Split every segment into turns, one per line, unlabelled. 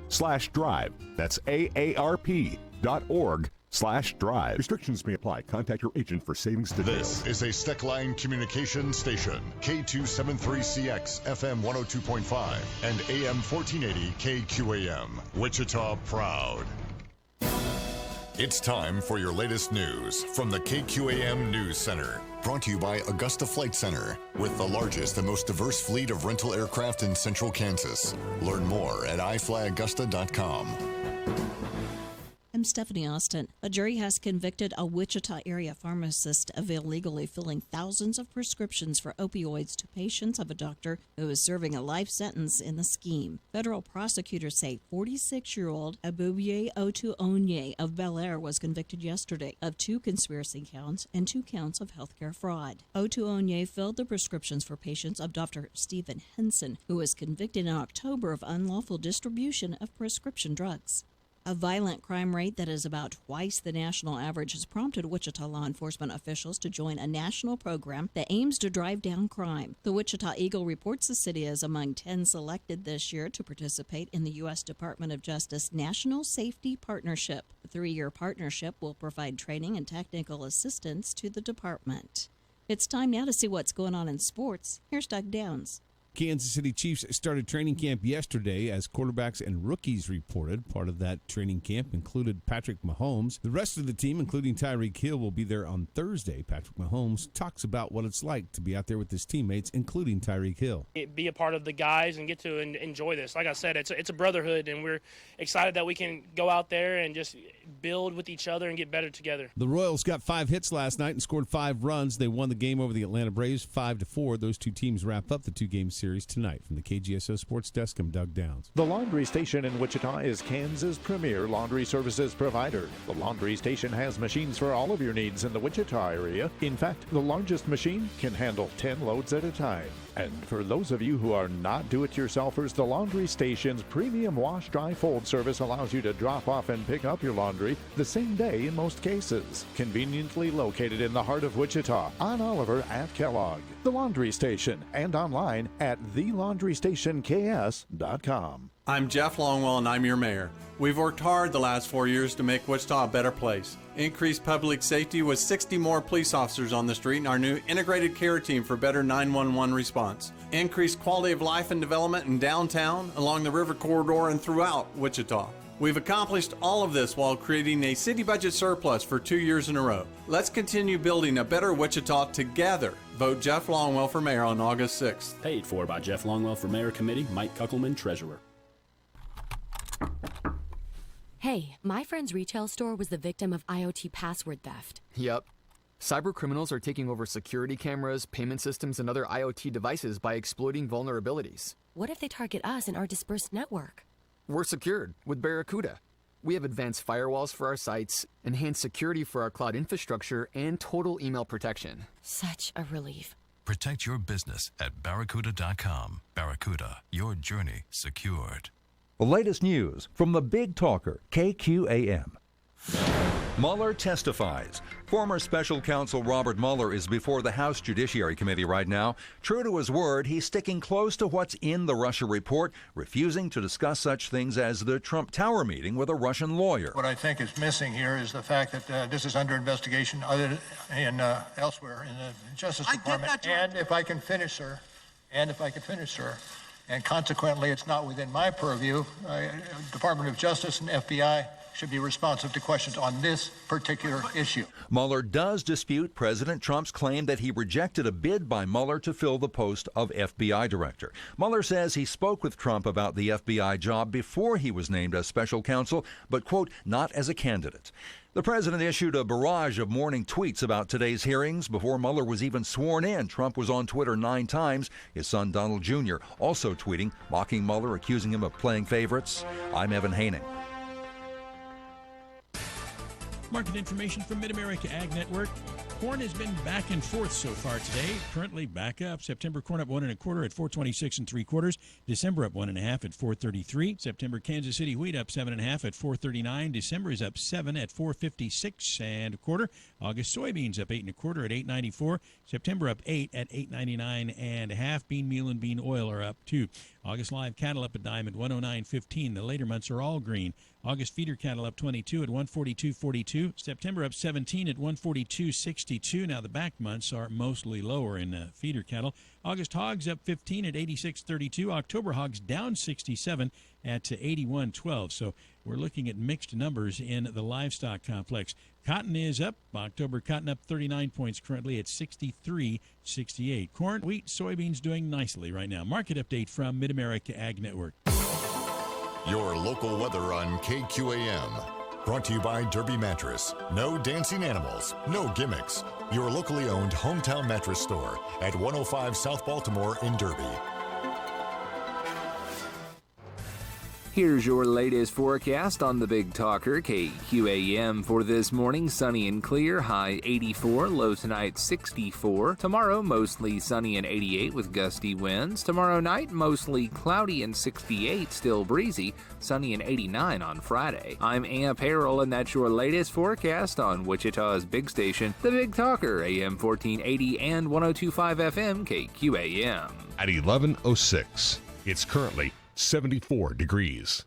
aarp.org/drive. That's aarp.org/drive. Restrictions may apply. Contact your agent for savings details.
This is a Steckline Communications station, K273CX, FM 102.5, and AM 1480 KQAM. Wichita Proud. It's time for your latest news from the KQAM News Center. Brought to you by Augusta Flight Center, with the largest and most diverse fleet of rental aircraft in central Kansas. Learn more at iflyaugusta.com.
I'm Stephanie Austin. A jury has convicted a Wichita area pharmacist of illegally filling thousands of prescriptions for opioids to patients of a doctor who is serving a life sentence in the scheme. Federal prosecutors say 46-year-old Abuye Otuonye of Bel Air was convicted yesterday of 2 conspiracy counts and 2 counts of healthcare fraud. Otuonye filled the prescriptions for patients of Dr. Stephen Henson, who was convicted in October of unlawful distribution of prescription drugs. A violent crime rate that is about twice the national average has prompted Wichita law enforcement officials to join a national program that aims to drive down crime. The Wichita Eagle reports the city is among 10 selected this year to participate in the U.S. Department of Justice National Safety Partnership. The 3-year partnership will provide training and technical assistance to the department. It's time now to see what's going on in sports. Here's Doug Downs.
Kansas City Chiefs started training camp yesterday as quarterbacks and rookies reported. Part of that training camp included Patrick Mahomes. The rest of the team, including Tyreek Hill, will be there on Thursday. Patrick Mahomes talks about what it's like to be out there with his teammates, including Tyreek Hill.
Be a part of the guys and get to enjoy this. Like I said, it's a brotherhood, and we're excited that we can go out there and just build with each other and get better together.
The Royals got 5 hits last night and scored 5 runs. They won the game over the Atlanta Braves 5-4. Those 2 teams wrap up the 2-game series tonight. From the KGSO Sports Desk, I'm Doug Downs.
The Laundry Station in Wichita is Kansas' premier laundry services provider. The Laundry Station has machines for all of your needs in the Wichita area. In fact, the largest machine can handle 10 loads at a time. And for those of you who are not do-it-yourselfers, the Laundry Station's premium wash, dry, fold service allows you to drop off and pick up your laundry the same day in most cases. Conveniently located in the heart of Wichita, on Oliver at Kellogg. The Laundry Station, and online at thelaundrystationks.com.
I'm Jeff Longwell, and I'm your mayor. We've worked hard the last 4 years to make Wichita a better place. Increased public safety with 60 more police officers on the street and our new integrated care team for better 911 response. Increased quality of life and development in downtown, along the river corridor, and throughout Wichita. We've accomplished all of this while creating a city budget surplus for 2 years in a row. Let's continue building a better Wichita together. Vote Jeff Longwell for mayor on August 6th.
Paid for by Jeff Longwell for Mayor Committee, Mike Kuckelman, Treasurer.
Hey, my friend's retail store was the victim of IoT password theft.
Yep. Cyber criminals are taking over security cameras, payment systems, and other IoT devices by exploiting vulnerabilities.
What if they target us and our dispersed network?
We're secured with Barracuda. We have advanced firewalls for our sites, enhanced security for our cloud infrastructure, and total email protection.
Such a relief.
Protect your business at Barracuda.com. Barracuda, your journey secured.
The latest news from the Big Talker, KQAM. Mueller testifies. Former special counsel Robert Mueller is before the House Judiciary Committee right now. True to his word, he's sticking close to what's in the Russia report, refusing to discuss such things as the Trump Tower meeting with a Russian lawyer.
What I think is missing here is the fact that this is under investigation elsewhere in the Justice Department. And if I can finish, sir, and consequently it's not within my purview, Department of Justice and FBI should be responsive to questions on this particular issue.
Mueller does dispute President Trump's claim that he rejected a bid by Mueller to fill the post of FBI director. Mueller says he spoke with Trump about the FBI job before he was named as special counsel, but, quote, not as a candidate. The president issued a barrage of morning tweets about today's hearings. Before Mueller was even sworn in, Trump was on Twitter 9 times. His son, Donald Jr., also tweeting, mocking Mueller, accusing him of playing favorites. I'm Evan Haining.
Market information from Mid-America Ag Network. Corn has been back and forth so far today. Currently back up. September corn up 1 1/4 at 426 3/4. December up 1 1/2 at 433. September Kansas City wheat up 7 1/2 at 439. December is up 7 at 456 1/4. August soybeans up 8 1/4 at 894. September up 8 at 899 1/2. Bean meal and bean oil are up 2. August live cattle up a dime at 109.15. The later months are all green. August feeder cattle up 22 at 142.42. September up 17 at 142.62. Now the back months are mostly lower in feeder cattle. August hogs up 15 at 86.32. October hogs down 67 at 81.12. So we're looking at mixed numbers in the livestock complex. Cotton is up. October cotton up 39 points currently at 63.68. Corn, wheat, soybeans doing nicely right now. Market update from Mid-America Ag Network.
Your local weather on KQAM. Brought to you by Derby Mattress. No dancing animals, no gimmicks. Your locally owned hometown mattress store at 105 South Baltimore in Derby.
Here's your latest forecast on the Big Talker, KQAM. For this morning, sunny and clear, high 84, low tonight 64. Tomorrow, mostly sunny and 88 with gusty winds. Tomorrow night, mostly cloudy and 68, still breezy, sunny and 89 on Friday. I'm Amp Harrell, and that's your latest forecast on Wichita's big station, the Big Talker, AM 1480 and 102.5 FM, KQAM.
At 11:06, it's currently 74 degrees.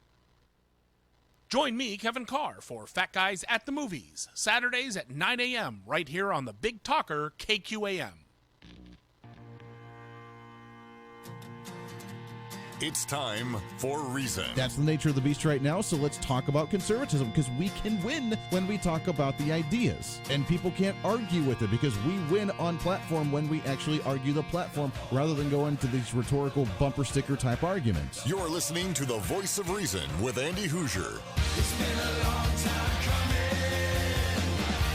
Join me, Kevin Carr, for Fat Guys at the Movies, Saturdays at 9 a.m. right here on the Big Talker, KQAM.
It's time for Reason.
That's the nature of the beast right now, so let's talk about conservatism, because we can win when we talk about the ideas. And people can't argue with it, because we win on platform when we actually argue the platform, rather than go into these rhetorical bumper sticker type arguments.
You're listening to the Voice of Reason with Andy Hoosier.
It's been a long time coming.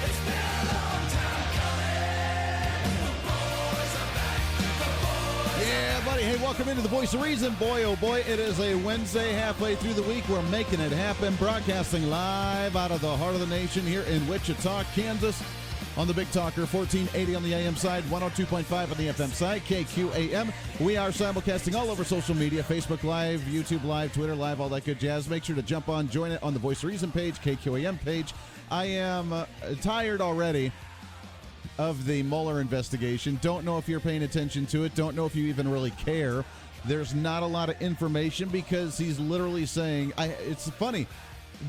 It's been a long time coming. The boys are back. The boys.
Yeah, buddy. Hey, welcome into the Voice of Reason. Boy, oh boy, it is a Wednesday, halfway through the week. We're making it happen, broadcasting live out of the heart of the nation here in Wichita, Kansas, on the Big Talker, 1480 on the AM side, 102.5 on the FM side, KQAM. We are simulcasting all over social media, Facebook Live, YouTube Live, Twitter Live, all that good jazz. Make sure to jump on, join it on the Voice of Reason page, KQAM page. I am tired already of the Mueller investigation. Don't know if you're paying attention to it. Don't know if you even really care. There's not a lot of information, because he's literally saying, it's funny,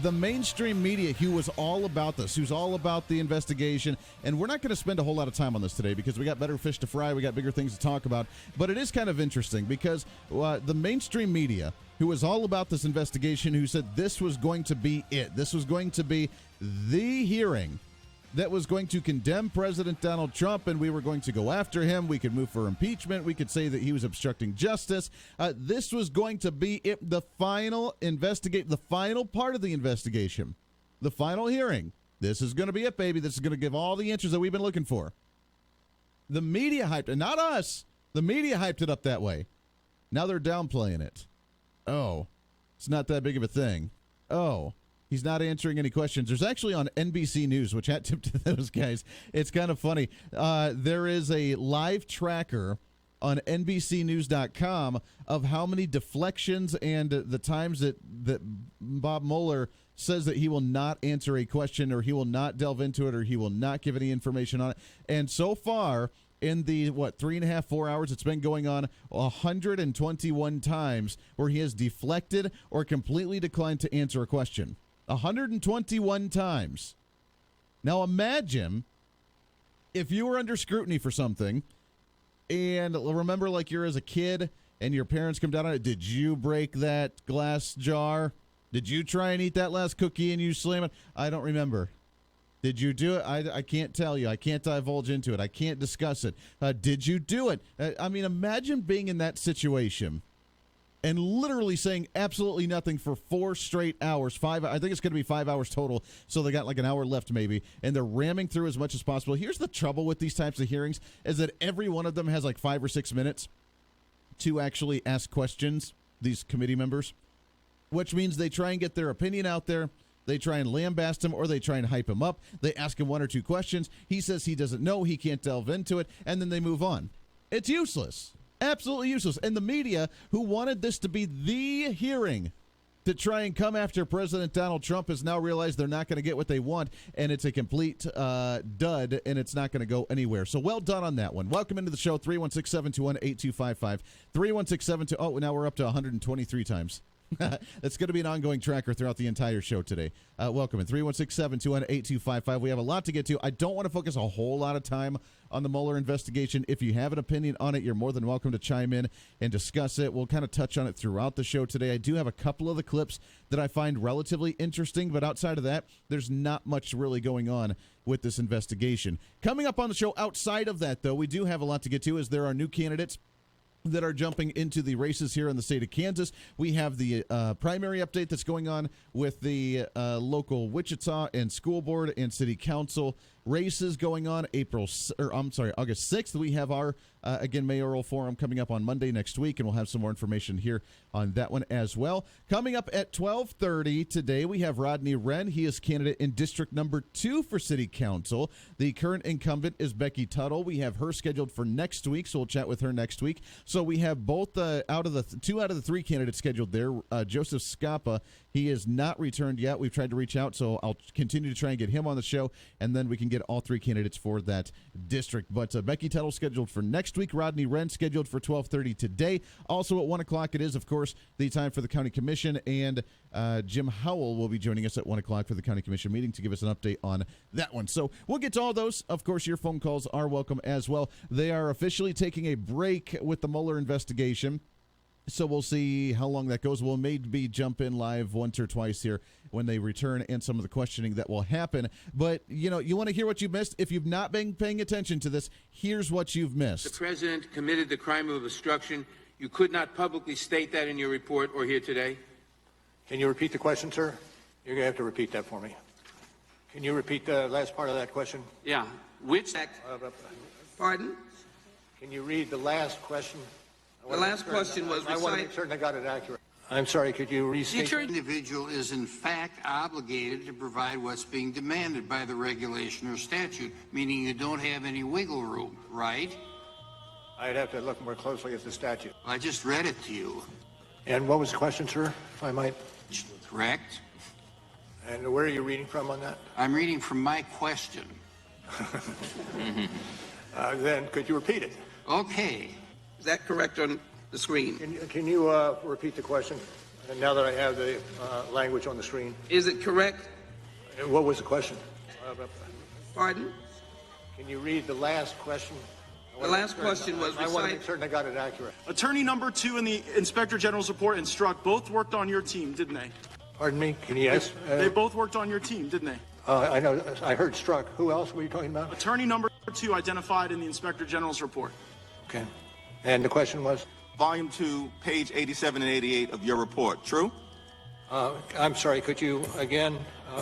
the mainstream media, who was all about this, who's all about the investigation, and we're not going to spend a whole lot of time on this today, because we got better fish to fry, we got bigger things to talk about, but it is kind of interesting, because the mainstream media, who was all about this investigation, who said this was going to be it, this was going to be the hearing that was going to condemn President Donald Trump, and we were going to go after him. We could move for impeachment. We could say that he was obstructing justice. This was going to be it, the final the final part of the investigation, the final hearing. This is going to be it, baby. This is going to give all the answers that we've been looking for. The media hyped it, not us. The media hyped it up that way. Now they're downplaying it. Oh, it's not that big of a thing. Oh, he's not answering any questions. There's actually on NBC News, which hat tip to those guys. It's kind of funny. There is a live tracker on NBCnews.com of how many deflections and the times that Bob Mueller says that he will not answer a question, or he will not delve into it, or he will not give any information on it. And so far, in the, 3.5, 4 hours it's been going on, 121 times where he has deflected or completely declined to answer a question. 121 times. Now imagine if you were under scrutiny for something, and remember, like, you're as a kid and your parents come down on it. Did you break that glass jar? Did you try and eat that last cookie and you slam it? I don't remember. Did you do it? I can't tell you. I can't divulge into it. I can't discuss it. Did you do it? I mean, imagine being in that situation and literally saying absolutely nothing for 4 straight hours. I think it's going to be 5 hours total, so they got like an hour left maybe, and they're ramming through as much as possible. Here's the trouble with these types of hearings, is that every one of them has like 5 or 6 minutes to actually ask questions, these committee members, which means they try and get their opinion out there, They try and lambast him, or they try and hype him up. They ask him one or two questions. He says he doesn't know. He can't delve into it, and then they move on. It's useless. Absolutely useless. And the media, who wanted this to be the hearing to try and come after President Donald Trump, has now realized they're not going to get what they want, and it's a complete dud, and it's not going to go anywhere. So well done on that one. Welcome into the show, 316-721-8255. 316-721, oh, now we're up to 123 times. It's going to be an ongoing tracker throughout the entire show today. Welcome in 316-721-8255. We have a lot to get to. I don't want to focus a whole lot of time on the Mueller investigation. If you have an opinion on it, you're more than welcome to chime in and discuss it. We'll kind of touch on it throughout the show today. I do have a couple of the clips that I find relatively interesting, but outside of that, there's not much really going on with this investigation. Coming up on the show outside of that, though, we do have a lot to get to, as there are new candidates that are jumping into the races here in the state of Kansas. We have the primary update that's going on with the local Wichita and school board and city council races going on August 6th. We have our again mayoral forum coming up on Monday next week, and we'll have some more information here on that one as well. Coming up at 12:30 today, we have Rodney Wren. He is candidate in District Number 2 for City Council. The current incumbent is Becky Tuttle. We have her scheduled for next week, so we'll chat with her next week. So we have both two out of the three candidates scheduled there. Joseph Scapa, he is not returned yet. We've tried to reach out, so I'll continue to try and get him on the show, and then we can get all three candidates for that district. But Becky Tuttle scheduled for next week. Rodney Wren scheduled for 12:30 today. Also at 1 o'clock, it is, of course, the time for the county commission, and Jim Howell will be joining us at 1 o'clock for the county commission meeting to give us an update on that one. So we'll get to all those. Of course, your phone calls are welcome as well. They are officially taking a break with the Mueller investigation, so we'll see how long that goes. We'll maybe jump in live once or twice here when they return, and some of the questioning that will happen. But, you want to hear what you've missed? If you've not been paying attention to this, here's what you've missed.
The president committed the crime of obstruction. You could not publicly state that in your report or here today.
Can you repeat the question, sir? You're going to have to repeat that for me. Can you repeat the last part of that question?
Yeah. Which? Pardon?
Can you read the last question?
The last question was,
I want to make certain I got it accurate. I'm sorry, could you restate?
The individual is in fact obligated to provide what's being demanded by the regulation or statute, meaning you don't have any wiggle room, right?
I'd have to look more closely at the statute.
I just read it to you.
And what was the question, sir, if I might?
Correct.
And where are you reading from on that?
I'm reading from my question.
Then could you repeat it?
Okay. Is that correct on the screen?
Can you repeat the question? And now that I have the language on the screen.
Is it correct?
What was the question?
Pardon?
Can you read the last question?
The last question was,
I want to make certain I got it accurate.
Attorney number 2 in the Inspector General's report and Strzok both worked on your team, didn't they?
Pardon me? Can you ask?
They both worked on your team, didn't they?
I know. I heard Strzok. Who else were you talking about?
Attorney number 2 identified in the Inspector General's report.
Okay. And the question was?
Volume 2, page 87 and 88 of your report. True?
I'm sorry. Could you again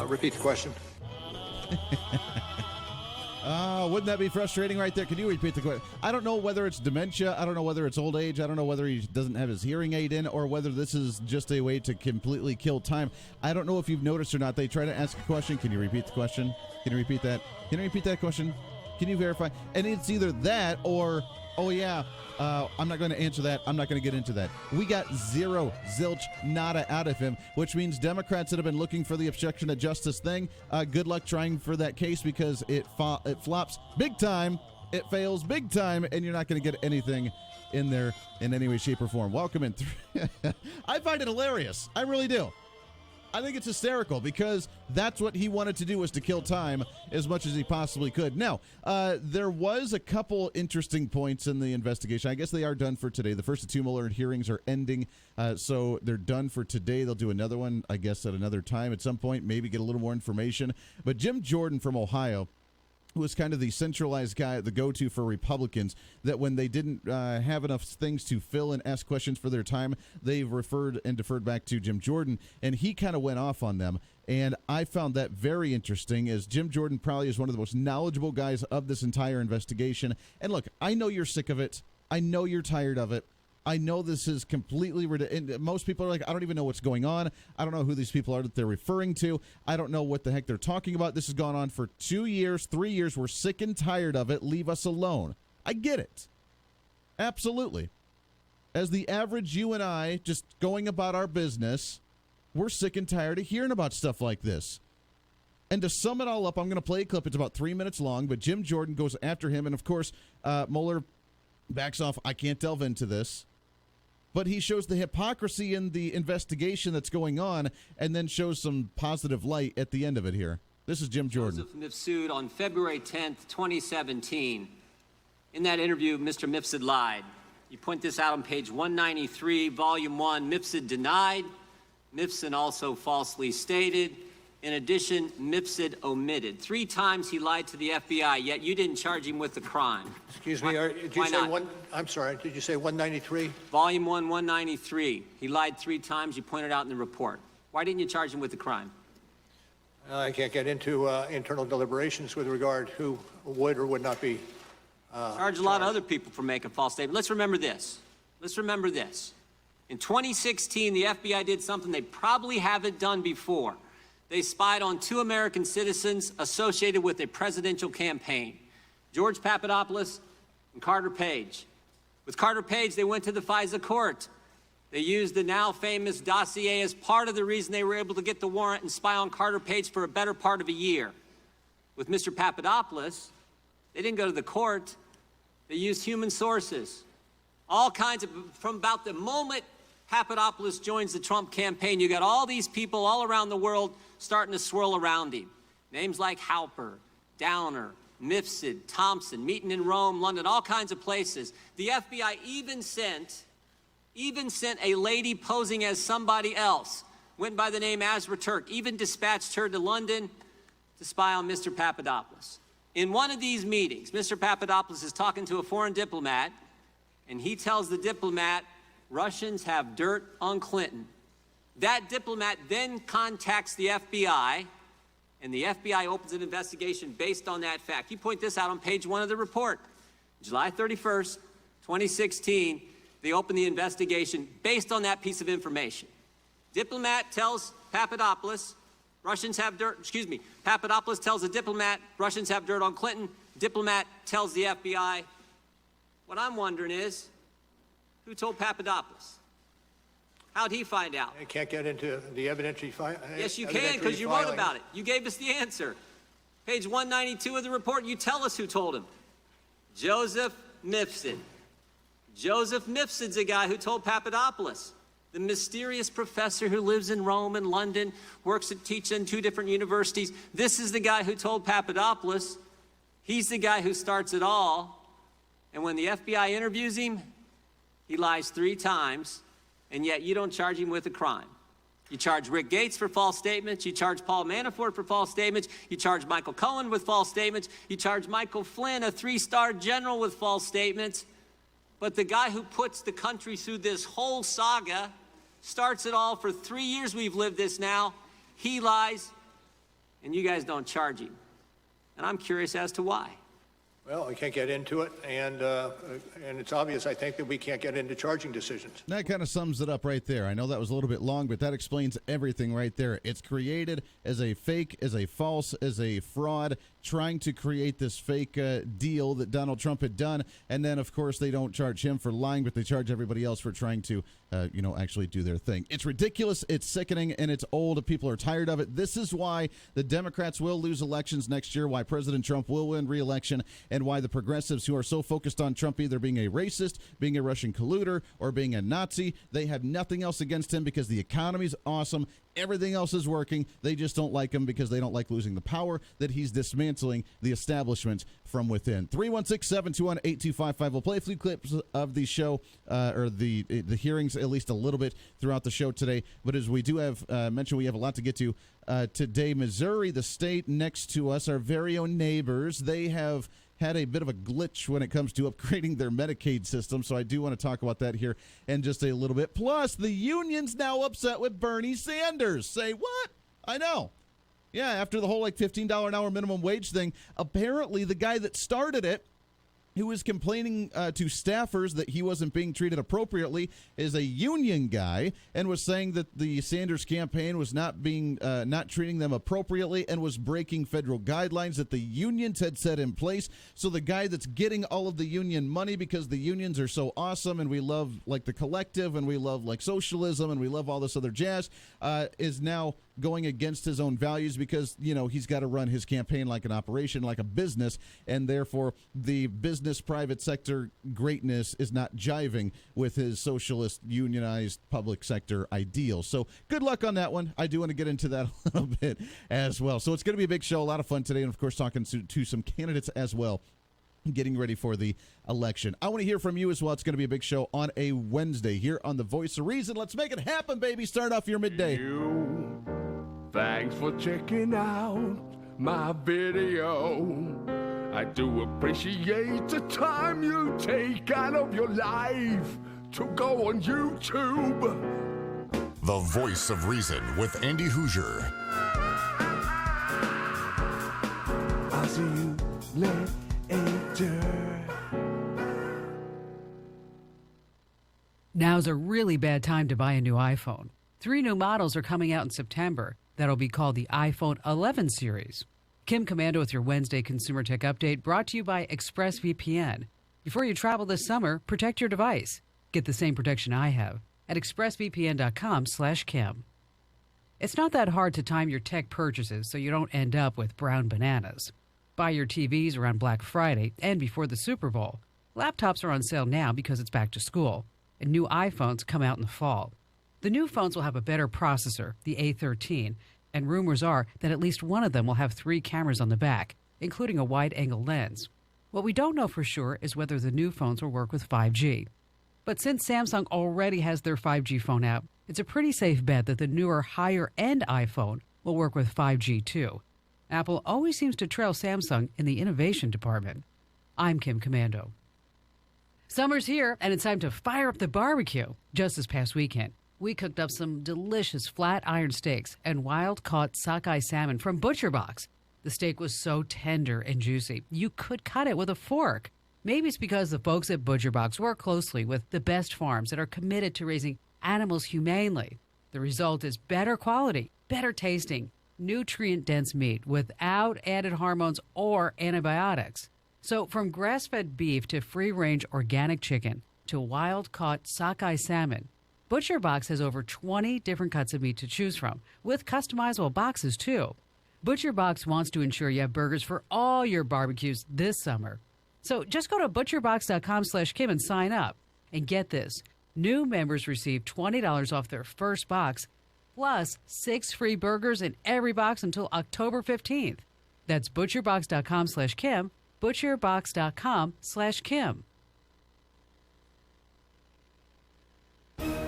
repeat the question?
Wouldn't that be frustrating right there? Could you repeat the question? I don't know whether it's dementia. I don't know whether it's old age. I don't know whether he doesn't have his hearing aid in, or whether this is just a way to completely kill time. I don't know if you've noticed or not. They try to ask a question. Can you repeat the question? Can you repeat that? Can you repeat that question? Can you verify? And it's either that or, oh, yeah, I'm not going to answer that. I'm not going to get into that. We got zero, zilch, nada out of him, which means Democrats that have been looking for the obstruction of justice thing, good luck trying for that case, because it flops big time. It fails big time, and you're not going to get anything in there in any way, shape, or form. Welcome in. I find it hilarious. I really do. I think it's hysterical, because that's what he wanted to do, was to kill time as much as he possibly could. Now, there was a couple interesting points in the investigation. I guess they are done for today. The first of two Mueller hearings are ending, so they're done for today. They'll do another one, I guess, at another time at some point, maybe get a little more information. But Jim Jordan from Ohio, who was kind of the centralized guy, the go-to for Republicans, that when they didn't have enough things to fill and ask questions for their time, they referred and deferred back to Jim Jordan, and he kind of went off on them. And I found that very interesting, as Jim Jordan probably is one of the most knowledgeable guys of this entire investigation. And look, I know you're sick of it. I know you're tired of it. I know this is completely ridiculous. Most people are like, I don't even know what's going on. I don't know who these people are that they're referring to. I don't know what the heck they're talking about. This has gone on for 2 years, 3 years. We're sick and tired of it. Leave us alone. I get it. Absolutely. As the average you and I, just going about our business, we're sick and tired of hearing about stuff like this. And to sum it all up, I'm going to play a clip. It's about 3 minutes long, but Jim Jordan goes after him. And, of course, Mueller backs off. I can't delve into this. But he shows the hypocrisy in the investigation that's going on and then shows some positive light at the end of it here. This is Jim Jordan.
Joseph Mifsud on February 10th, 2017. In that interview, Mr. Mifsud lied. You point this out on page 193, volume 1. Mifsud denied. Mifsud also falsely stated. In addition, Mifsud omitted. 3 times he lied to the FBI, yet you didn't charge him with the crime.
Excuse me, did you say one? I'm sorry, did you say 193?
Volume 1, 193. He lied 3 times. You pointed out in the report. Why didn't you charge him with the crime?
I can't get into internal deliberations with regard who would or would not be.
Charge a lot of other people for making false statements. Let's remember this. In 2016, the FBI did something they probably haven't done before. They spied on 2 American citizens associated with a presidential campaign, George Papadopoulos and Carter Page. With Carter Page, they went to the FISA court. They used the now famous dossier as part of the reason they were able to get the warrant and spy on Carter Page for a better part of a year. With Mr. Papadopoulos, they didn't go to the court. They used human sources. All kinds of, from about the moment Papadopoulos joins the Trump campaign, you got all these people all around the world starting to swirl around him. Names like Halper, Downer, Mifsud, Thompson, meeting in Rome, London, all kinds of places. The FBI even sent a lady posing as somebody else, went by the name Azra Turk, even dispatched her to London to spy on Mr. Papadopoulos. In one of these meetings, Mr. Papadopoulos is talking to a foreign diplomat, and he tells the diplomat, Russians have dirt on Clinton. That diplomat then contacts the FBI, and the FBI opens an investigation based on that fact. You point this out on page 1 of the report. July 31st, 2016, they open the investigation based on that piece of information. Diplomat tells Papadopoulos, Papadopoulos tells the diplomat, Russians have dirt on Clinton. Diplomat tells the FBI. What I'm wondering is, who told Papadopoulos? How'd he find out?
I can't get into the evidentiary.
Yes, you can, because you wrote about it. You gave us the answer. Page 192 of the report, you tell us who told him. Joseph Mifsud. Joseph Mifsud's a guy who told Papadopoulos. The mysterious professor who lives in Rome and London, teaches in 2 different universities. This is the guy who told Papadopoulos. He's the guy who starts it all. And when the FBI interviews him, he lies 3 times, and yet you don't charge him with a crime. You charge Rick Gates for false statements. You charge Paul Manafort for false statements. You charge Michael Cohen with false statements. You charge Michael Flynn, a 3-star general, with false statements. But the guy who puts the country through this whole saga, starts it all for 3 years we've lived this now, he lies, and you guys don't charge him. And I'm curious as to why.
Well, we can't get into it, and it's obvious, I think, that we can't get into charging decisions.
That kind of sums it up right there. I know that was a little bit long, but that explains everything right there. It's created as a fake, as a false, as a fraud, trying to create this fake deal that Donald Trump had done. And then, of course, they don't charge him for lying, but they charge everybody else for trying to, actually do their thing. It's ridiculous, it's sickening, and it's old. People are tired of it. This is why the Democrats will lose elections next year, why President Trump will win re-election, and why the progressives who are so focused on Trump either being a racist, being a Russian colluder, or being a Nazi, they have nothing else against him because the economy's awesome. Everything else is working. They just don't like him because they don't like losing the power that he's dismantling the establishment from within. 316-721-8255. We'll play a few clips of the show, or the hearings, at least a little bit throughout the show today. But as we do have mentioned, we have a lot to get to today. Missouri, the state next to us, our very own neighbors, they have had a bit of a glitch when it comes to upgrading their Medicaid system, so I do want to talk about that here in just a little bit. Plus, the union's now upset with Bernie Sanders. Say what? I know. Yeah, after the whole $15 an hour minimum wage thing, apparently the guy that started it who is complaining to staffers that he wasn't being treated appropriately, is a union guy, and was saying that the Sanders campaign was not treating them appropriately and was breaking federal guidelines that the unions had set in place. So the guy that's getting all of the union money, because the unions are so awesome and we love like the collective and we love like socialism and we love all this other jazz, is now going against his own values because, he's got to run his campaign like an operation, like a business, and therefore the business private sector greatness is not jiving with his socialist unionized public sector ideals. So good luck on that one. I do want to get into that a little bit as well. So it's going to be a big show, a lot of fun today, and of course talking to some candidates as well, getting ready for the election. I want to hear from you as well. It's going to be a big show on a Wednesday here on The Voice of Reason. Let's make it happen, baby. Start off your midday.
Thanks for checking out my video. I do appreciate the time you take out of your life to go on YouTube.
The Voice of Reason with Andy Hoosier.
I'll see you later.
Now's a really bad time to buy a new iPhone. 3 new models are coming out in September. That'll be called the iPhone 11 series. Kim Commando with your Wednesday Consumer Tech Update, brought to you by ExpressVPN. Before you travel this summer, protect your device. Get the same protection I have at expressvpn.com/Kim. It's not that hard to time your tech purchases so you don't end up with brown bananas. Buy your TVs around Black Friday and before the Super Bowl. Laptops are on sale now because it's back to school, and new iPhones come out in the fall. The new phones will have a better processor, the A13, and rumors are that at least one of them will have 3 cameras on the back, including a wide-angle lens. What we don't know for sure is whether the new phones will work with 5G. But since Samsung already has their 5G phone out, it's a pretty safe bet that the newer, higher-end iPhone will work with 5G too. Apple always seems to trail Samsung in the innovation department. I'm Kim Commando. Summer's here, and it's time to fire up the barbecue. Just this past weekend, we cooked up some delicious flat iron steaks and wild-caught sockeye salmon from Butcher Box. The steak was so tender and juicy, you could cut it with a fork. Maybe it's because the folks at Butcher Box work closely with the best farms that are committed to raising animals humanely. The result is better quality, better tasting, nutrient-dense meat without added hormones or antibiotics. So from grass-fed beef to free-range organic chicken to wild-caught sockeye salmon, Butcher Box has over 20 different cuts of meat to choose from, with customizable boxes too. Butcher Box wants to ensure you have burgers for all your barbecues this summer. So just go to butcherbox.com/Kim and sign up. And get this, new members receive $20 off their first box, plus 6 free burgers in every box until October 15th. That's butcherbox.com/Kim, butcherbox.com/Kim.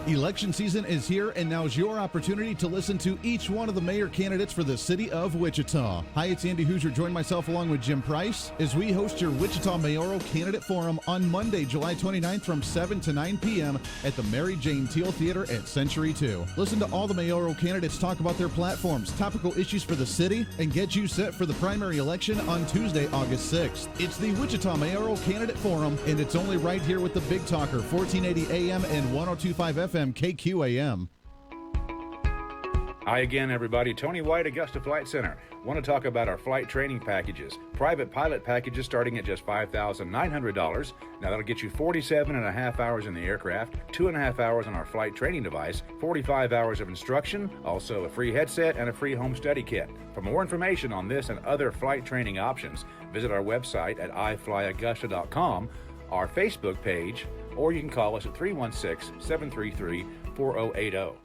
Election season is here, and now's your opportunity to listen to each one of the mayor candidates for the city of Wichita. Hi, it's Andy Hoosier. Join myself along with Jim Price as we host your Wichita Mayoral Candidate Forum on Monday, July 29th from 7 to 9 p.m. at the Mary Jane Teal Theater at Century 2. Listen to all the mayoral candidates talk about their platforms, topical issues for the city, and get you set for the primary election on Tuesday, August 6th. It's the Wichita Mayoral Candidate Forum, and it's only right here with the Big Talker, 1480 AM and 102.5 FM. KQAM.
Hi again, everybody. Tony White, Augusta Flight Center. Want to talk about our flight training packages. Private pilot packages starting at just $5,900. Now that'll get you 47 and a half hours in the aircraft, 2.5 hours on our flight training device, 45 hours of instruction, also a free headset and a free home study kit. For more information on this and other flight training options, visit our website at iflyaugusta.com, our Facebook page, or you can call us at 316-733-4080.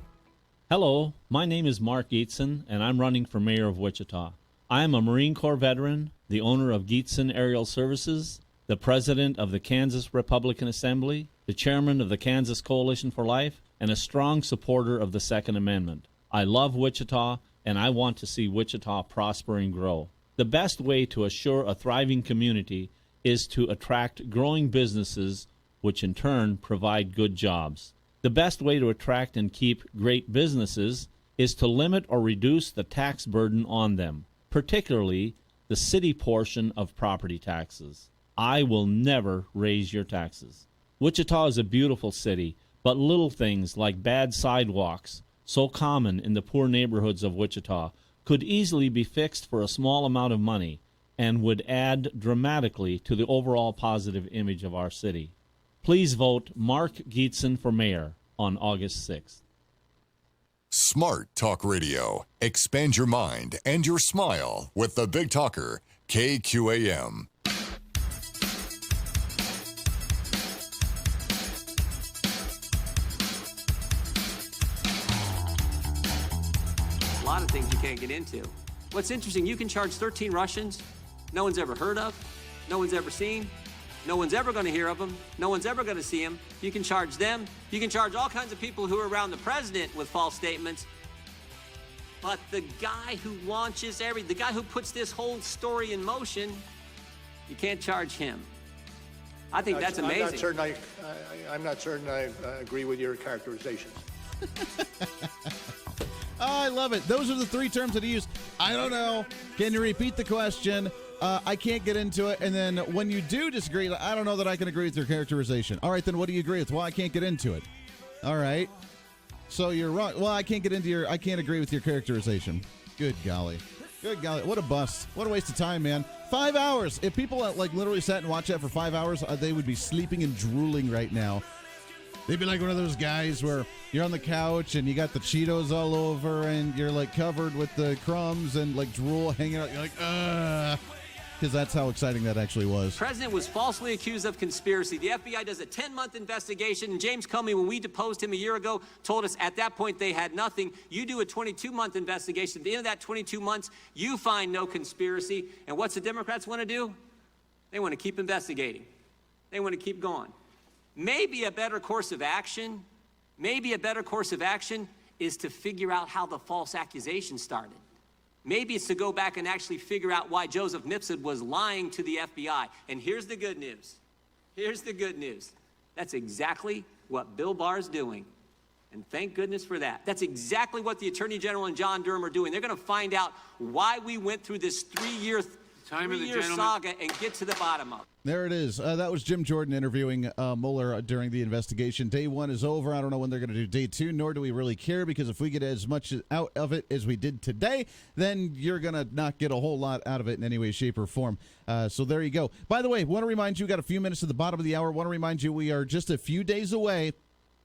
Hello, my name is Mark Gietzen, and I'm running for mayor of Wichita. I am a Marine Corps veteran, the owner of Gietzen Aerial Services, the president of the Kansas Republican Assembly, the chairman of the Kansas Coalition for Life, and a strong supporter of the Second Amendment. I love Wichita, and I want to see Wichita prosper and grow. The best way to assure a thriving community is to attract growing businesses, which in turn provide good jobs. The best way to attract and keep great businesses is to limit or reduce the tax burden on them, particularly the city portion of property taxes. I will never raise your taxes. Wichita is a beautiful city, but little things like bad sidewalks, so common in the poor neighborhoods of Wichita, could easily be fixed for a small amount of money and would add dramatically to the overall positive image of our city. Please vote Mark Gietzen for mayor on August 6th.
Smart Talk Radio. Expand your mind and your smile with the Big Talker, KQAM.
A lot of things you can't get into. What's interesting, you can charge 13 Russians no one's ever heard of, no one's ever seen, no one's ever going to hear of them, no one's ever going to see them. You can charge them. You can charge all kinds of people who are around the president with false statements. But the guy who launches the guy who puts this whole story in motion, you can't charge him. I think that's amazing.
I'm not certain I agree with your characterization.
I love it. Those are the three terms that he used. I don't know. Can you repeat the question? I can't get into it. And then when you do disagree, I don't know that I can agree with your characterization. All right, then what do you agree with? Well, I can't get into it. All right. So you're wrong. Well, I can't agree with your characterization. Good golly. Good golly. What a bust. What a waste of time, man. 5 hours. If people literally sat and watched that for 5 hours, they would be sleeping and drooling right now. They'd be like one of those guys where you're on the couch and you got the Cheetos all over and you're covered with the crumbs and drool hanging out. You're like, because that's how exciting that actually was.
The president was falsely accused of conspiracy. The FBI does a 10-month investigation, and James Comey, when we deposed him a year ago, told us at that point they had nothing. You do a 22-month investigation. At the end of that 22 months, you find no conspiracy. And what's the Democrats want to do? They want to keep investigating. They want to keep going. Maybe a better course of action is to figure out how the false accusation started. Maybe it's to go back and actually figure out why Joseph Nipsey was lying to the FBI. And here's the good news. That's exactly what Bill Barr's doing. And thank goodness for that. That's exactly what the Attorney General and John Durham are doing. They're going to find out why we went through this three-year saga and get to the bottom of it.
There it is. That was Jim Jordan interviewing Mueller during the investigation. Day one is over. I don't know when they're going to do day two, nor do we really care, because if we get as much out of it as we did today, then you're going to not get a whole lot out of it in any way, shape, or form. So there you go. By the way, want to remind you, got a few minutes at the bottom of the hour. Want to remind you, we are just a few days away.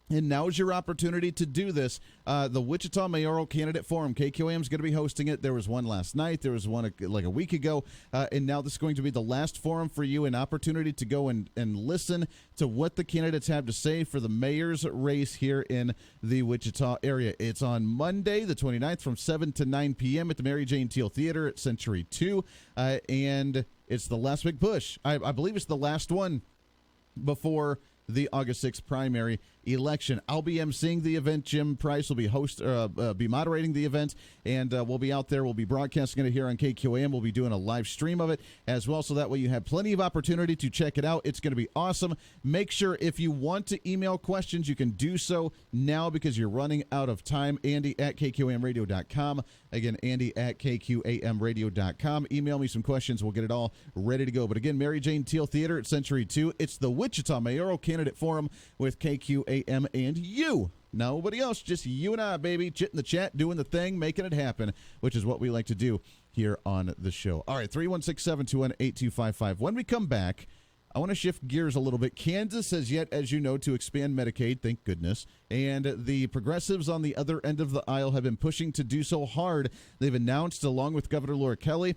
And now's your opportunity to do this. The Wichita Mayoral Candidate Forum, KQAM is going to be hosting it. There was one last night. There was one a week ago. And now this is going to be the last forum for you, an opportunity to go and listen to what the candidates have to say for the mayor's race here in the Wichita area. It's on Monday, the 29th, from 7 to 9 p.m. at the Mary Jane Teal Theater at Century 2. And it's the last big push. I believe it's the last one before the August 6th primary election. I'll be emceeing the event. Jim Price will be moderating the event, and we'll be out there. We'll be broadcasting it here on KQAM. We'll be doing a live stream of it as well, so that way you have plenty of opportunity to check it out. It's going to be awesome. Make sure if you want to email questions, you can do so now because you're running out of time. Andy at KQAMradio.com. Again, Andy at KQAMradio.com. Email me some questions. We'll get it all ready to go. But again, Mary Jane Teal Theater at Century 2. It's the Wichita Mayoral Candidate Forum with KQAM and you. Nobody else, just you and I, baby. Chit in the chat, doing the thing, making it happen, which is what we like to do here on the show. All right, 316-721-8255. When we come back, I want to shift gears a little bit. Kansas has yet, as you know, to expand Medicaid, thank goodness. And the progressives on the other end of the aisle have been pushing to do so hard. They've announced, along with Governor Laura Kelly,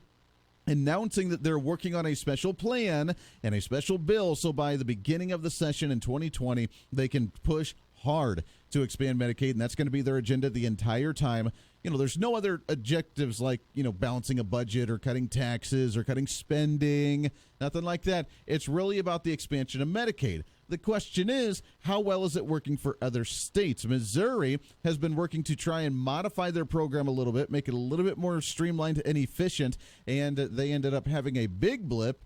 announcing that they're working on a special plan and a special bill, so by the beginning of the session in 2020, they can push hard to expand Medicaid, and that's going to be their agenda the entire time. There's no other objectives like, balancing a budget or cutting taxes or cutting spending, nothing like that. It's really about the expansion of Medicaid. The question is, how well is it working for other states? Missouri has been working to try and modify their program a little bit, make it a little bit more streamlined and efficient, and they ended up having a big blip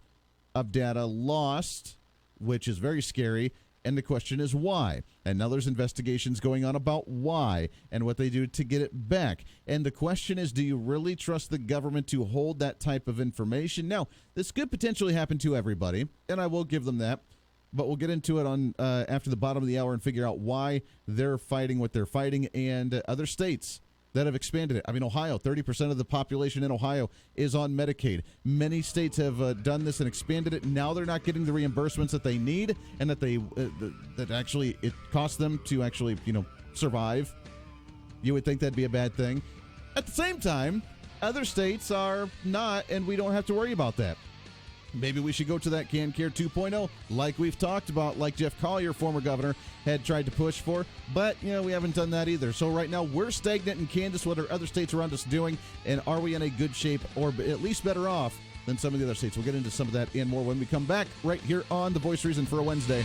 of data lost, which is very scary. And the question is why. And now there's investigations going on about why and what they do to get it back. And the question is, do you really trust the government to hold that type of information? Now, this could potentially happen to everybody, and I will give them that. But we'll get into it on after the bottom of the hour and figure out why they're fighting what they're fighting, and other states that have expanded it. I mean, Ohio, 30% of the population in Ohio is on Medicaid. Many states have done this and expanded it. Now they're not getting the reimbursements that they need, and that that actually it costs them to actually, survive. You would think that'd be a bad thing. At the same time, other states are not, and we don't have to worry about that. Maybe we should go to that CanCare 2.0 like we've talked about, like Jeff Collier, former governor, had tried to push for. But, we haven't done that either. So right now we're stagnant in Kansas. What are other states around us doing? And are we in a good shape or at least better off than some of the other states? We'll get into some of that and more when we come back right here on The Voice of Reason for a Wednesday.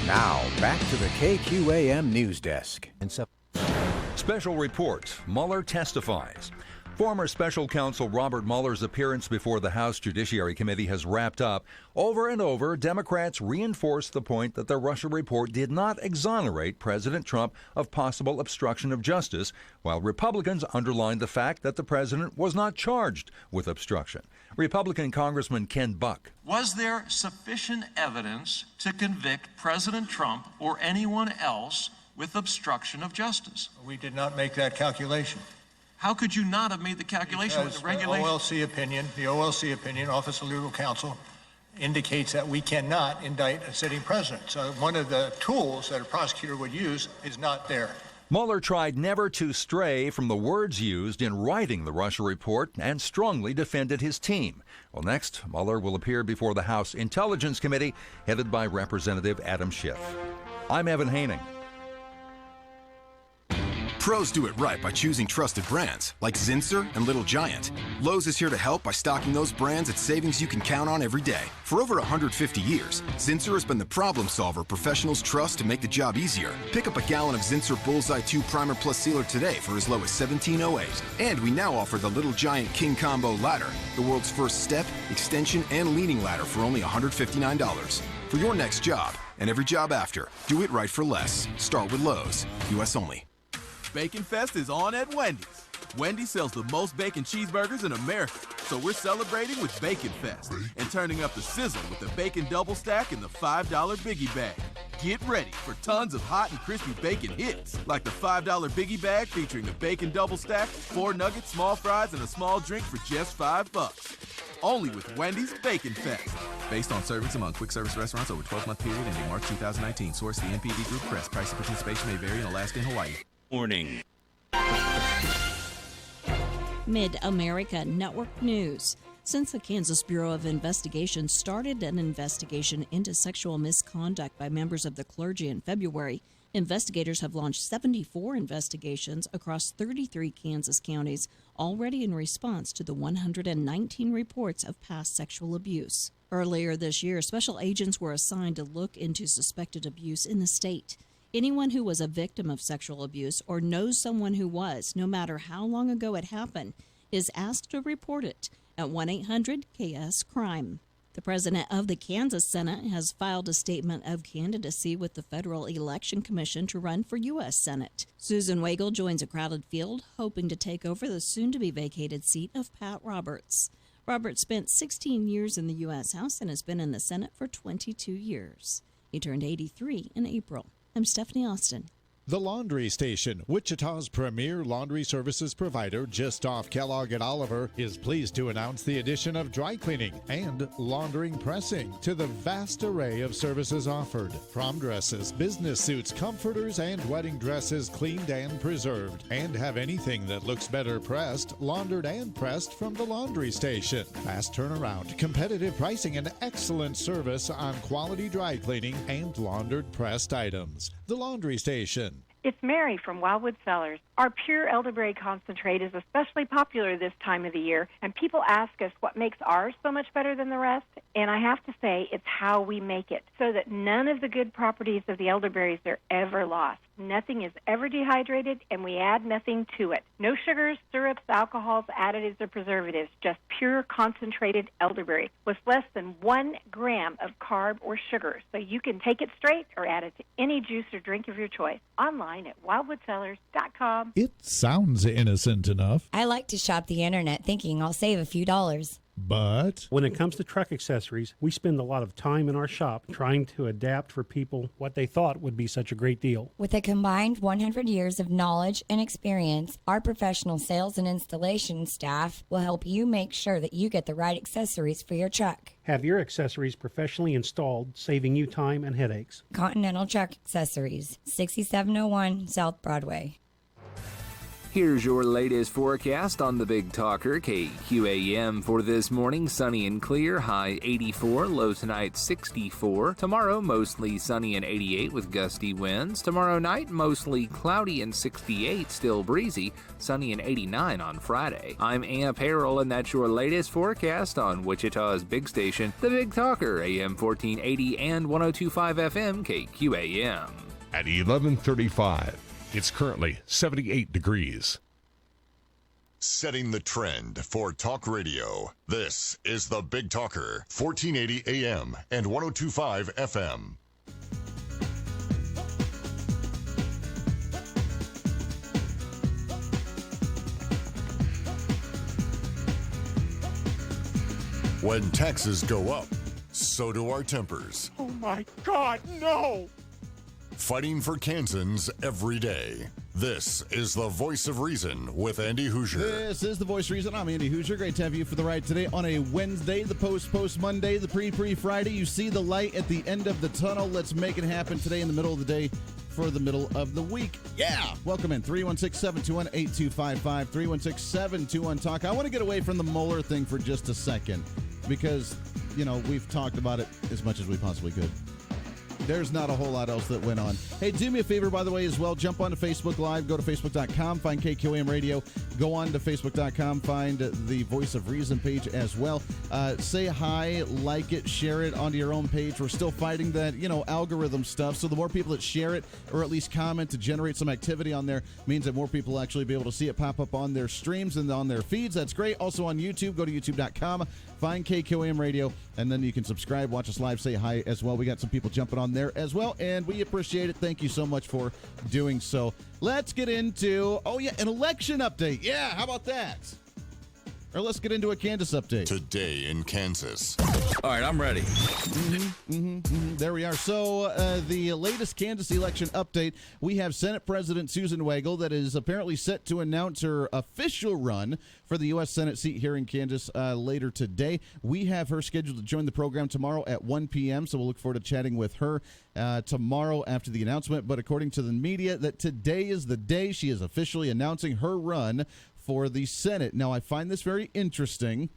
Now, back to the KQAM News Desk.
Special report. Mueller testifies. Former special counsel Robert Mueller's appearance before the House Judiciary Committee has wrapped up. Over and over, Democrats reinforced the point that the Russia report did not exonerate President Trump of possible obstruction of justice, while Republicans underlined the fact that the president was not charged with obstruction. Republican Congressman Ken Buck.
Was there sufficient evidence to convict President Trump or anyone else with obstruction of justice?
We did not make that calculation.
How could you not have made the calculation with the regulation?
The OLC opinion, Office of Legal Counsel, indicates that we cannot indict a sitting president. So one of the tools that a prosecutor would use is not there.
Mueller tried never to stray from the words used in writing the Russia report and strongly defended his team. Well, next, Mueller will appear before the House Intelligence Committee, headed by Representative Adam Schiff. I'm Evan Haining.
Pros do it right by choosing trusted brands like Zinsser and Little Giant. Lowe's is here to help by stocking those brands at savings you can count on every day. For over 150 years, Zinsser has been the problem solver professionals trust to make the job easier. Pick up a gallon of Zinsser Bullseye 2 Primer Plus Sealer today for as low as $17.08. And we now offer the Little Giant King Combo Ladder, the world's first step, extension, and leaning ladder for only $159. For your next job, and every job after, do it right for less. Start with Lowe's. U.S. only.
Bacon Fest is on at Wendy's. Wendy's sells the most bacon cheeseburgers in America, so we're celebrating with Bacon Fest and turning up the sizzle with the bacon double stack and the $5 Biggie Bag. Get ready for tons of hot and crispy bacon hits, like the $5 Biggie Bag featuring the bacon double stack, 4 nuggets, small fries, and a small drink for just $5. Only with Wendy's Bacon Fest. Based on servings among quick service restaurants over a 12-month period ending March 2019. Source the NPD Group Press. Price of participation may vary in Alaska and Hawaii.
Morning.
Mid-America Network News. Since the Kansas Bureau of Investigation started an investigation into sexual misconduct by members of the clergy in February, investigators have launched 74 investigations across 33 Kansas counties, already in response to the 119 reports of past sexual abuse. Earlier this year, special agents were assigned to look into suspected abuse in the state. Anyone who was a victim of sexual abuse or knows someone who was, no matter how long ago it happened, is asked to report it at 1-800-KS-CRIME. The president of the Kansas Senate has filed a statement of candidacy with the Federal Election Commission to run for U.S. Senate. Susan Wagle joins a crowded field, hoping to take over the soon-to-be-vacated seat of Pat Roberts. Roberts spent 16 years in the U.S. House and has been in the Senate for 22 years. He turned 83 in April. I'm Stephanie Austin.
The Laundry Station, Wichita's premier laundry services provider just off Kellogg and Oliver, is pleased to announce the addition of dry cleaning and laundering pressing to the vast array of services offered. Prom dresses, business suits, comforters, and wedding dresses cleaned and preserved. And have anything that looks better pressed, laundered, and pressed from the Laundry Station. Fast turnaround, competitive pricing, and excellent service on quality dry cleaning and laundered pressed items. The Laundry Station.
It's Mary from Wildwood Cellars.
Our pure elderberry concentrate is especially popular this time of the year, and people ask us what makes ours so much better than the rest, and I have to say it's how we make it, so that none of the good properties of the elderberries are ever lost. Nothing is ever dehydrated, and we add nothing to it. No sugars, syrups, alcohols, additives, or preservatives, just pure concentrated elderberry with less than 1 gram of carb or sugar, so you can take it straight or add it to any juice or drink of your choice. Online at wildwoodsellers.com.
It sounds innocent enough.
I like to shop the internet thinking I'll save a few dollars.
But
when it comes to truck accessories, we spend a lot of time in our shop trying to adapt for people what they thought would be such a great deal.
With a combined 100 years of knowledge and experience, our professional sales and installation staff will help you make sure that you get the right accessories for your truck.
Have your accessories professionally installed, saving you time and headaches.
Continental Truck Accessories, 6701 South Broadway.
Here's your latest forecast on the Big Talker, KQAM. For this morning, sunny and clear, high 84, low tonight 64. Tomorrow, mostly sunny and 88 with gusty winds. Tomorrow night, mostly cloudy and 68, still breezy, sunny and 89 on Friday. I'm Amp Harrell, and that's your latest forecast on Wichita's big station, the Big Talker, AM 1480 and 102.5 FM, KQAM.
At 11:35. It's currently 78 degrees.
Setting the trend for talk radio. This is the Big Talker, 1480 AM and 102.5 FM. When taxes go up, so do our tempers.
Oh my God, no!
Fighting for Kansans every day. This is the Voice of Reason with Andy Hoosier.
This is the Voice of Reason. I'm Andy Hoosier. Great to have you for the ride today on a Wednesday, the post Monday, the pre Friday. You see the light at the end of the tunnel. Let's make it happen today in the middle of the day for the middle of the week. Yeah! Welcome in. 316-721-8255. 316-721-TALK. I want to get away from the Mueller thing for just a second because, we've talked about it as much as we possibly could. There's not a whole lot else that went on. Hey, do me a favor, by the way, as well. Jump onto Facebook Live. Go to Facebook.com. Find KQAM Radio. Go on to Facebook.com. Find the Voice of Reason page as well. Say hi, like it, share it onto your own page. We're still fighting that, algorithm stuff. So the more people that share it or at least comment to generate some activity on there means that more people will actually be able to see it pop up on their streams and on their feeds. That's great. Also on YouTube. Go to YouTube.com. Find KQAM Radio, and then you can subscribe, watch us live, say hi as well. We got some people jumping on there as well, and we appreciate it. Thank you so much for doing so. Let's get into, an election update. Yeah, how about that? Or let's get into a Kansas update.
Today in Kansas.
All right, I'm ready.
There we are. So the latest Kansas election update, we have Senate President Susan Wagle that is apparently set to announce her official run for the U.S. Senate seat here in Kansas later today. We have her scheduled to join the program tomorrow at 1 p.m., so we'll look forward to chatting with her tomorrow after the announcement. But according to the media, that today is the day she is officially announcing her run for the Senate. Now, I find this very interesting,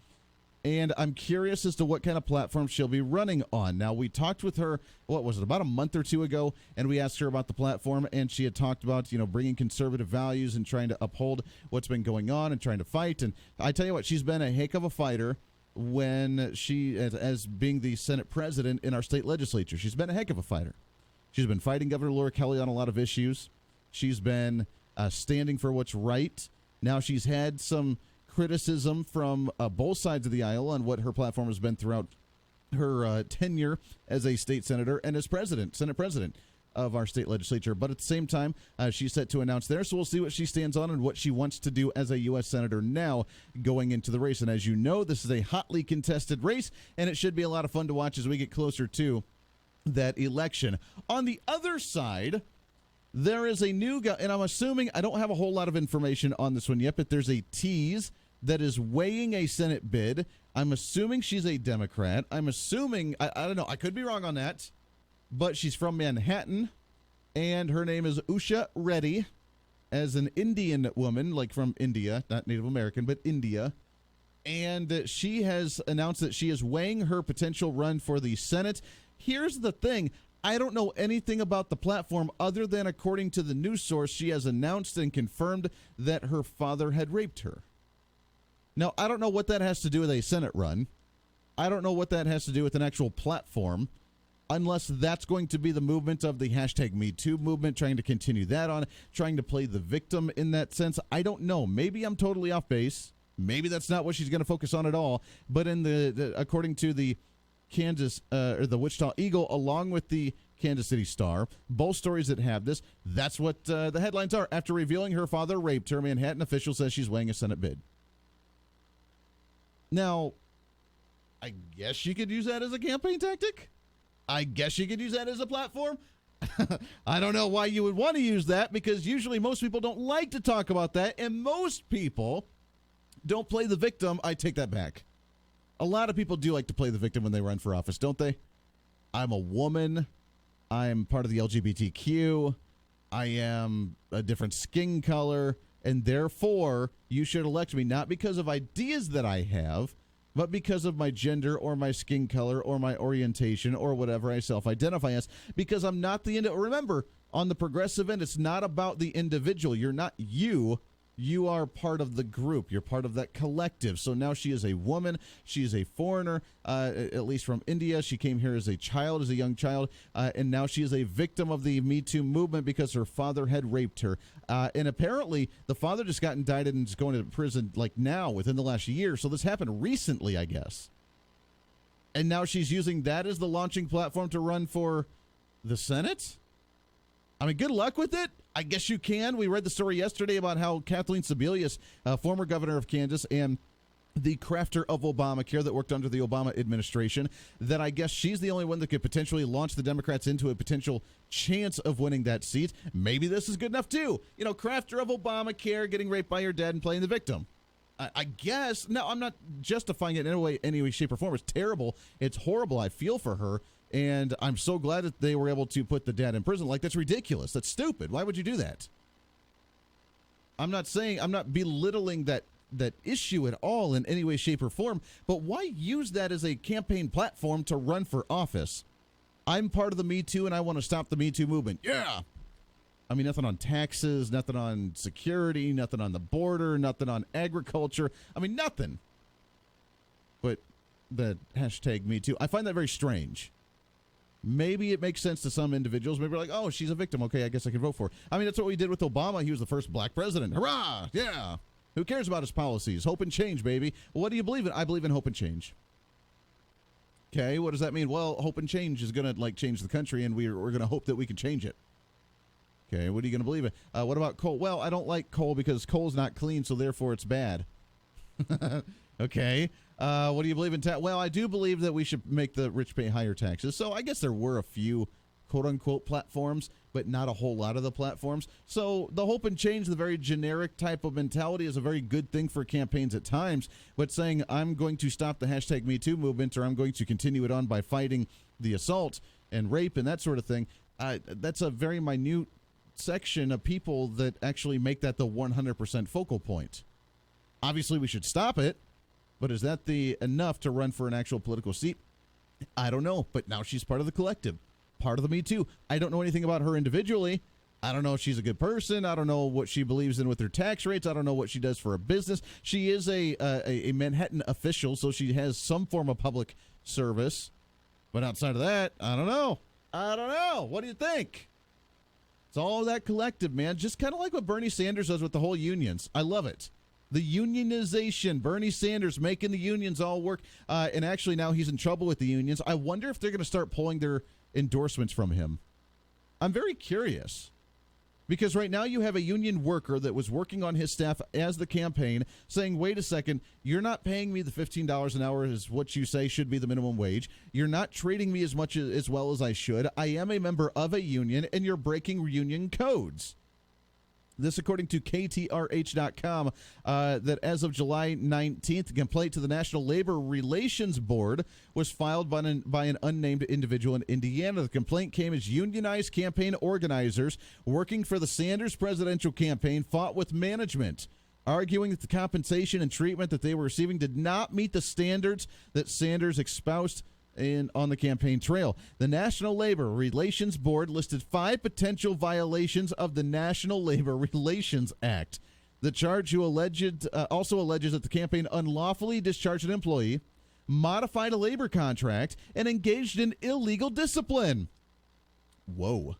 and I'm curious as to what kind of platform she'll be running on. Now, we talked with her, about a month or two ago, and we asked her about the platform, and she had talked about, bringing conservative values and trying to uphold what's been going on and trying to fight. And I tell you what, she's been a heck of a fighter when she, as being the Senate president in our state legislature. She's been a heck of a fighter. She's been fighting Governor Laura Kelly on a lot of issues. She's been standing for what's right. Now, she's had some criticism from both sides of the aisle on what her platform has been throughout her tenure as a state senator and as Senate president of our state legislature. But at the same time, she's set to announce there, so we'll see what she stands on and what she wants to do as a U.S. senator now going into the race. And as you know, this is a hotly contested race, and it should be a lot of fun to watch as we get closer to that election. On the other side, there is a new guy, and I'm assuming, I don't have a whole lot of information on this one yet, but there's a tease that is weighing a Senate bid. I'm assuming she's a Democrat. I'm assuming, I don't know, I could be wrong on that, but she's from Manhattan, and her name is Usha Reddy, as an Indian woman, like from India, not Native American, but India. And she has announced that she is weighing her potential run for the Senate. Here's the thing. I don't know anything about the platform other than, according to the news source, she has announced and confirmed that her father had raped her. Now, I don't know what that has to do with a Senate run. I don't know what that has to do with an actual platform, unless that's going to be the movement of the hashtag MeToo movement, trying to continue that on, trying to play the victim in that sense. I don't know. Maybe I'm totally off base. Maybe that's not what she's going to focus on at all. But in according to the Kansas or the Wichita Eagle, along with the Kansas City Star, both stories that have this, that's what the headlines are. After revealing her father raped her, Manhattan official says she's weighing a Senate bid. Now, I guess you could use that as a campaign tactic. I guess you could use that as a platform. I don't know why you would want to use that, because usually most people don't like to talk about that, and most people don't play the victim. I take that back. A lot of people do like to play the victim when they run for office, don't they? I'm a woman. I'm part of the LGBTQ. I am a different skin color, and therefore you should elect me, not because of ideas that I have, but because of my gender or my skin color or my orientation or whatever I self-identify as, because I'm not the remember, on the progressive end, it's not about the individual. You're not you. You are part of the group. You're part of that collective. So now she is a woman. She is a foreigner, at least from India. She came here as a child, as a young child, and now she is a victim of the Me Too movement because her father had raped her. And apparently, the father just got indicted and is going to prison like now, within the last year. So this happened recently, I guess. And now she's using that as the launching platform to run for the Senate? I mean, good luck with it. I guess you can. We read the story yesterday about how Kathleen Sebelius, former governor of Kansas and the crafter of Obamacare that worked under the Obama administration, that I guess she's the only one that could potentially launch the Democrats into a potential chance of winning that seat. Maybe this is good enough too. You know, crafter of Obamacare, getting raped by your dad and playing the victim. I guess. No, I'm not justifying it in any way, shape, or form. It's terrible. It's horrible. I feel for her. And I'm so glad that they were able to put the dad in prison. Like, that's ridiculous. That's stupid. Why would you do that? I'm not belittling that issue at all in any way, shape, or form, but why use that as a campaign platform to run for office? I'm part of the Me Too, and I want to stop the Me Too movement. Yeah! I mean, nothing on taxes, nothing on security, nothing on the border, nothing on agriculture. I mean, nothing. But the hashtag Me Too, I find that very strange. Maybe it makes sense to some individuals. Maybe like, oh, she's a victim. Okay, I guess I can vote for her. I mean, that's what we did with Obama. He was the first black president. Hurrah! Yeah. Who cares about his policies? Hope and change, baby. Well, what do you believe in? I believe in hope and change. Okay, what does that mean? Well, hope and change is going to change the country, and we're going to hope that we can change it. Okay, what are you going to believe in? What about coal? Well, I don't like coal because coal's not clean, so therefore it's bad. Okay. What do you believe in? Well, I do believe that we should make the rich pay higher taxes. So I guess there were a few quote-unquote platforms, but not a whole lot of the platforms. So the hope and change, the very generic type of mentality, is a very good thing for campaigns at times. But saying I'm going to stop the hashtag Me Too movement, or I'm going to continue it on by fighting the assault and rape and that sort of thing, that's a very minute section of people that actually make that the 100% focal point. Obviously, we should stop it. But is that enough to run for an actual political seat? I don't know. But now she's part of the collective, part of the Me Too. I don't know anything about her individually. I don't know if she's a good person. I don't know what she believes in with her tax rates. I don't know what she does for a business. She is a Manhattan official, so she has some form of public service. But outside of that, I don't know. What do you think? It's all that collective, man. Just kind of like what Bernie Sanders does with the whole unions. I love it. The unionization, Bernie Sanders making the unions all work, and actually now he's in trouble with the unions. I wonder if they're going to start pulling their endorsements from him. I'm very curious, because right now you have a union worker that was working on his staff as the campaign saying, wait a second, you're not paying me the $15 an hour as what you say should be the minimum wage. You're not treating me as well as I should. I am a member of a union, and you're breaking union codes. This, according to KTRH.com, that as of July 19th, a complaint to the National Labor Relations Board was filed by an unnamed individual in Indiana. The complaint came as unionized campaign organizers working for the Sanders presidential campaign fought with management, arguing that the compensation and treatment that they were receiving did not meet the standards that Sanders espoused on the campaign trail. The National Labor Relations Board listed 5 potential violations of the National Labor Relations Act. The charge also alleges that the campaign unlawfully discharged an employee, modified a labor contract, and engaged in illegal discipline. Whoa.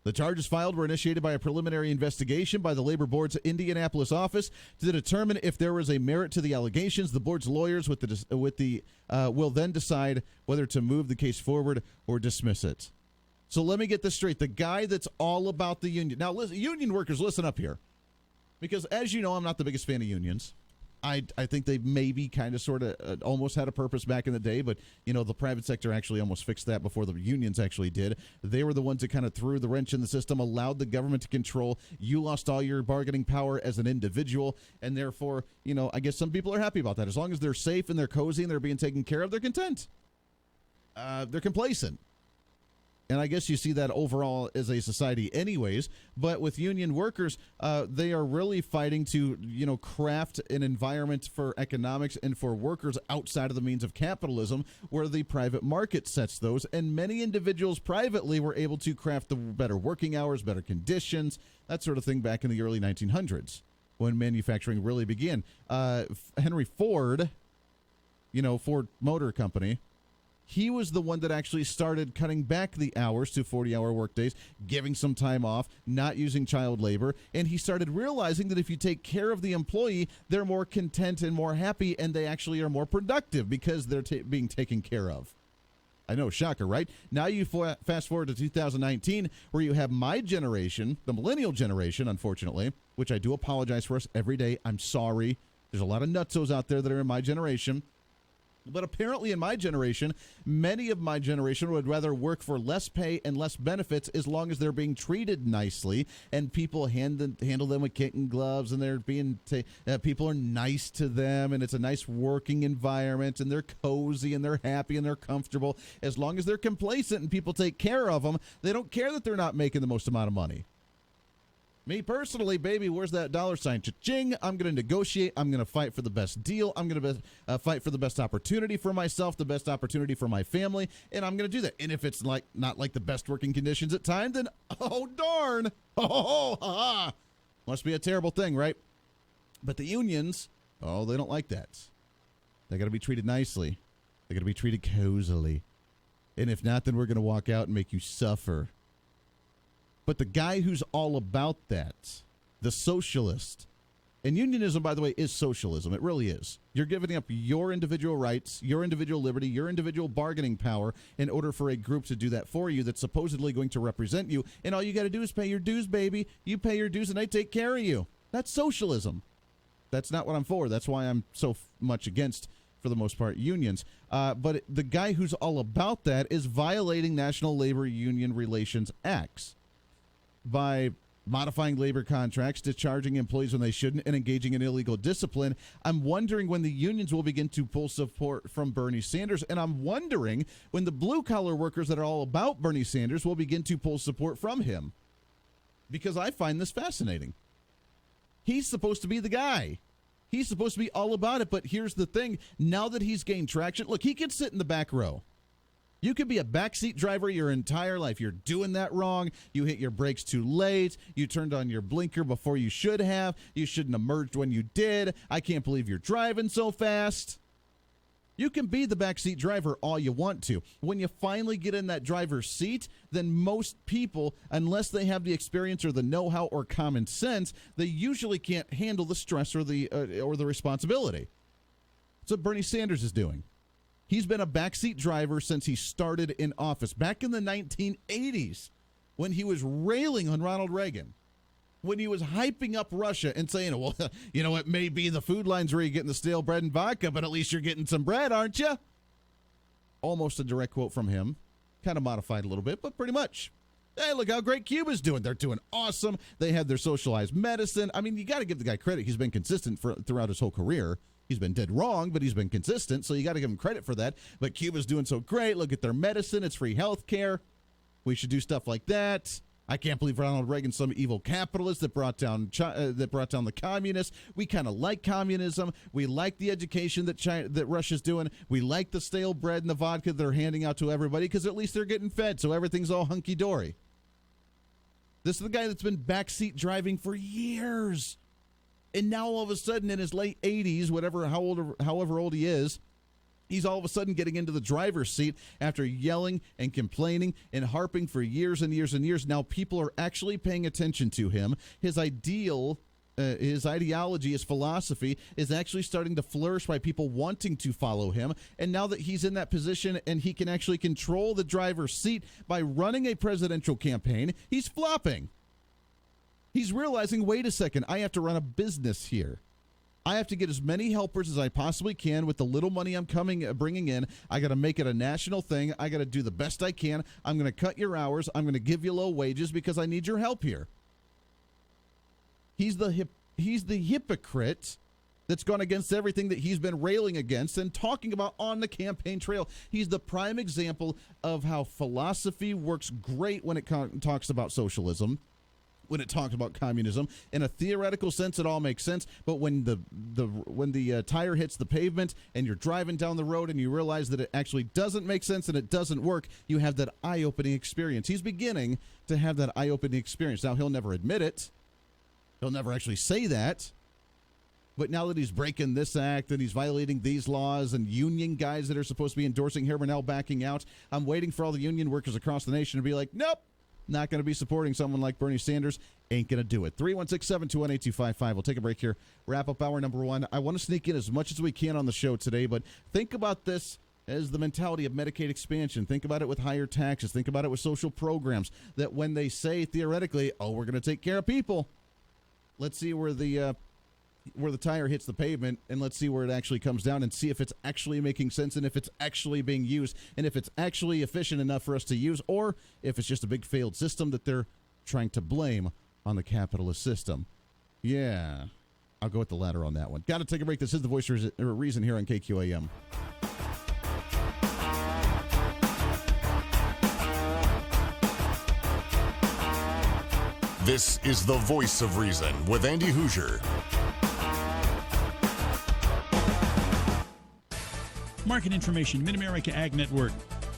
The charges filed were initiated by a preliminary investigation by the Labor Board's Indianapolis office to determine if there was a merit to the allegations. The board's lawyers will then decide whether to move the case forward or dismiss it. So let me get this straight. The guy that's all about the union. Now, listen, union workers, listen up here. Because as you know, I'm not the biggest fan of unions. I think they maybe kind of sort of almost had a purpose back in the day, but, you know, the private sector actually almost fixed that before the unions actually did. They were the ones that kind of threw the wrench in the system, allowed the government to control. You lost all your bargaining power as an individual, and therefore, you know, I guess some people are happy about that. As long as they're safe and they're cozy and they're being taken care of, they're content. They're complacent. And I guess you see that overall as a society anyways. But with union workers, they are really fighting to, you know, craft an environment for economics and for workers outside of the means of capitalism where the private market sets those. And many individuals privately were able to craft the better working hours, better conditions, that sort of thing back in the early 1900s when manufacturing really began. Henry Ford, you know, Ford Motor Company, he was the one that actually started cutting back the hours to 40-hour workdays, giving some time off, not using child labor, and he started realizing that if you take care of the employee, they're more content and more happy, and they actually are more productive because they're being taken care of. I know, shocker, right? Now you fast forward to 2019, where you have my generation, the millennial generation, unfortunately, which I do apologize for us every day. I'm sorry. There's a lot of nutsos out there that are in my generation. But apparently in my generation, many of my generation would rather work for less pay and less benefits as long as they're being treated nicely and people handle them with kitten gloves and they're being people are nice to them and it's a nice working environment and they're cozy and they're happy and they're comfortable. As long as they're complacent and people take care of them, they don't care that they're not making the most amount of money. Me personally, baby, where's that dollar sign? Cha-ching! I'm going to negotiate. I'm going to fight for the best deal. I'm going to fight for the best opportunity for myself, the best opportunity for my family, and I'm going to do that. And if it's not like the best working conditions at times, then oh darn! Oh, ha! Must be a terrible thing, right? But the unions, oh, they don't like that. They got to be treated nicely. They got to be treated cozily. And if not, then we're going to walk out and make you suffer. But the guy who's all about that, the socialist, and unionism, by the way, is socialism. It really is. You're giving up your individual rights, your individual liberty, your individual bargaining power in order for a group to do that for you that's supposedly going to represent you. And all you got to do is pay your dues, baby. You pay your dues and they take care of you. That's socialism. That's not what I'm for. That's why I'm so much against, for the most part, unions. But the guy who's all about that is violating National Labor Union Relations Acts by modifying labor contracts, discharging employees when they shouldn't, and engaging in illegal discipline. I'm wondering when the unions will begin to pull support from Bernie Sanders, and I'm wondering when the blue-collar workers that are all about Bernie Sanders will begin to pull support from him, because I find this fascinating. He's supposed to be the guy. He's supposed to be all about it, but here's the thing. Now that he's gained traction, look, he can sit in the back row. You could be a backseat driver your entire life. You're doing that wrong. You hit your brakes too late. You turned on your blinker before you should have. You shouldn't have merged when you did. I can't believe you're driving so fast. You can be the backseat driver all you want to. When you finally get in that driver's seat, then most people, unless they have the experience or the know-how or common sense, they usually can't handle the stress or the responsibility. That's what Bernie Sanders is doing. He's been a backseat driver since he started in office back in the 1980s when he was railing on Ronald Reagan, when he was hyping up Russia and saying, well, you know, it may be the food lines where you're getting the stale bread and vodka, but at least you're getting some bread, aren't you? Almost a direct quote from him, kind of modified a little bit, but pretty much. Hey, look how great Cuba's doing. They're doing awesome. They have their socialized medicine. I mean, you got to give the guy credit. He's been consistent throughout his whole career. He's been dead wrong, but he's been consistent, so you got to give him credit for that. But Cuba's doing so great. Look at their medicine. It's free health care. We should do stuff like that. I can't believe Ronald Reagan's some evil capitalist that brought down the communists. We kind of like communism. We like the education that Russia's doing. We like the stale bread and the vodka they're handing out to everybody because at least they're getting fed, so everything's all hunky-dory. This is the guy that's been backseat driving for years. And now all of a sudden in his late 80s, however old he is, he's all of a sudden getting into the driver's seat after yelling and complaining and harping for years and years and years. Now people are actually paying attention to him. His ideology, his philosophy is actually starting to flourish by people wanting to follow him. And now that he's in that position and he can actually control the driver's seat by running a presidential campaign, he's flopping. He's realizing, wait a second, I have to run a business here. I have to get as many helpers as I possibly can with the little money I'm bringing in. I got to make it a national thing. I got to do the best I can. I'm going to cut your hours. I'm going to give you low wages because I need your help here. He's the hypocrite that's gone against everything that he's been railing against and talking about on the campaign trail. He's the prime example of how philosophy works great when it talks about socialism. When it talks about communism, in a theoretical sense, it all makes sense. But when the tire hits the pavement and you're driving down the road and you realize that it actually doesn't make sense and it doesn't work, you have that eye-opening experience. He's beginning to have that eye-opening experience. Now, he'll never admit it. He'll never actually say that. But now that he's breaking this act and he's violating these laws and union guys that are supposed to be endorsing him are now backing out, I'm waiting for all the union workers across the nation to be like, nope. Not going to be supporting someone like Bernie Sanders. Ain't going to do it. 316-721-8255. We'll take a break here. Wrap up hour number one. I want to sneak in as much as we can on the show today, but think about this as the mentality of Medicaid expansion. Think about it with higher taxes. Think about it with social programs, that when they say theoretically, oh, we're going to take care of people, let's see where the tire hits the pavement, and let's see where it actually comes down and see if it's actually making sense and if it's actually being used and if it's actually efficient enough for us to use, or if it's just a big failed system that they're trying to blame on the capitalist system. Yeah, I'll go with the latter on that one. Got to take a break. This is the Voice of Reason here on KQAM.
This is the Voice of Reason with Andy Hoosier.
Market information, Mid-America Ag Network.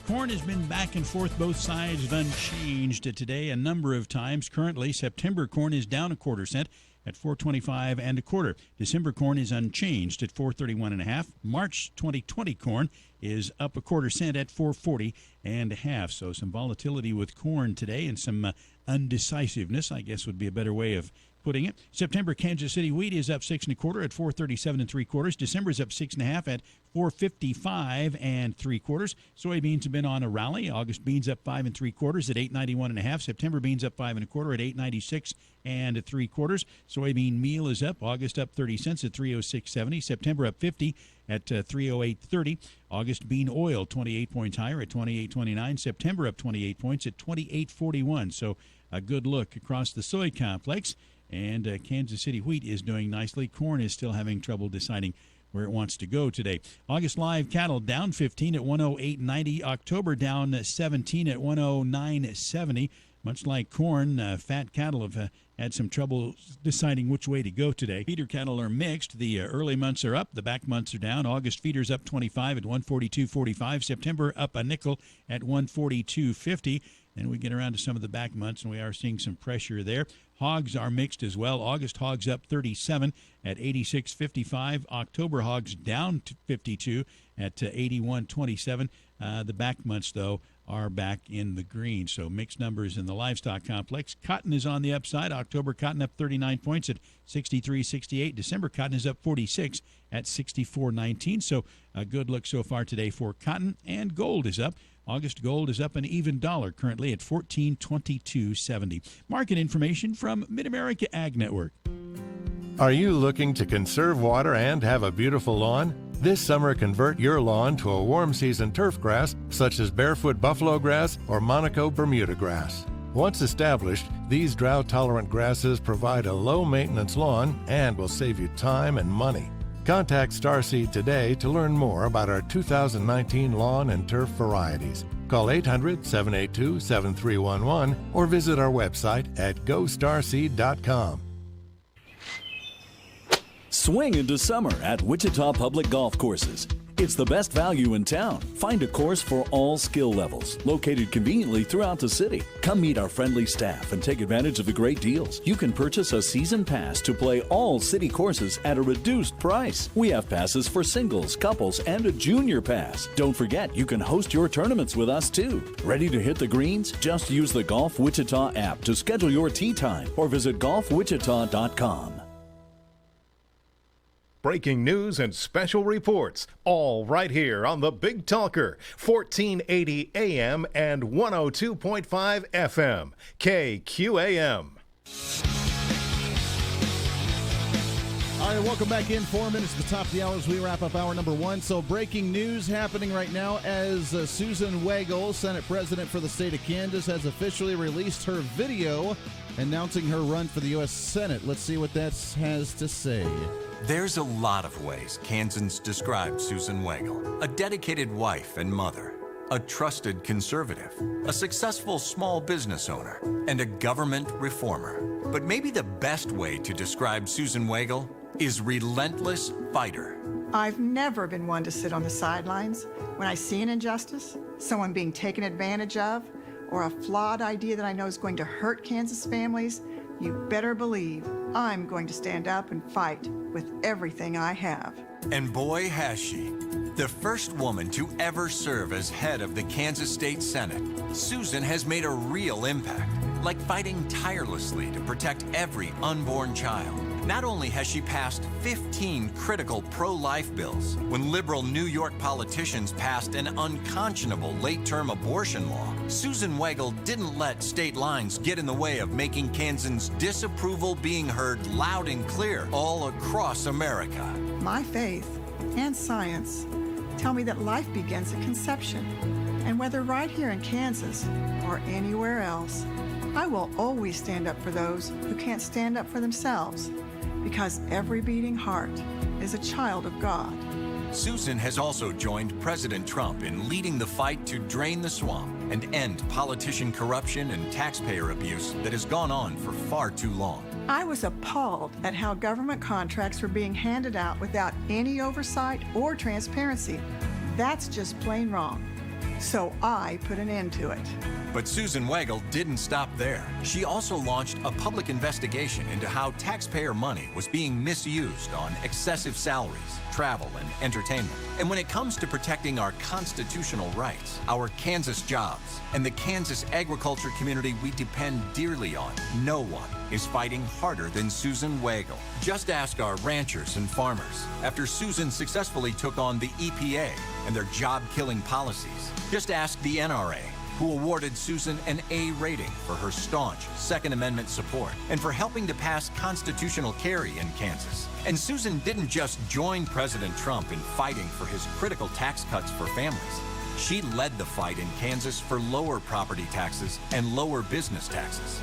Corn has been back and forth, both sides unchanged today a number of times. Currently, September corn is down 1/4 cent at $4.25 1/4. December corn is unchanged at $4.31 1/2. March 2020 corn is up 1/4 cent at $4.40 1/2. So some volatility with corn today and some undecisiveness, I guess would be a better way of putting it. September Kansas City wheat is up 6 1/4 at $4.37 3/4. December is up 6 1/2 at $4.55 3/4. Soybeans have been on a rally. August beans up 5 3/4 at $8.91 1/2. September beans up 5 1/4 at $8.96 3/4. Soybean meal is up. August up 30 cents at $3.0670. September up 50 at $3.0830. August bean oil 28 points higher at $28.29. September up 28 points at $28.41. So a good look across the soy complex. And Kansas City wheat is doing nicely. Corn is still having trouble deciding where it wants to go today. August live cattle down 15 at 108.90. October down 17 at 109.70. Much like corn, fat cattle have had some trouble deciding which way to go today. Feeder cattle are mixed. The early months are up. The back months are down. August feeders up 25 at 142.45. September up a nickel at 142.50. Then we get around to some of the back months, and we are seeing some pressure there. Hogs are mixed as well. August hogs up 37 at 86.55. October hogs down to 52 at 81.27. The back months, though, are back in the green. So mixed numbers in the livestock complex. Cotton is on the upside. October cotton up 39 points at 63.68. December cotton is up 46 at 64.19. So a good look so far today for cotton. And gold is up. August gold is up an even dollar, currently at $14.2270. Market information from Mid-America Ag Network.
Are you looking to conserve water and have a beautiful lawn? This summer, convert your lawn to a warm season turf grass such as barefoot buffalo grass or Monaco Bermuda grass. Once established, these drought-tolerant grasses provide a low-maintenance lawn and will save you time and money. Contact Starseed today to learn more about our 2019 lawn and turf varieties. Call 800-782-7311 or visit our website at gostarseed.com.
Swing into summer at Wichita Public Golf Courses. It's the best value in town. Find a course for all skill levels, located conveniently throughout the city. Come meet our friendly staff and take advantage of the great deals. You can purchase a season pass to play all city courses at a reduced price. We have passes for singles, couples, and a junior pass. Don't forget, you can host your tournaments with us too. Ready to hit the greens? Just use the Golf Wichita app to schedule your tee time or visit golfwichita.com.
Breaking news and special reports, all right here on the Big Talker, 1480 AM and 102.5 FM, KQAM.
All right, welcome back in. 4 minutes to the top of the hour as we wrap up hour number one. So breaking news happening right now as Susan Wagle, Senate President for the state of Kansas, has officially released her video announcing her run for the U.S. Senate. Let's see what that has to say.
There's a lot of ways Kansans describe Susan Wagle. A dedicated wife and mother, a trusted conservative, a successful small business owner, and a government reformer. But maybe the best way to describe Susan Wagle is relentless fighter.
I've never been one to sit on the sidelines. When I see an injustice, someone being taken advantage of, or a flawed idea that I know is going to hurt Kansas families, you better believe I'm going to stand up and fight with everything I have.
And boy, has she. The first woman to ever serve as head of the Kansas State Senate, Susan has made a real impact, like fighting tirelessly to protect every unborn child. Not only has she passed 15 critical pro-life bills, when liberal New York politicians passed an unconscionable late-term abortion law, Susan Wagle didn't let state lines get in the way of making Kansans' disapproval being heard loud and clear all across America.
My faith and science tell me that life begins at conception. And whether right here in Kansas or anywhere else, I will always stand up for those who can't stand up for themselves, because every beating heart is a child of God.
Susan has also joined President Trump in leading the fight to drain the swamp and end politician corruption and taxpayer abuse that has gone on for far too long.
I was appalled at how government contracts were being handed out without any oversight or transparency. That's just plain wrong. So I put an end to it.
But Susan Wagle didn't stop there. She also launched a public investigation into how taxpayer money was being misused on excessive salaries, travel, and entertainment. And when it comes to protecting our constitutional rights, our Kansas jobs, and the Kansas agriculture community we depend dearly on, no one is fighting harder than Susan Wagle. Just ask our ranchers and farmers after Susan successfully took on the EPA and their job-killing policies. Just ask the NRA, who awarded Susan an A rating for her staunch Second Amendment support and for helping to pass constitutional carry in Kansas. And Susan didn't just join President Trump in fighting for his critical tax cuts for families. She led the fight in Kansas for lower property taxes and lower business taxes.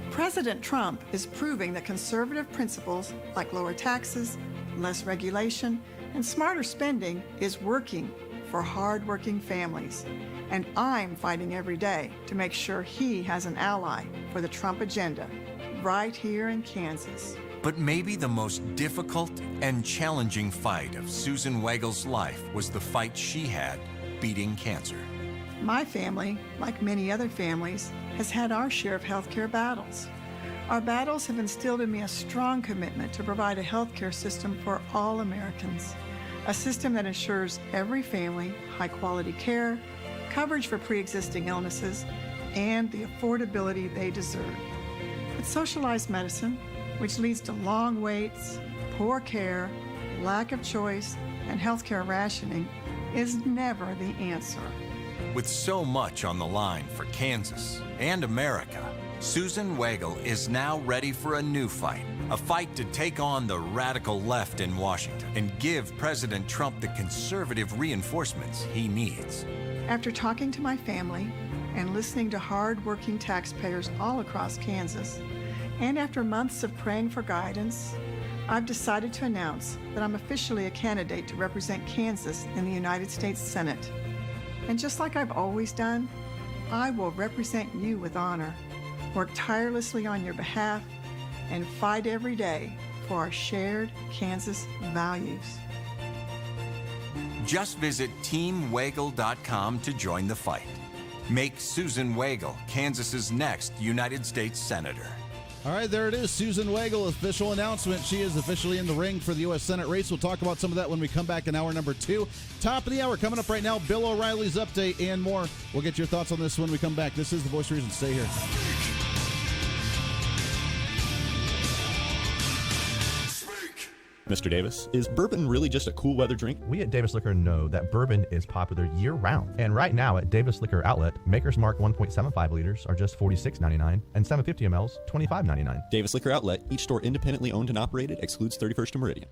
President Trump is proving that conservative principles like lower taxes, less regulation, and smarter spending is working for hard-working families. And I'm fighting every day to make sure he has an ally for the Trump agenda right here in Kansas.
But maybe the most difficult and challenging fight of Susan Wagle's life was the fight she had beating cancer.
My family, like many other families, has had our share of healthcare battles. Our battles have instilled in me a strong commitment to provide a healthcare system for all Americans, a system that ensures every family high-quality care, coverage for pre-existing illnesses, and the affordability they deserve. But socialized medicine, which leads to long waits, poor care, lack of choice, and healthcare rationing, is never the answer.
With so much on the line for Kansas and America, Susan Wagle is now ready for a new fight, a fight to take on the radical left in Washington and give President Trump the conservative reinforcements he needs.
After talking to my family and listening to hard-working taxpayers all across Kansas, and after months of praying for guidance, I've decided to announce that I'm officially a candidate to represent Kansas in the United States Senate. And just like I've always done, I will represent you with honor, work tirelessly on your behalf, and fight every day for our shared Kansas values.
Just visit teamwagle.com to join the fight. Make Susan Wagle Kansas's next United States Senator.
All right, there it is. Susan Wagle, official announcement. She is officially in the ring for the U.S. Senate race. We'll talk about some of that when we come back in hour number 2. Top of the hour coming up right now, Bill O'Reilly's update and more. We'll get your thoughts on this when we come back. This is The Voice of Reason. Stay here.
Mr. Davis, is bourbon really just a cool weather drink?
We at Davis Liquor know that bourbon is popular year-round. And right now at Davis Liquor Outlet, Maker's Mark 1.75 liters are just $46.99 and 750 mLs $25.99.
Davis Liquor Outlet, each store independently owned and operated, excludes 31st and Meridian.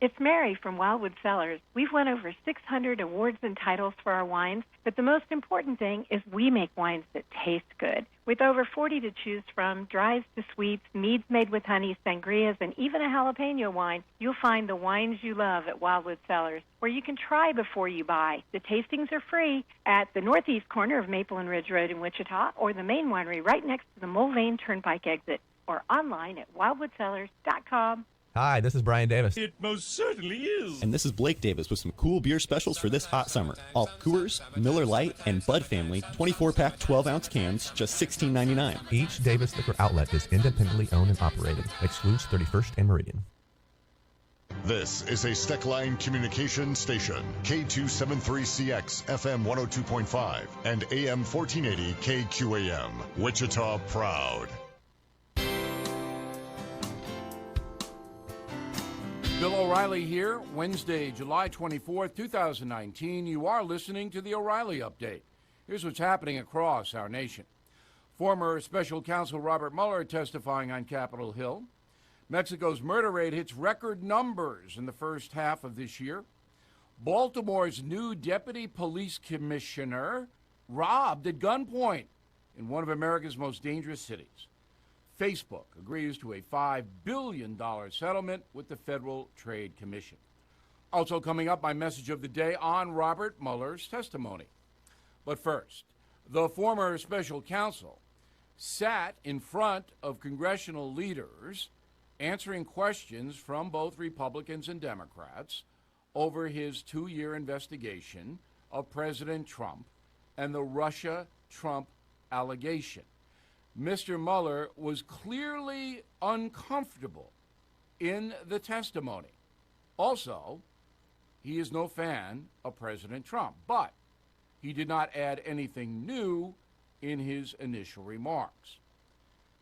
It's Mary from Wildwood Cellars. We've won over 600 awards and titles for our wines, but the most important thing is we make wines that taste good. With over 40 to choose from, dries to sweets, meads made with honey, sangrias, and even a jalapeno wine, you'll find the wines you love at Wildwood Cellars, where you can try before you buy. The tastings are free at the northeast corner of Maple and Ridge Road in Wichita, or the main winery right next to the Mulvane Turnpike exit, or online at wildwoodcellars.com.
Hi, this is Brian Davis.
It most certainly is. And this is Blake Davis with some cool beer specials for this hot summer. All Coors, Miller Lite, and Bud family 24-pack 12-ounce cans, just $16.99.
Each Davis Liquor Outlet is independently owned and operated. Excludes 31st and Meridian.
This is a Steckline communication station, K273CX, FM 102.5, and AM 1480 KQAM, Wichita Proud.
Bill O'Reilly here, Wednesday, July 24th, 2019. You are listening to the O'Reilly Update. Here's what's happening across our nation. Former Special Counsel Robert Mueller testifying on Capitol Hill. Mexico's murder rate hits record numbers in the first half of this year. Baltimore's new deputy police commissioner robbed at gunpoint in one of America's most dangerous cities. Facebook agrees to a $5 billion settlement with the Federal Trade Commission. Also coming up, my message of the day on Robert Mueller's testimony. But first, the former special counsel sat in front of congressional leaders answering questions from both Republicans and Democrats over his 2-year investigation of President Trump and the Russia-Trump allegation. Mr. Mueller was clearly uncomfortable in the testimony. Also, he is no fan of President Trump, but he did not add anything new in his initial remarks.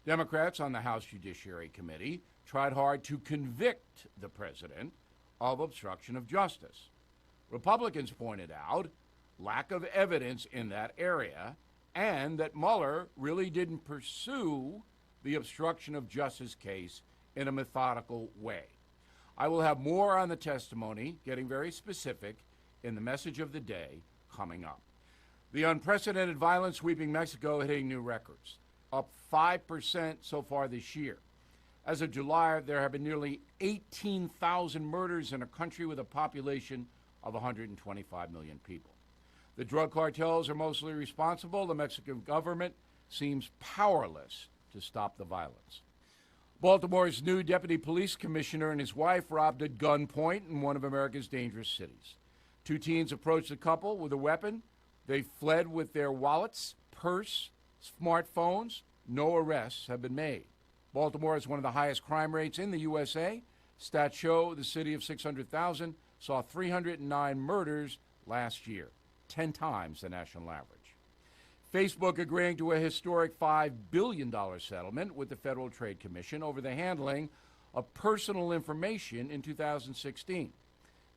Democrats on the House Judiciary Committee tried hard to convict the president of obstruction of justice. Republicans pointed out lack of evidence in that area and that Mueller really didn't pursue the obstruction of justice case in a methodical way. I will have more on the testimony, getting very specific, in the message of the day coming up. The unprecedented violence sweeping Mexico hitting new records, up 5% so far this year. As of July, there have been nearly 18,000 murders in a country with a population of 125 million people. The drug cartels are mostly responsible. The Mexican government seems powerless to stop the violence. Baltimore's new deputy police commissioner and his wife robbed at gunpoint in one of America's dangerous cities. 2 teens approached the couple with a weapon. They fled with their wallets, purse, smartphones. No arrests have been made. Baltimore has one of the highest crime rates in the USA. Stats show the city of 600,000 saw 309 murders last year, 10 times the national average. Facebook agreeing to a historic $5 billion settlement with the Federal Trade Commission over the handling of personal information in 2016.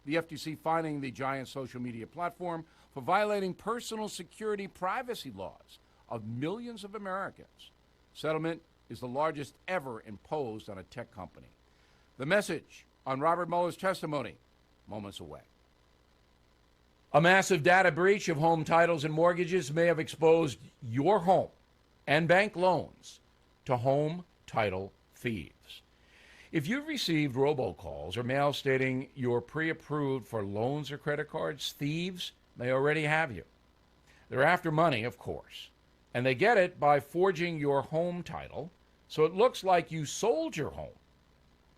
The FTC fining the giant social media platform for violating personal security privacy laws of millions of Americans. Settlement is the largest ever imposed on a tech company. The message on Robert Mueller's testimony, moments away. A massive data breach of home titles and mortgages may have exposed your home and bank loans to home title thieves. If you've received robocalls or mail stating you're pre-approved for loans or credit cards, thieves may already have you. They're after money, of course, and they get it by forging your home title so it looks like you sold your home.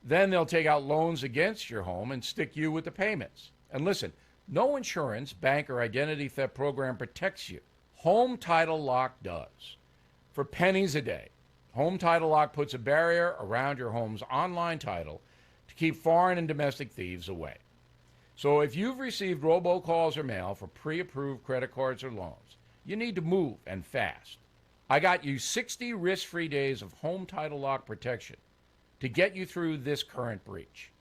Then they'll take out loans against your home and stick you with the payments. And listen, no insurance, bank, or identity theft program protects you. Home Title Lock does. For pennies a day, Home Title Lock puts a barrier around your home's online title to keep foreign and domestic thieves away. So if you've received robocalls or mail for pre-approved credit cards or loans, you need to move, and fast. I got you 60 risk-free days of Home Title Lock protection to get you through this current breach.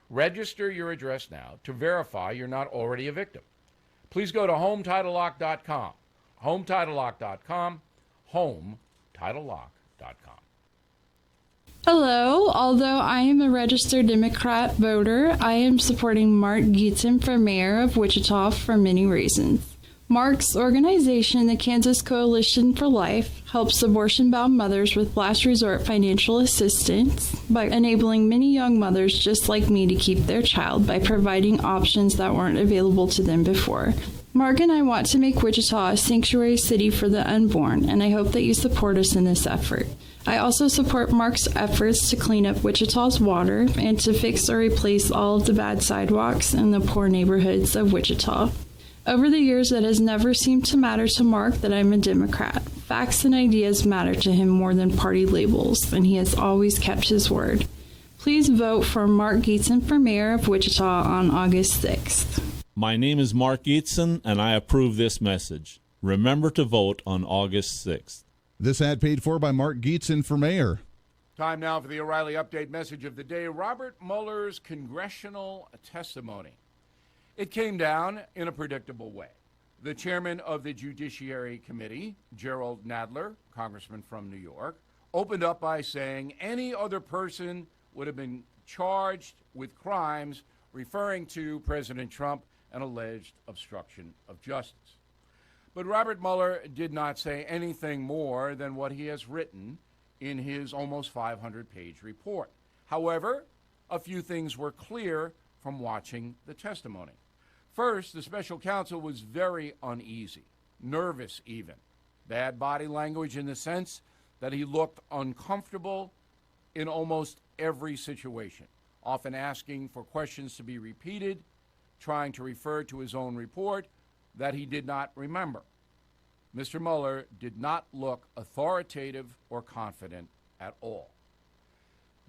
Register your address now to verify you're not already a victim. Please go to HomeTitleLock.com. HomeTitleLock.com. HomeTitleLock.com.
Hello, although I am a registered Democrat voter, I am supporting Mark Gietzen for mayor of Wichita for many reasons. Mark's organization, the Kansas Coalition for Life, helps abortion-bound mothers with last resort financial assistance by enabling many young mothers just like me to keep their child by providing options that weren't available to them before. Mark and I want to make Wichita a sanctuary city for the unborn, and I hope that you support us in this effort. I also support Mark's efforts to clean up Wichita's water and to fix or replace all of the bad sidewalks in the poor neighborhoods of Wichita. Over the years, it has never seemed to matter to Mark that I'm a Democrat. Facts and ideas matter to him more than party labels, and he has always kept his word. Please vote for Mark Gietzen for mayor of Wichita on August 6th.
My name is Mark Gietzen, and I approve this message. Remember to vote on August 6th.
This ad paid for by Mark Gietzen for mayor.
Time now for the O'Reilly Update message of the day. Robert Mueller's congressional testimony. It came down in a predictable way. The chairman of the Judiciary Committee, Gerald Nadler, congressman from New York, opened up by saying any other person would have been charged with crimes referring to President Trump and alleged obstruction of justice. But Robert Mueller did not say anything more than what he has written in his almost 500-page report. However, a few things were clear from watching the testimony. First, the special counsel was very uneasy, nervous even. Bad body language in the sense that he looked uncomfortable in almost every situation, often asking for questions to be repeated, trying to refer to his own report that he did not remember. Mr. Mueller did not look authoritative or confident at all.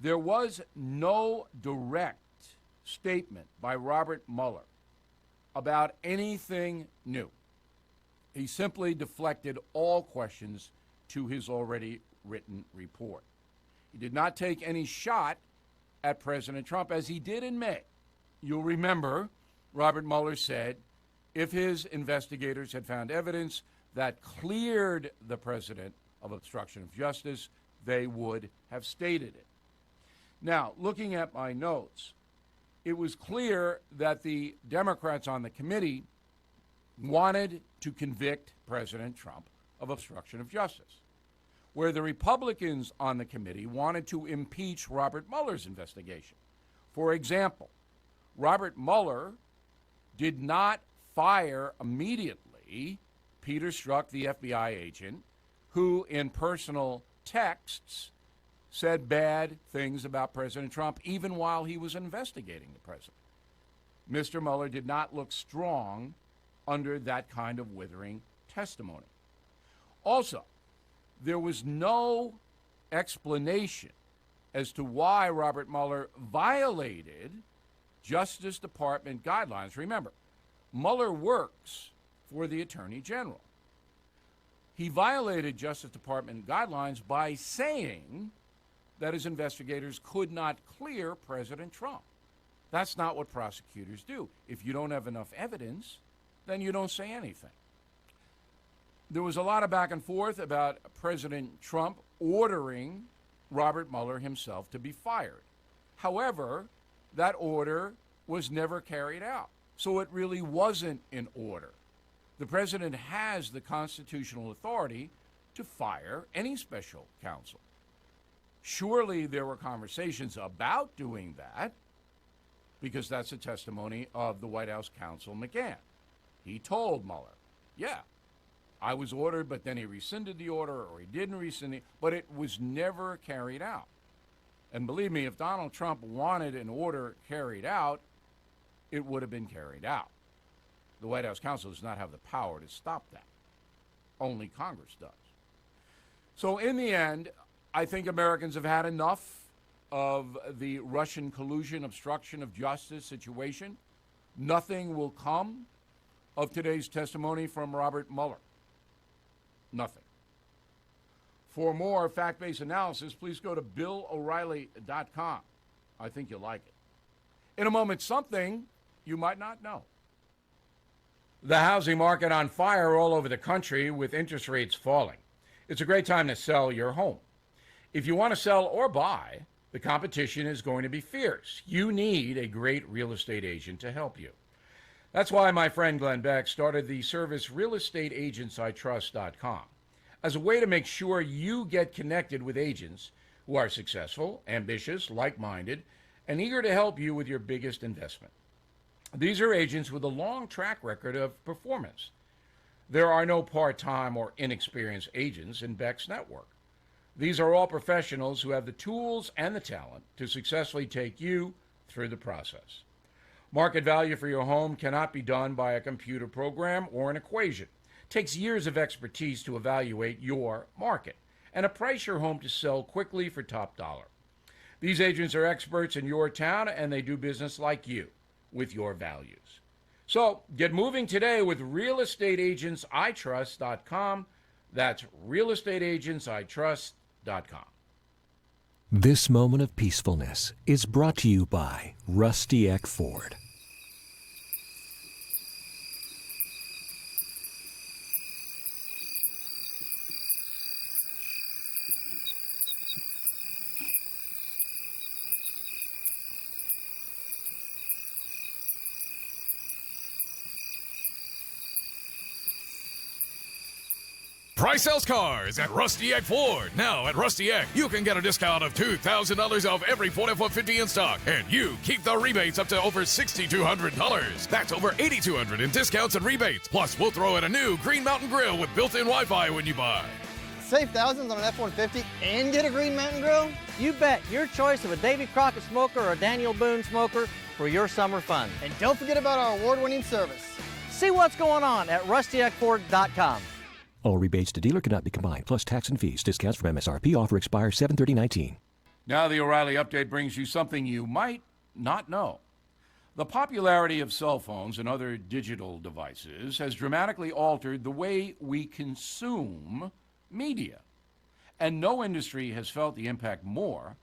There was no direct statement by Robert Mueller about anything new. He simply deflected all questions to his already written report. He did not take any shot at President Trump as he did in May. You'll remember Robert Mueller said if his investigators had found evidence that cleared the president of obstruction of justice, they would have stated it. Now, looking at my notes, it was clear that the Democrats on the committee wanted to convict President Trump of obstruction of justice, where the Republicans on the committee wanted to impeach Robert Mueller's investigation. For example, Robert Mueller did not fire immediately Peter Strzok, the FBI agent, who in personal texts said bad things about President Trump even while he was investigating the president. Mr. Mueller did not look strong under that kind of withering testimony. Also, there was no explanation as to why Robert Mueller violated Justice Department guidelines. Remember, Mueller works for the Attorney General. He violated Justice Department guidelines by saying that his investigators could not clear President Trump. That's not what prosecutors do. If you don't have enough evidence, then you don't say anything. There was a lot of back and forth about President Trump ordering Robert Mueller himself to be fired. However, that order was never carried out, so it really wasn't in order. The president has the constitutional authority to fire any special counsel. Surely there were conversations about doing that, because that's a testimony of the White House counsel McGahn. He told Mueller, yeah, I was ordered, but then he rescinded the order, or he didn't rescind it, but it was never carried out. And believe me, if Donald Trump wanted an order carried out, it would have been carried out. The White House counsel does not have the power to stop that. Only Congress does. So in the end, I think Americans have had enough of the Russian collusion, obstruction of justice situation. Nothing will come of today's testimony from Robert Mueller. Nothing. For more fact-based analysis, please go to BillO'Reilly.com. I think you'll like it. In a moment, something you might not know. The housing market on fire all over the country with interest rates falling. It's a great time to sell your home. If you want to sell or buy, the competition is going to be fierce. You need a great real estate agent to help you. That's why my friend Glenn Beck started the service realestateagentsitrust.com as a way to make sure you get connected with agents who are successful, ambitious, like-minded, and eager to help you with your biggest investment. These are agents with a long track record of performance. There are no part-time or inexperienced agents in Beck's network. These are all professionals who have the tools and the talent to successfully take you through the process. Market value for your home cannot be done by a computer program or an equation. It takes years of expertise to evaluate your market and to price your home to sell quickly for top dollar. These agents are experts in your town, and they do business like you with your values. So get moving today with realestateagentsitrust.com. That's realestateagentsitrust.com.
This moment of peacefulness is brought to you by Rusty Eck Ford.
Price sells cars at Rusty Eck Ford. Now at Rusty Eck, you can get a discount of $2,000 off every Ford F-150 in stock, and you keep the rebates up to over $6,200. That's over $8,200 in discounts and rebates. Plus, we'll throw in a new Green Mountain Grill with built-in Wi-Fi when you buy.
Save thousands on an F-150 and get a Green Mountain Grill? You bet. Your choice of a Davy Crockett smoker or a Daniel Boone smoker for your summer fun. And don't forget about our award-winning service. See what's going on at rustyeckford.com.
All rebates to dealer cannot be combined, plus tax and fees. Discounts from MSRP. Offer expires 7/30/19.
Now the O'Reilly Update brings you something you might not know. The popularity of cell phones and other digital devices has dramatically altered the way we consume media. And no industry has felt the impact more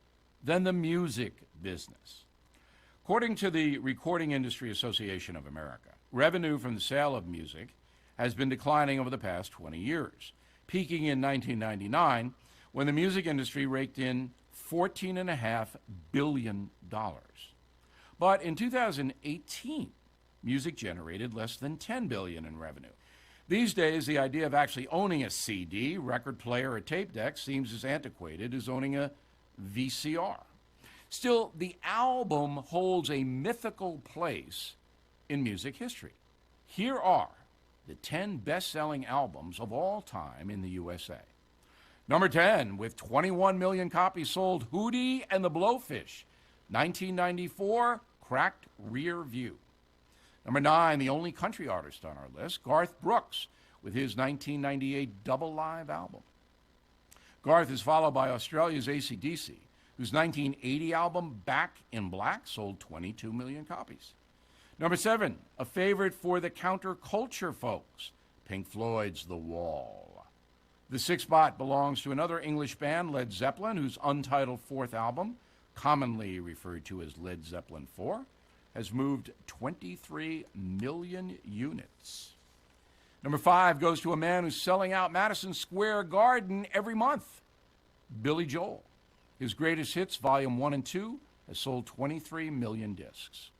than the music business. According to the Recording Industry Association of America, revenue from the sale of music has been declining over the past 20 years, peaking in 1999 when the music industry raked in $14.5 billion. But in 2018, music generated less than $10 billion in revenue. These days, the idea of actually owning a CD, record player, or tape deck seems as antiquated as owning a VCR. Still, the album holds a mythical place in music history. Here are the 10 best-selling albums of all time in the USA. Number 10, with 21 million copies sold, Hootie and the Blowfish, 1994, Cracked Rear View. Number 9, the only country artist on our list, Garth Brooks, with his 1998 Double Live album. Garth is followed by Australia's AC/DC, whose 1980 album, Back in Black, sold 22 million copies. Number 7, a favorite for the counterculture folks, Pink Floyd's The Wall. The 6th spot belongs to another English band, Led Zeppelin, whose untitled 4th album, commonly referred to as Led Zeppelin 4, has moved 23 million units. Number 5 goes to a man who's selling out Madison Square Garden every month, Billy Joel. His greatest hits, Volume 1 and 2, has sold 23 million discs.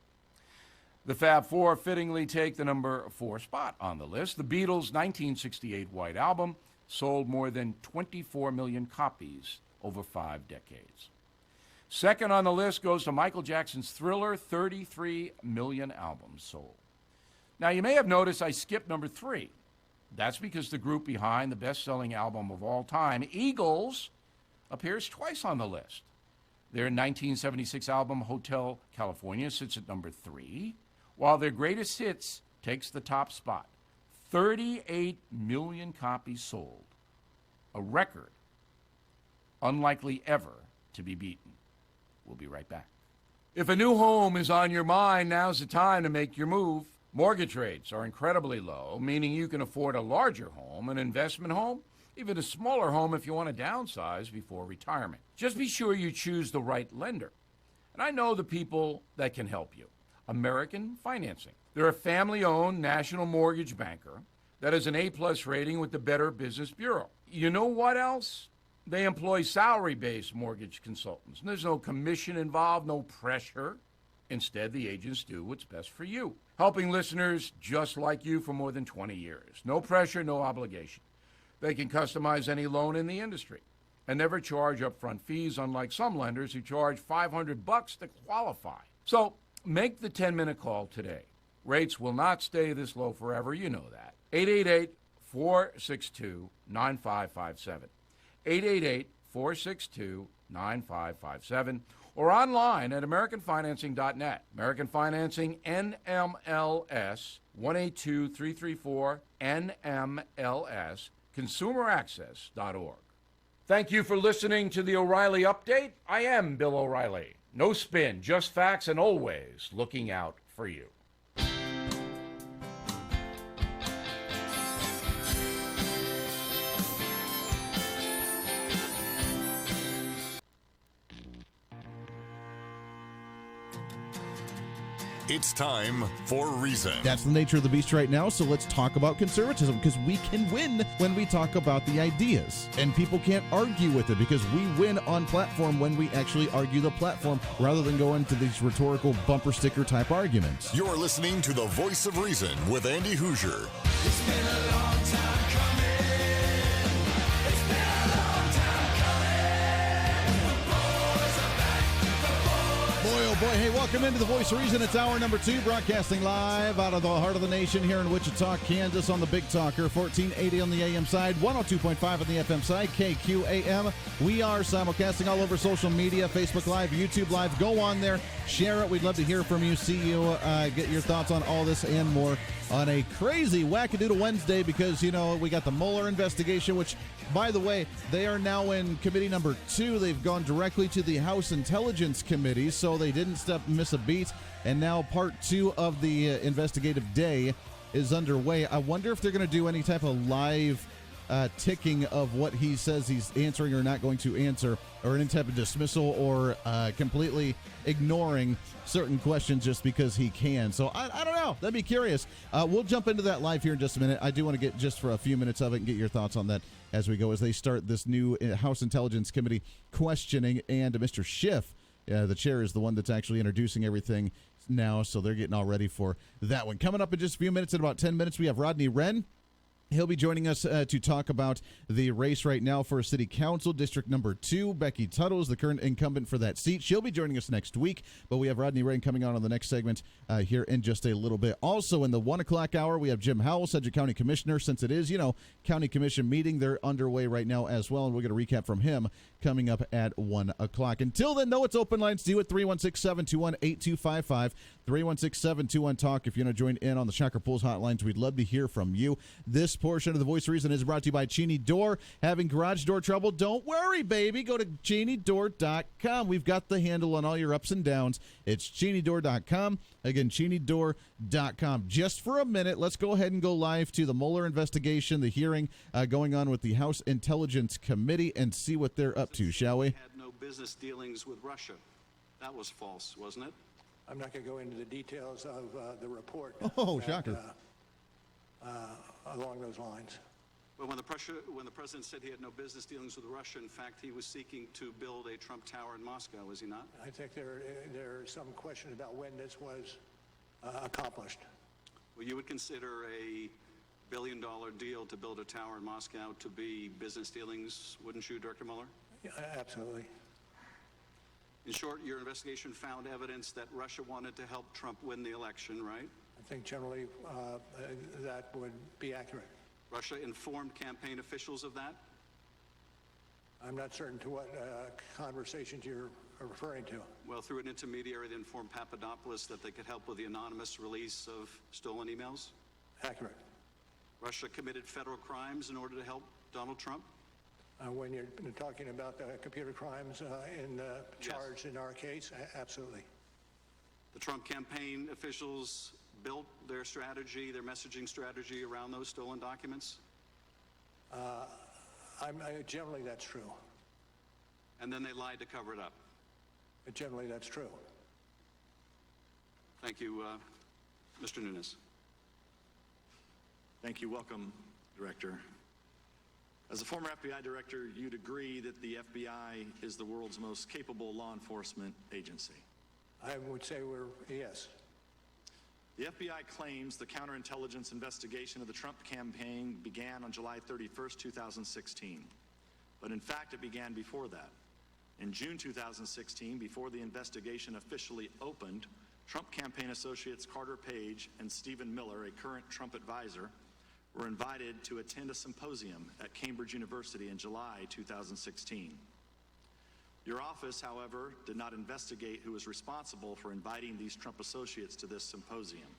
The Fab Four fittingly take the number 4 spot on the list. The Beatles' 1968 White Album sold more than 24 million copies over 5 decades. Second on the list goes to Michael Jackson's Thriller, 33 million albums sold. Now, you may have noticed I skipped number 3. That's because the group behind the best-selling album of all time, Eagles, appears twice on the list. Their 1976 album, Hotel California, sits at number 3, while their greatest hits takes the top spot. 38 million copies sold, a record unlikely ever to be beaten. We'll be right back. If a new home is on your mind, now's the time to make your move. Mortgage rates are incredibly low, meaning you can afford a larger home, an investment home, even a smaller home if you want to downsize before retirement. Just be sure you choose the right lender. And I know the people that can help you. American Financing. They're a family-owned national mortgage banker that has an A-plus rating with the Better Business Bureau. You know what else? They employ salary-based mortgage consultants. And there's no commission involved, no pressure. Instead, the agents do what's best for you, helping listeners just like you for more than 20 years. No pressure, no obligation. They can customize any loan in the industry and never charge upfront fees, unlike some lenders who charge $500 to qualify. So make the 10-minute call today. Rates will not stay this low forever, you know that. 888-462-9557. 888-462-9557. Or online at AmericanFinancing.net. American Financing, NMLS, 182334, NMLS, ConsumerAccess.org. Thank you for listening to the O'Reilly Update. I am Bill O'Reilly. No spin, just facts, and always looking out for you.
It's time for Reason.
That's the nature of the beast right now, so let's talk about conservatism, because we can win when we talk about the ideas. And people can't argue with it, because we win on platform when we actually argue the platform, rather than go into these rhetorical bumper sticker type arguments.
You're listening to the Voice of Reason with Andy Hoosier.
It's been a long time coming. It's been a long time coming. The boys are back.
Boy, oh boy. Hey, welcome into the Voice of Reason. It's hour number 2, broadcasting live out of the heart of the nation here in Wichita, Kansas on the Big Talker, 1480 on the AM side, 102.5 on the FM side, KQAM. We are simulcasting all over social media, Facebook Live, YouTube Live. Go on there, share it. We'd love to hear from you, see you, get your thoughts on all this and more on a crazy wackadoodle Wednesday, because, you know, we got the Mueller investigation, which, by the way, they are now in committee number 2. They've gone directly to the House Intelligence Committee, so they didn't miss a beat. And now part 2 of the investigative day is underway. I wonder if they're going to do any type of live ticking of what he says he's answering or not going to answer, or any type of dismissal, or completely ignoring certain questions just because he can. So I don't know. That'd be curious. We'll jump into that live here in just a minute. I do want to get just for a few minutes of it and get your thoughts on that as we go, as they start this new House Intelligence Committee questioning. And Mr. Schiff, the chair, is the one that's actually introducing everything now, so they're getting all ready for that one. Coming up in just a few minutes, in about 10 minutes, we have Rodney Wren. He'll be joining us to talk about the race right now for City Council, District Number 2. Becky Tuttle is the current incumbent for that seat. She'll be joining us next week, but we have Rodney Wren coming on the next segment here in just a little bit. Also, in the 1 o'clock hour, we have Jim Howell, Sedgwick County Commissioner. Since it is, County Commission meeting, they're underway right now as well, and we're going to recap from him coming up at 1 o'clock. Until then, though, it's open lines to you at 316-721-8255, 316-721-TALK. If you want to join in on the Shocker Pulls hotlines, we'd love to hear from you. This portion of the Voice of Reason is brought to you by Cheney Door. Having garage door trouble? Don't worry, baby. Go to CheneyDoor.com. We've got the handle on all your ups and downs. It's CheneyDoor.com. Again, CheneyDoor.com. Just for a minute, let's go ahead and go live to the Mueller investigation, the hearing going on with the House Intelligence Committee, and see what they're up to, shall we?
Had no business dealings with Russia. That was false, wasn't it?
I'm not going to go into the details of the report.
Oh, shocker.
Along those lines.
Well, when the president said he had no business dealings with Russia, in fact, he was seeking to build a Trump Tower in Moscow, was he not?
I think there are some questions about when this was accomplished.
Well, you would consider a billion-dollar deal to build a tower in Moscow to be business dealings, wouldn't you, Director Mueller?
Yeah, absolutely.
In short, your investigation found evidence that Russia wanted to help Trump win the election, right?
I think generally that would be accurate.
Russia informed campaign officials of that?
I'm not certain to what conversations you're referring to.
Well, through an intermediary that informed Papadopoulos that they could help with the anonymous release of stolen emails?
Accurate.
Russia committed federal crimes in order to help Donald Trump?
When you're talking about computer crimes charged in our case, absolutely.
The Trump campaign officials built their strategy, their messaging strategy around those stolen documents?
Generally, that's true.
And then they lied to cover it up?
Generally, that's true.
Thank you, Mr. Nunes.
Thank you. Welcome, Director. As a former FBI director, you'd agree that the FBI is the world's most capable law enforcement agency.
I would say yes.
The FBI claims the counterintelligence investigation of the Trump campaign began on July 31st, 2016. But in fact, it began before that. In June 2016, before the investigation officially opened, Trump campaign associates Carter Page and Stephen Miller, a current Trump advisor, were invited to attend a symposium at Cambridge University in July 2016. Your office, however, did not investigate who was responsible for inviting these Trump associates to this symposium.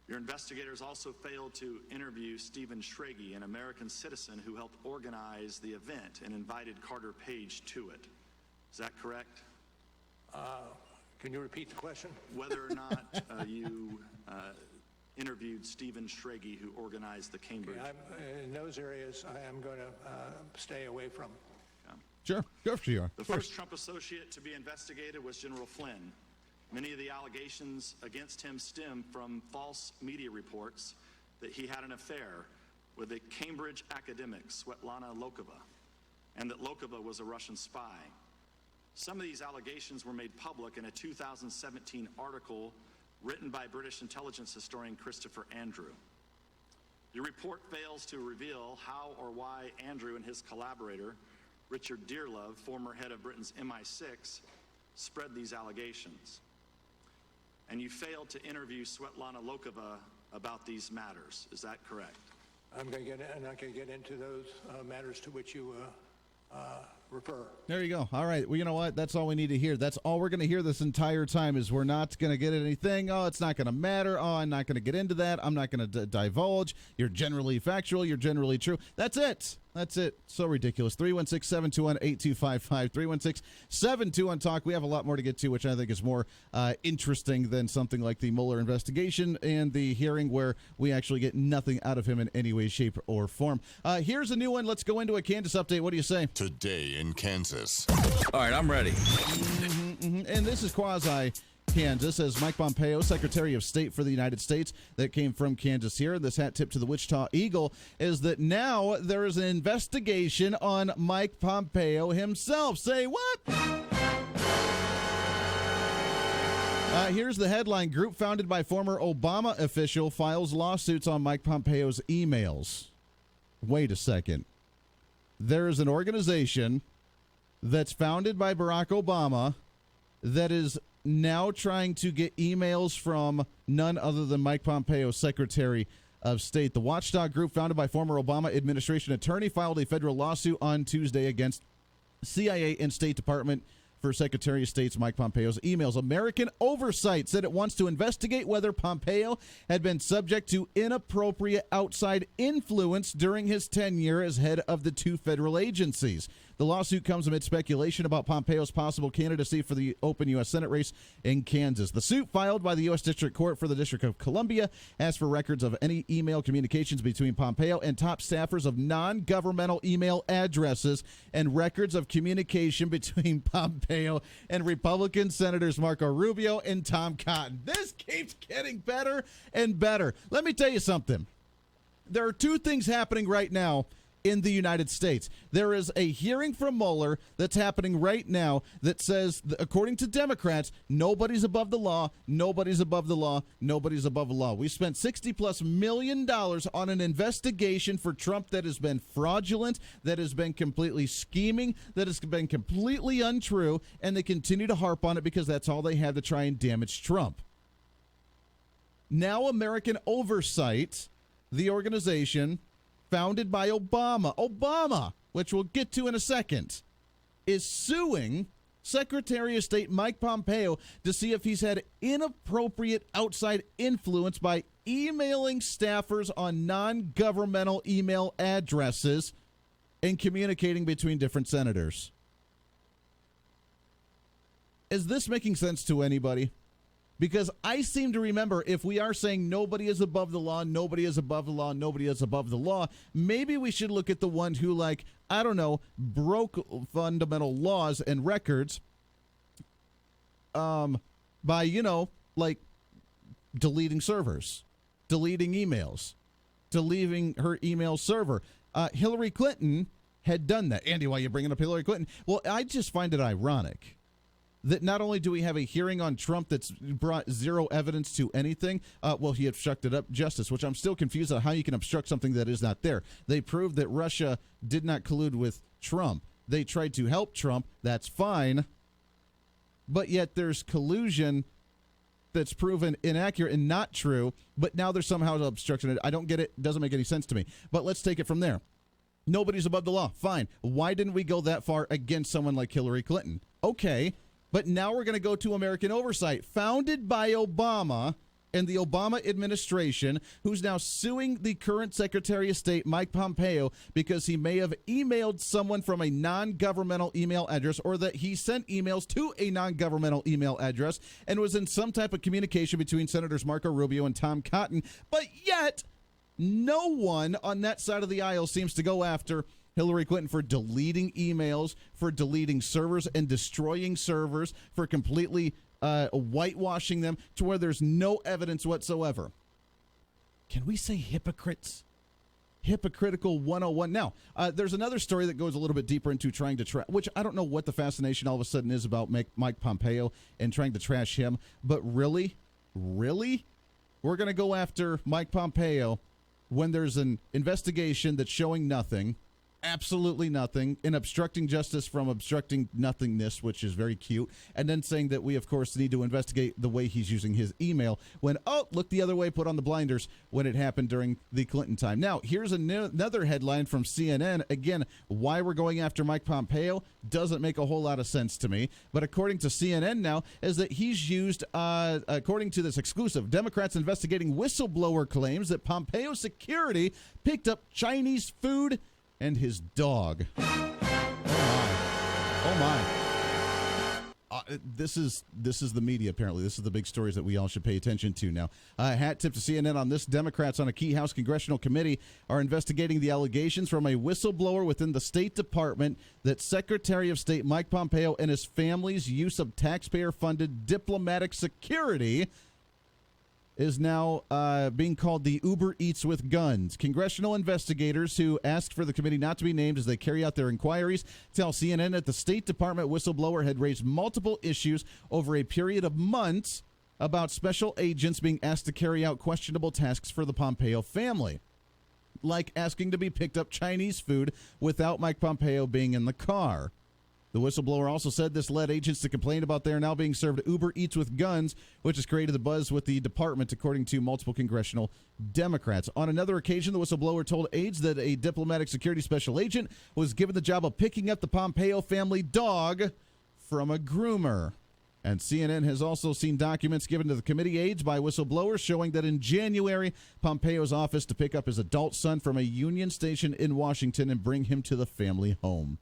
Your investigators also failed to interview Stephen Schrage, an American citizen who helped organize the event and invited Carter Page to it. Is that correct?
Can you repeat the question?
Whether or not you interviewed Stephen Schrage, who organized the Cambridge.
In those areas, I am going to stay away from.
Sure, go for you.
The first Trump associate to be investigated was General Flynn. Many of the allegations against him stem from false media reports that he had an affair with a Cambridge academic, Svetlana Lokova, and that Lokova was a Russian spy. Some of these allegations were made public in a 2017 article written by British intelligence historian Christopher Andrew. Your report fails to reveal how or why Andrew and his collaborator, Richard Dearlove, former head of Britain's MI6, spread these allegations. And you failed to interview Svetlana Lokova about these matters. Is that correct?
I'm not going to get into those matters to which you refer.
There you go. All right. Well, you know what? That's all we need to hear. That's all we're going to hear this entire time is we're not going to get anything. Oh, it's not going to matter. Oh, I'm not going to get into that. I'm not going to divulge. You're generally factual. You're generally true. That's it. That's it. So ridiculous. 316-721-8255. 316-721-TALK. We have a lot more to get to, which I think is more interesting than something like the Mueller investigation and the hearing where we actually get nothing out of him in any way, shape, or form. Here's a new one. Let's go into a Kansas update. What do you say?
Today in Kansas.
All right, I'm ready.
And this is quasi-Kansas, as Mike Pompeo, Secretary of State for the United States, that came from Kansas here. This hat tip to the Wichita Eagle is that now there is an investigation on Mike Pompeo himself. Say what? Here's the headline. Group founded by former Obama official files lawsuits on Mike Pompeo's emails. Wait a second. There is an organization that's founded by Barack Obama that is now trying to get emails from none other than Mike Pompeo, Secretary of State. The watchdog group founded by former Obama administration attorney filed a federal lawsuit on Tuesday against CIA and State Department for Secretary of State's Mike Pompeo's emails. American Oversight said it wants to investigate whether Pompeo had been subject to inappropriate outside influence during his tenure as head of the two federal agencies. The lawsuit comes amid speculation about Pompeo's possible candidacy for the open U.S. Senate race in Kansas. The suit, filed by the U.S. District Court for the District of Columbia, asks for records of any email communications between Pompeo and top staffers of non-governmental email addresses and records of communication between Pompeo and Republican Senators Marco Rubio and Tom Cotton. This keeps getting better and better. Let me tell you something. There are two things happening right now in the United States. There is a hearing from Mueller that's happening right now that says, according to Democrats, nobody's above the law, nobody's above the law, nobody's above the law. We spent $60+ million on an investigation for Trump that has been fraudulent, that has been completely scheming, that has been completely untrue, and they continue to harp on it because that's all they have to try and damage Trump. Now American Oversight, the organization founded by Obama, which we'll get to in a second, is suing Secretary of State Mike Pompeo to see if he's had inappropriate outside influence by emailing staffers on non-governmental email addresses and communicating between different senators. Is this making sense to anybody? Because I seem to remember, if we are saying nobody is above the law, nobody is above the law, nobody is above the law, maybe we should look at the ones who, like, I don't know, broke fundamental laws and records by, you know, like deleting servers, deleting emails, deleting her email server. Hillary Clinton had done that. Andy, why are you bringing up Hillary Clinton? Well, I just find it ironic that not only do we have a hearing on Trump that's brought zero evidence to anything, he obstructed up justice, which I'm still confused on how you can obstruct something that is not there. They proved that Russia did not collude with Trump. They tried to help Trump. That's fine. But yet there's collusion that's proven inaccurate and not true, but now they're somehow obstructing it. I don't get it. It doesn't make any sense to me. But let's take it from there. Nobody's above the law. Fine. Why didn't we go that far against someone like Hillary Clinton? Okay. But now we're going to go to American Oversight, founded by Obama and the Obama administration, who's now suing the current Secretary of State, Mike Pompeo, because he may have emailed someone from a non-governmental email address, or that he sent emails to a non-governmental email address and was in some type of communication between Senators Marco Rubio and Tom Cotton. But yet, no one on that side of the aisle seems to go after Hillary Clinton for deleting emails, for deleting servers and destroying servers, for completely whitewashing them to where there's no evidence whatsoever. Can we say hypocrites? Hypocritical 101. Now, there's another story that goes a little bit deeper into trying to which I don't know what the fascination all of a sudden is about Mike Pompeo and trying to trash him. But really, we're going to go after Mike Pompeo when there's an investigation that's showing nothing. Absolutely nothing, and obstructing justice from obstructing nothingness, which is very cute, and then saying that we, of course, need to investigate the way he's using his email when, look the other way, put on the blinders when it happened during the Clinton time. Now, here's another headline from CNN. Again, why we're going after Mike Pompeo doesn't make a whole lot of sense to me, but according to CNN now, is that he's used, according to this exclusive, Democrats investigating whistleblower claims that Pompeo's security picked up Chinese food and his dog. Oh my. This is the media, apparently. This is the big stories that we all should pay attention to now. Hat tip to CNN on this. Democrats on a key House congressional committee are investigating the allegations from a whistleblower within the State Department that Secretary of State Mike Pompeo and his family's use of taxpayer-funded diplomatic security is now being called the Uber Eats with Guns. Congressional investigators who asked for the committee not to be named as they carry out their inquiries tell CNN that the State Department whistleblower had raised multiple issues over a period of months about special agents being asked to carry out questionable tasks for the Pompeo family, like asking to be picked up Chinese food without Mike Pompeo being in the car. The whistleblower also said this led agents to complain about they are now being served Uber Eats with guns, which has created the buzz with the department, according to multiple congressional Democrats. On another occasion, the whistleblower told aides that a diplomatic security special agent was given the job of picking up the Pompeo family dog from a groomer. And CNN has also seen documents given to the committee aides by whistleblowers showing that in January, Pompeo's office to pick up his adult son from a Union Station in Washington and bring him to the family home.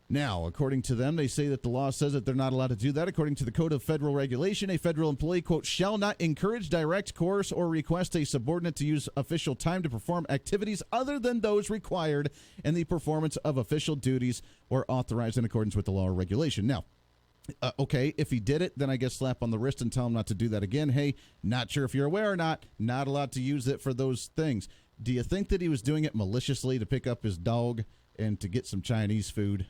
Now, according to them, they say that the law says that they're not allowed to do that. According to the Code of Federal Regulation, a federal employee, quote, shall not encourage, direct, coerce, or request a subordinate to use official time to perform activities other than those required in the performance of official duties or authorized in accordance with the law or regulation. Now, okay, if he did it, then I guess slap on the wrist and tell him not to do that again. Hey, not sure if you're aware or not allowed to use it for those things. Do you think that he was doing it maliciously to pick up his dog and to get some Chinese food?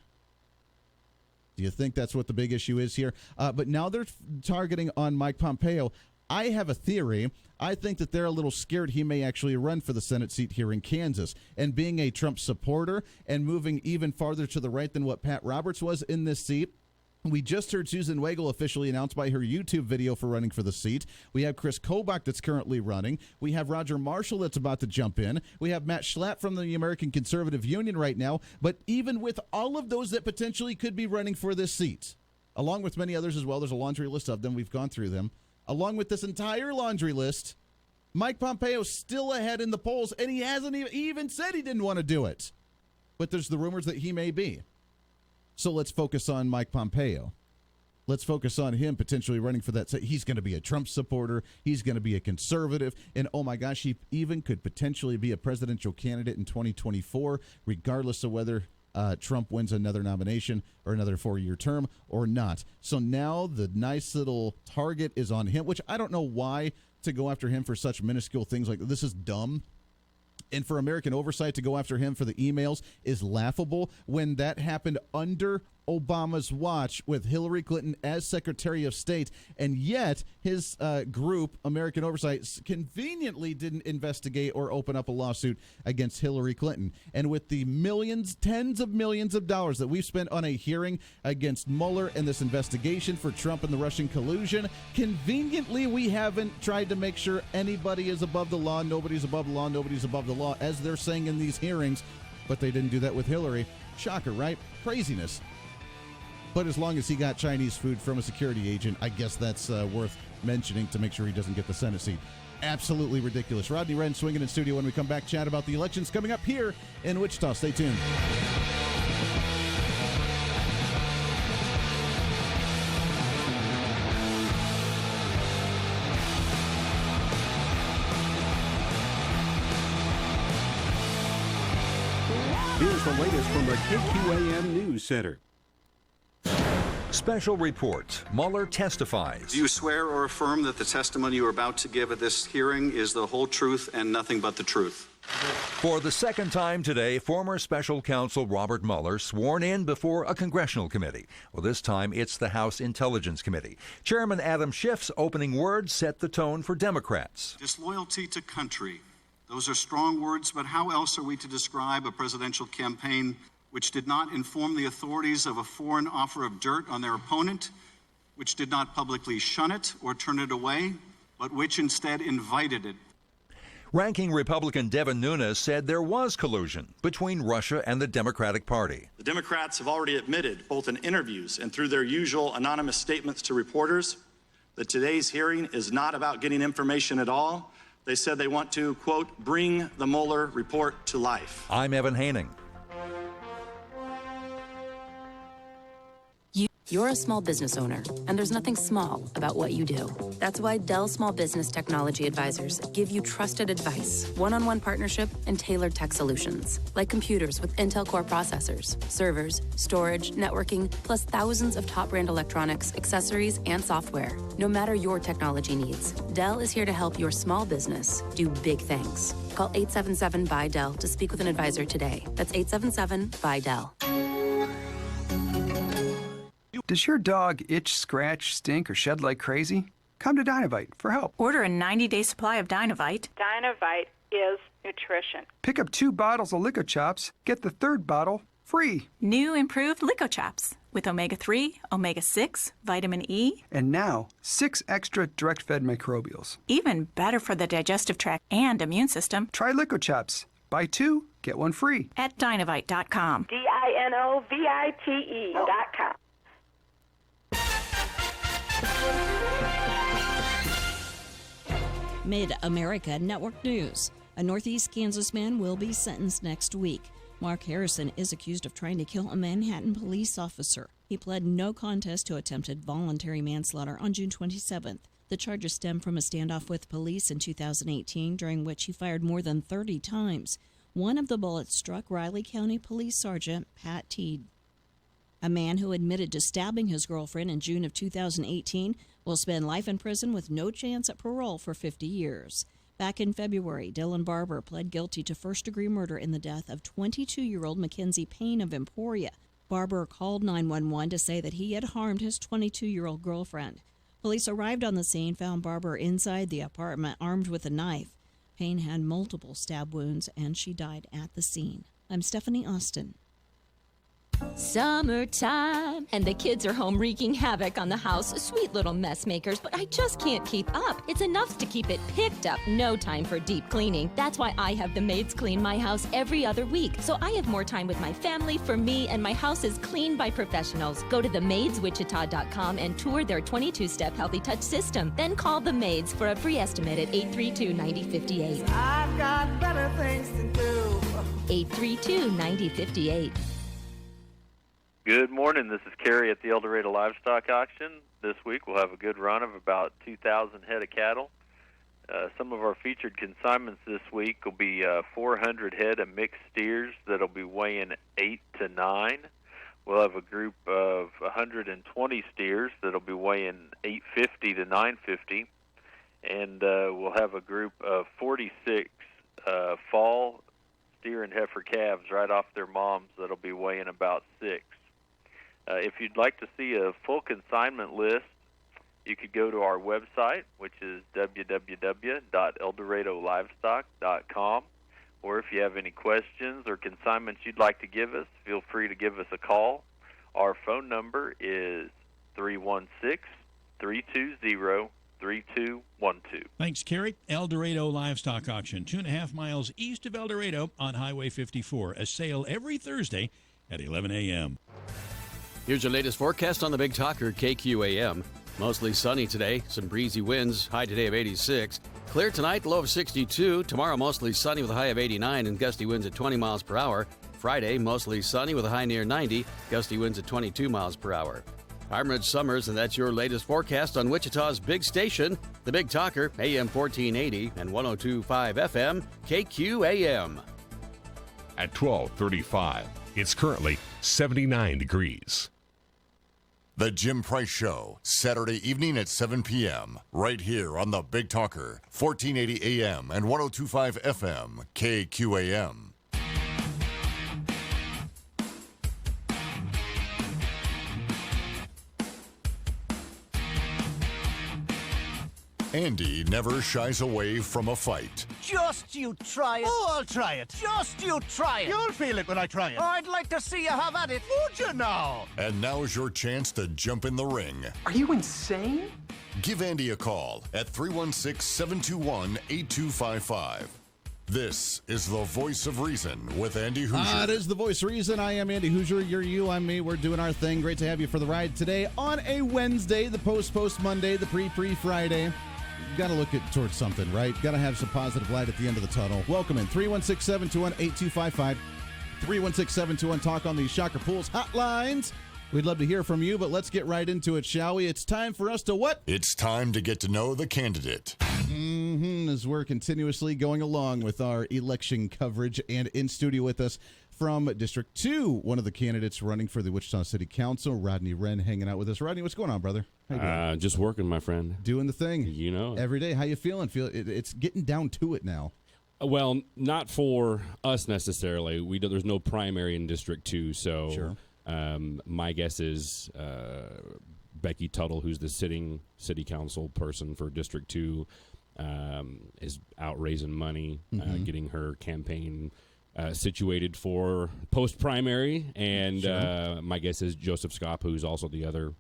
Do you think that's what the big issue is here? But now they're targeting on Mike Pompeo. I have a theory. I think that they're a little scared he may actually run for the Senate seat here in Kansas. And being a Trump supporter and moving even farther to the right than what Pat Roberts was in this seat, we just heard Susan Wagle officially announced by her YouTube video for running for the seat. We have Chris Kobach that's currently running. We have Roger Marshall that's about to jump in. We have Matt Schlapp from the American Conservative Union right now. But even with all of those that potentially could be running for this seat, along with many others as well, there's a laundry list of them. We've gone through them. Along with this entire laundry list, Mike Pompeo's still ahead in the polls, and he hasn't even said he didn't want to do it. But there's the rumors that he may be. So let's focus on Mike Pompeo. Let's focus on him potentially running for that. He's going to be a Trump supporter. He's going to be a conservative. And, oh, my gosh, he even could potentially be a presidential candidate in 2024, regardless of whether Trump wins another nomination or another 4-year term or not. So now the nice little target is on him, which I don't know why to go after him for such minuscule things like this is dumb. And for American Oversight to go after him for the emails is laughable when that happened under Obama's watch with Hillary Clinton as Secretary of State, and yet his group, American Oversight, conveniently didn't investigate or open up a lawsuit against Hillary Clinton. And with the millions, tens of millions of dollars that we've spent on a hearing against Mueller and this investigation for Trump and the Russian collusion, conveniently we haven't tried to make sure anybody is above the law, nobody's above the law, nobody's above the law, as they're saying in these hearings, but they didn't do that with Hillary. Shocker, right? Craziness. But as long as he got Chinese food from a security agent, I guess that's worth mentioning to make sure he doesn't get the Senate seat. Absolutely ridiculous. Rodney Wren swinging in studio when we come back. Chat about the elections coming up here in Wichita. Stay tuned.
Here's the latest from the KQAM News Center.
Special report. Mueller testifies.
Do you swear or affirm that the testimony you are about to give at this hearing is the whole truth and nothing but the truth?
For the second time today, former special counsel Robert Mueller sworn in before a congressional committee. Well, this time it's the House Intelligence Committee. Chairman Adam Schiff's opening words set the tone for Democrats.
Disloyalty to country. Those are strong words, but how else are we to describe a presidential campaign which did not inform the authorities of a foreign offer of dirt on their opponent, which did not publicly shun it or turn it away, but which instead invited it?
Ranking Republican Devin Nunes said there was collusion between Russia and the Democratic Party.
The Democrats have already admitted, both in interviews and through their usual anonymous statements to reporters, that today's hearing is not about getting information at all. They said they want to, quote, bring the Mueller report to life.
I'm Evan Haining.
You're a small business owner, and there's nothing small about what you do. That's why Dell Small Business Technology Advisors give you trusted advice, one-on-one partnership, and tailored tech solutions, like computers with Intel Core processors, servers, storage, networking, plus thousands of top-brand electronics, accessories, and software. No matter your technology needs, Dell is here to help your small business do big things. Call 877-BUY-DELL to speak with an advisor today. That's 877-BUY-DELL.
Does your dog itch, scratch, stink, or shed like crazy? Come to Dynovite for help.
Order a 90-day supply of Dynovite.
Dynovite is nutrition.
Pick up 2 bottles of Lico Chops, get the 3rd bottle free.
New improved Lico Chops with omega-3, omega-6, vitamin E.
And now, 6 extra direct-fed microbials.
Even better for the digestive tract and immune system.
Try Lico Chops. Buy 2, get 1 free.
At Dynovite.com.
DINOVITE.com.
Mid-America Network News. A Northeast Kansas man will be sentenced next week. Mark Harrison is accused of trying to kill a Manhattan police officer. He pled no contest to attempted voluntary manslaughter on June 27th. The charges stem from a standoff with police in 2018, during which he fired more than 30 times. One of the bullets struck Riley County Police Sergeant Pat Teed. A man who admitted to stabbing his girlfriend in June of 2018 will spend life in prison with no chance at parole for 50 years. Back in February, Dylan Barber pled guilty to first-degree murder in the death of 22-year-old Mackenzie Payne of Emporia. Barber called 911 to say that he had harmed his 22-year-old girlfriend. Police arrived on the scene, found Barber inside the apartment armed with a knife. Payne had multiple stab wounds, and she died at the scene. I'm Stephanie Austin.
Summertime, and the kids are home wreaking havoc on the house. Sweet little mess makers, but I just can't keep up. It's enough to keep it picked up. No time for deep cleaning. That's why I have the maids clean my house every other week. So I have more time with my family, for me, and my house is cleaned by professionals. Go to themaidswichita.com and tour their 22-step Healthy Touch system. Then call the maids for a free estimate at 832-9058.
I've got better things to do.
832-9058.
Good morning. This is Kerry at the El Dorado Livestock Auction. This week we'll have a good run of about 2,000 head of cattle. Some of our featured consignments this week will be 400 head of mixed steers that will be weighing 8 to 9. We'll have a group of 120 steers that will be weighing 850 to 950. And we'll have a group of 46 fall steer and heifer calves right off their moms that will be weighing about 6. If you'd like to see a full consignment list, you could go to our website, which is www.eldorado.livestock.com. Or if you have any questions or consignments you'd like to give us, feel free to give us a call. Our phone number is 316-320-3212.
Thanks, Kerry. El Dorado Livestock Auction, 2.5 miles east of El Dorado on Highway 54. A sale every Thursday at 11 a.m.
Here's your latest forecast on the Big Talker KQAM. Mostly sunny today, some breezy winds, high today of 86. Clear tonight, low of 62. Tomorrow, mostly sunny with a high of 89 and gusty winds at 20 miles per hour. Friday, mostly sunny with a high near 90, gusty winds at 22 miles per hour. I'm Rich Summers, and that's your latest forecast on Wichita's big station, the Big Talker, AM 1480 and 102.5 FM, KQAM.
At 12:35, it's currently 79 degrees.
The Jim Price Show, Saturday evening at 7 p.m., right here on the Big Talker, 1480 AM and 102.5 FM, KQAM. Andy never shies away from a fight.
Just you try it. Oh, I'll try it. Just you try it. You'll feel it when I try it. I'd like to see you have at it. Would you now?
And now's your chance to jump in the ring.
Are you insane?
Give Andy a call at 316-721-8255. This is the Voice of Reason with Andy Hoosier.
It is the Voice of Reason. I am Andy Hoosier. You're you. I'm me. We're doing our thing. Great to have you for the ride today on a Wednesday, the post Monday, the pre Friday. Got to look towards something, right? Got to have some positive light at the end of the tunnel. Welcome in 316-721-8255. 316-721-TALK on the Shocker Pools hotlines. We'd love to hear from you, but let's get right into it, shall we? It's time for us to what?
It's time to get to know the candidate.
As we're continuously going along with our election coverage, and in studio with us from District 2, one of the candidates running for the Wichita City Council, Rodney Wren, hanging out with us. Rodney, what's going on, brother? How you doing?
Just working, my friend.
Doing the thing.
You know.
Every day. How you feeling? It's getting down to it now.
Well, not for us necessarily. There's no primary in District 2, so
sure.
My guess is Becky Tuttle, who's the sitting city council person for District 2, is out raising money, getting her campaign situated for post-primary, and
Sure.
My guess is Joseph Scopp, who's also the other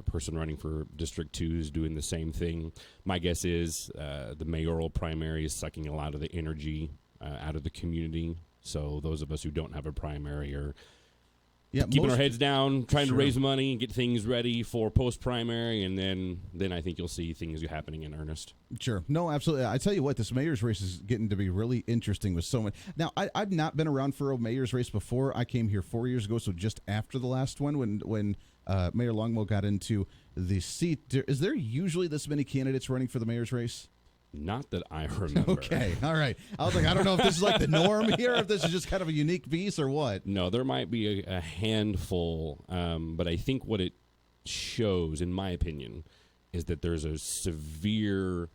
person running for District 2, is doing the same thing. My guess is the mayoral primary is sucking a lot of the energy out of the community, so those of us who don't have a primary are keeping our heads down, trying to raise money and get things ready for post-primary, and then I think you'll see things happening in earnest.
Sure. No, absolutely. I tell you what, this mayor's race is getting to be really interesting with so many. Now, I've not been around for a mayor's race before. I came here 4 years ago, so just after the last one when Mayor Longwell got into the seat. Is there usually this many candidates running for the mayor's race?
Not that I remember.
Okay, all right. I was like, I don't know if this is like the norm here, if this is just kind of a unique piece or what.
No, there might be a handful, but I think what it shows, in my opinion, is that there's a severe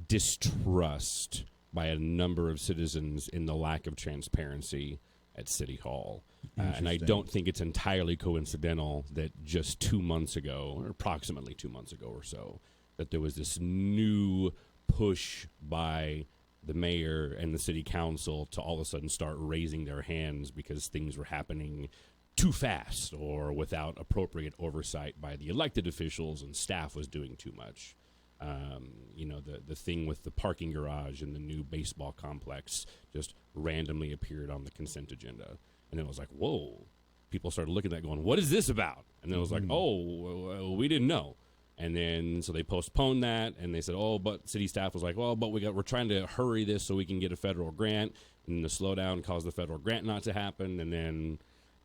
distrust by a number of citizens in the lack of transparency at City Hall. And I don't think it's entirely coincidental that just 2 months ago, or approximately 2 months ago or so, that there was this new push by the mayor and the city council to all of a sudden start raising their hands because things were happening too fast or without appropriate oversight by the elected officials, and staff was doing too much. The thing with the parking garage and the new baseball complex just randomly appeared on the consent agenda. And it was like, whoa. People started looking at that going, what is this about? And then it was like, oh, we didn't know. And then so they postponed that, and they said, oh, but city staff was like, well, but we're trying to hurry this so we can get a federal grant. And the slowdown caused the federal grant not to happen. And then,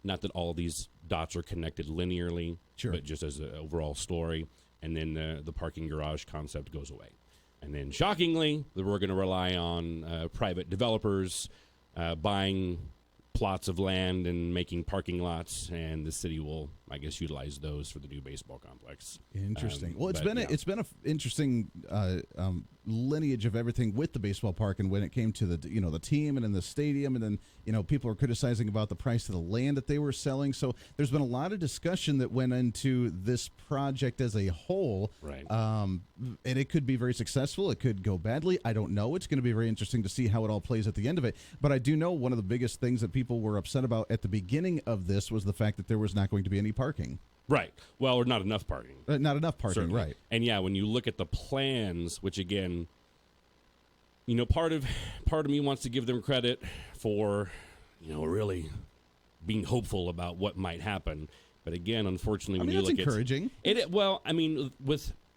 not that all these dots are connected linearly, but just as an overall story. And then the parking garage concept goes away. And then, shockingly, we're going to rely on private developers buying plots of land and making parking lots, and the city will, I guess, utilize those for the new baseball complex.
Interesting. Well, it's been an interesting lineage of everything with the baseball park, and when it came to the team and in the stadium, and then people are criticizing about the price of the land that they were selling. So there's been a lot of discussion that went into this project as a whole.
Right.
And it could be very successful. It could go badly. I don't know. It's going to be very interesting to see how it all plays at the end of it. But I do know one of the biggest things that people were upset about at the beginning of this was the fact that there was not going to be any parking.
Right. Well, or not enough parking.
Not enough parking,
Certainly.
Right.
And yeah, when you look at the plans, which again, part of me wants to give them credit for, really being hopeful about what might happen. But again, unfortunately, when you look
encouraging.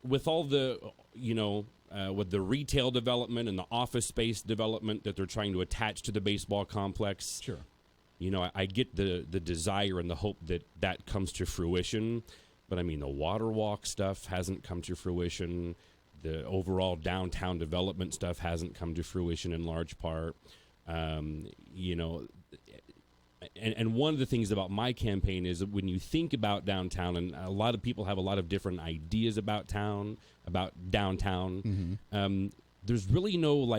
With all the, with the retail development and the office space development that they're trying to attach to the baseball complex.
Sure.
I get the desire and the hope that comes to fruition, but the water walk stuff hasn't come to fruition. The overall downtown development stuff hasn't come to fruition in large part. And one of the things about my campaign is that when you think about downtown, and a lot of people have a lot of different ideas about downtown, there's really no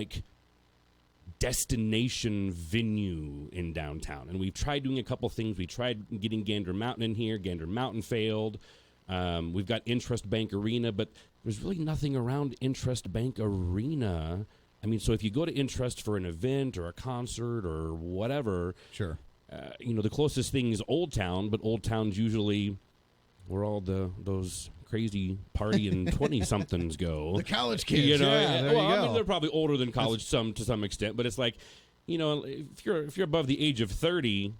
destination venue in downtown. And we've tried doing a couple things. We tried getting Gander Mountain in here. Gander Mountain failed. We've got Interest Bank Arena, but there's really nothing around Interest Bank Arena. So if you go to Interest for an event or a concert or whatever,
sure.
The closest thing is Old Town, but Old Town's usually where all those crazy party and 20-somethings go.
The college kids,
they're probably older than college to some extent, but it's like, if you're above the age of 30,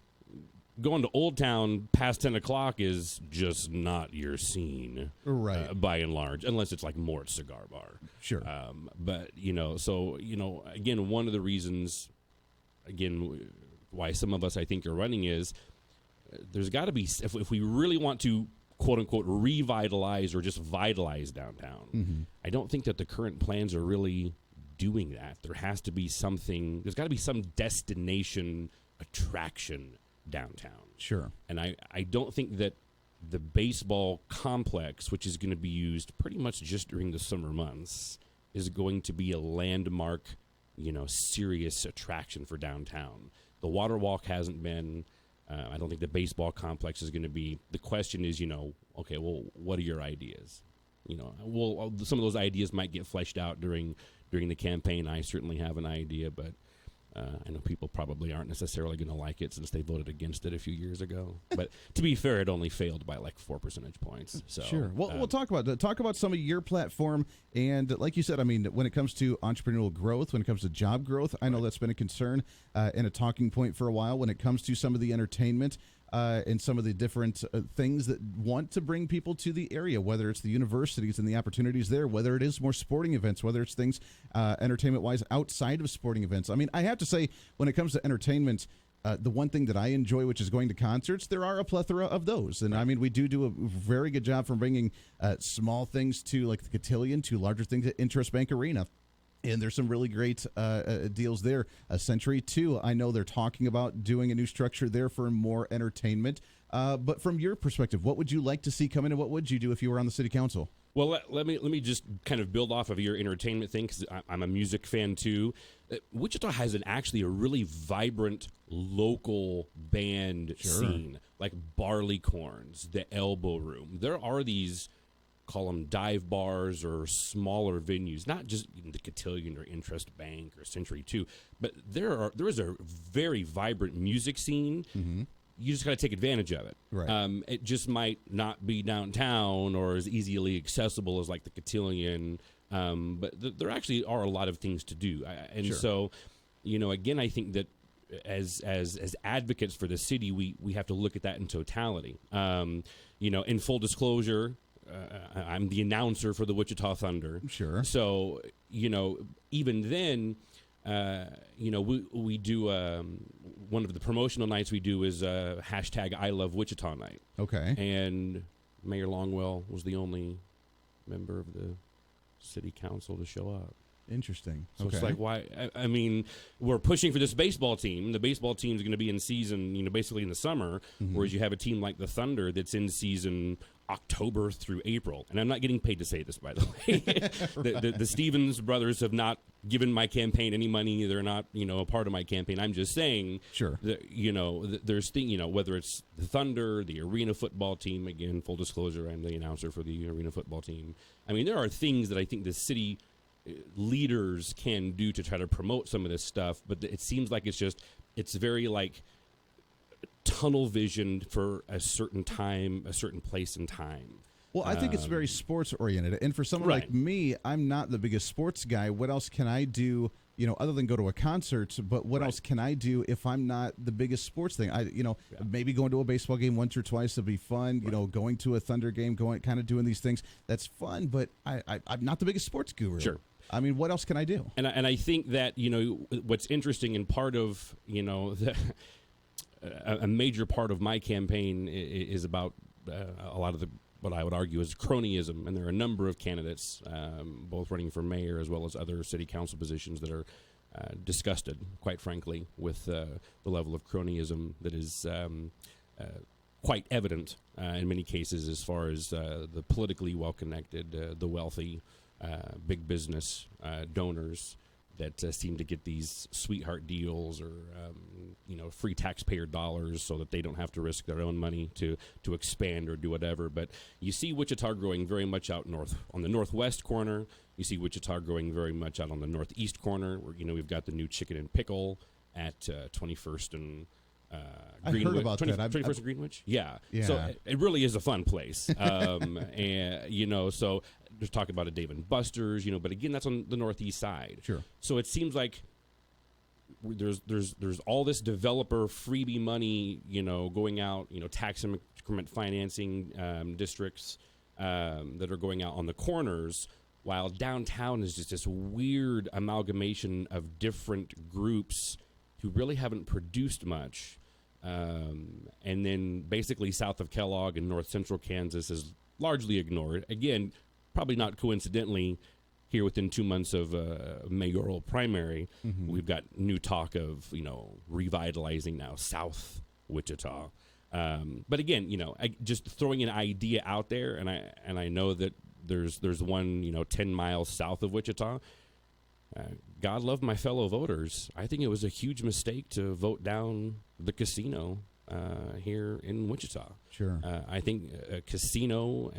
going to Old Town past 10 o'clock is just not your scene,
right?
By and large, unless it's like Mort's Cigar Bar,
sure.
But again, one of the reasons, why some of us I think are running is there's got to be, if we really want to quote unquote revitalize or just vitalize downtown, I don't think that the current plans are really doing that. There has to be something. There's got to be some destination attraction downtown.
Sure.
And I don't think that the baseball complex, which is going to be used pretty much just during the summer months, is going to be a landmark, serious attraction for downtown. The water walk hasn't been. I don't think the baseball complex is going to be. The question is, okay, well, what are your ideas? Some of those ideas might get fleshed out during the campaign. I certainly have an idea, but I know people probably aren't necessarily going to like it since they voted against it a few years ago. But to be fair, it only failed by 4 percentage points. So
sure. Well, we'll talk about some of your platform, and like you said, when it comes to entrepreneurial growth, when it comes to job growth, I know that's been a concern and a talking point for a while. When it comes to some of the entertainment. And some of the different things that want to bring people to the area, whether it's the universities and the opportunities there, whether it is more sporting events, whether it's things entertainment-wise outside of sporting events. I have to say, when it comes to entertainment, the one thing that I enjoy, which is going to concerts, there are a plethora of those. And, we do a very good job from bringing small things to, the Cotillion, to larger things at Interest Bank Arena. And there's some really great deals there. Century 2, I know they're talking about doing a new structure there for more entertainment. But from your perspective, what would you like to see come in, and what would you do if you were on the city council?
Well, let me just kind of build off of your entertainment thing, because I'm a music fan too. Wichita has actually a really vibrant local band scene, like Barleycorns, the Elbow Room. There are these, call them dive bars or smaller venues, not just the Cotillion or Interest Bank or Century 2, but there is a very vibrant music scene.
Mm-hmm.
You just got to take advantage of it.
Right.
It just might not be downtown or as easily accessible as like the Cotillion, but there actually are a lot of things to do. So, again, I think that as advocates for the city, we have to look at that in totality. In full disclosure, I'm the announcer for the Wichita Thunder.
Sure.
So, even then, we do one of the promotional nights we do is hashtag I Love Wichita night.
Okay.
And Mayor Longwell was the only member of the city council to show up.
Interesting.
So it's like, why? I mean, we're pushing for this baseball team. The baseball team is going to be in season, basically in the summer, whereas you have a team like the Thunder that's in season October through April. And I'm not getting paid to say this, by the way. The Stevens brothers have not given my campaign any money. They're not, a part of my campaign. I'm just saying,
sure.
That, there's whether it's the Thunder, the arena football team. Again, full disclosure, I'm the announcer for the arena football team. I mean, there are things that I think the city leaders can do to try to promote some of this stuff, but it seems like it's very like tunnel visioned for a certain time, a certain place and time.
Well, I think it's very sports oriented, and for someone like me, I'm not the biggest sports guy. What else can I do, other than go to a concert? But what else can I do if I'm not the biggest sports thing? Maybe going to a baseball game once or twice would be fun. Going to a Thunder game, kind of doing these things, that's fun. But I'm not the biggest sports guru.
Sure.
I mean, what else can I do?
And I think that what's interesting, and part of a major part of my campaign is about a lot of what I would argue is cronyism, and there are a number of candidates, both running for mayor as well as other city council positions, that are disgusted, quite frankly, with the level of cronyism that is quite evident in many cases, as far as the politically well-connected, the wealthy, big business donors that seem to get these sweetheart deals or free taxpayer dollars so that they don't have to risk their own money to expand or do whatever. But you see Wichita growing very much out north on the northwest corner. You see Wichita growing very much out on the northeast corner, where we've got the new Chicken and Pickle at 21st and Greenwich.
I heard about that.
21st and Greenwich? Yeah. So it really is a fun place. And, so there's talk about a Dave & Buster's, but again, that's on the northeast side.
Sure.
So it seems like there's all this developer freebie money, going out, tax increment financing districts that are going out on the corners, while downtown is just this weird amalgamation of different groups who really haven't produced much. And then basically south of Kellogg and north central Kansas is largely ignored. Again, probably not coincidentally, here within 2 months of mayoral primary, we've got new talk of, revitalizing now South Wichita. But again, just throwing an idea out there, and I know that there's one, 10 miles south of Wichita. God love my fellow voters. I think it was a huge mistake to vote down the casino here in Wichita.
Sure.
I think a casino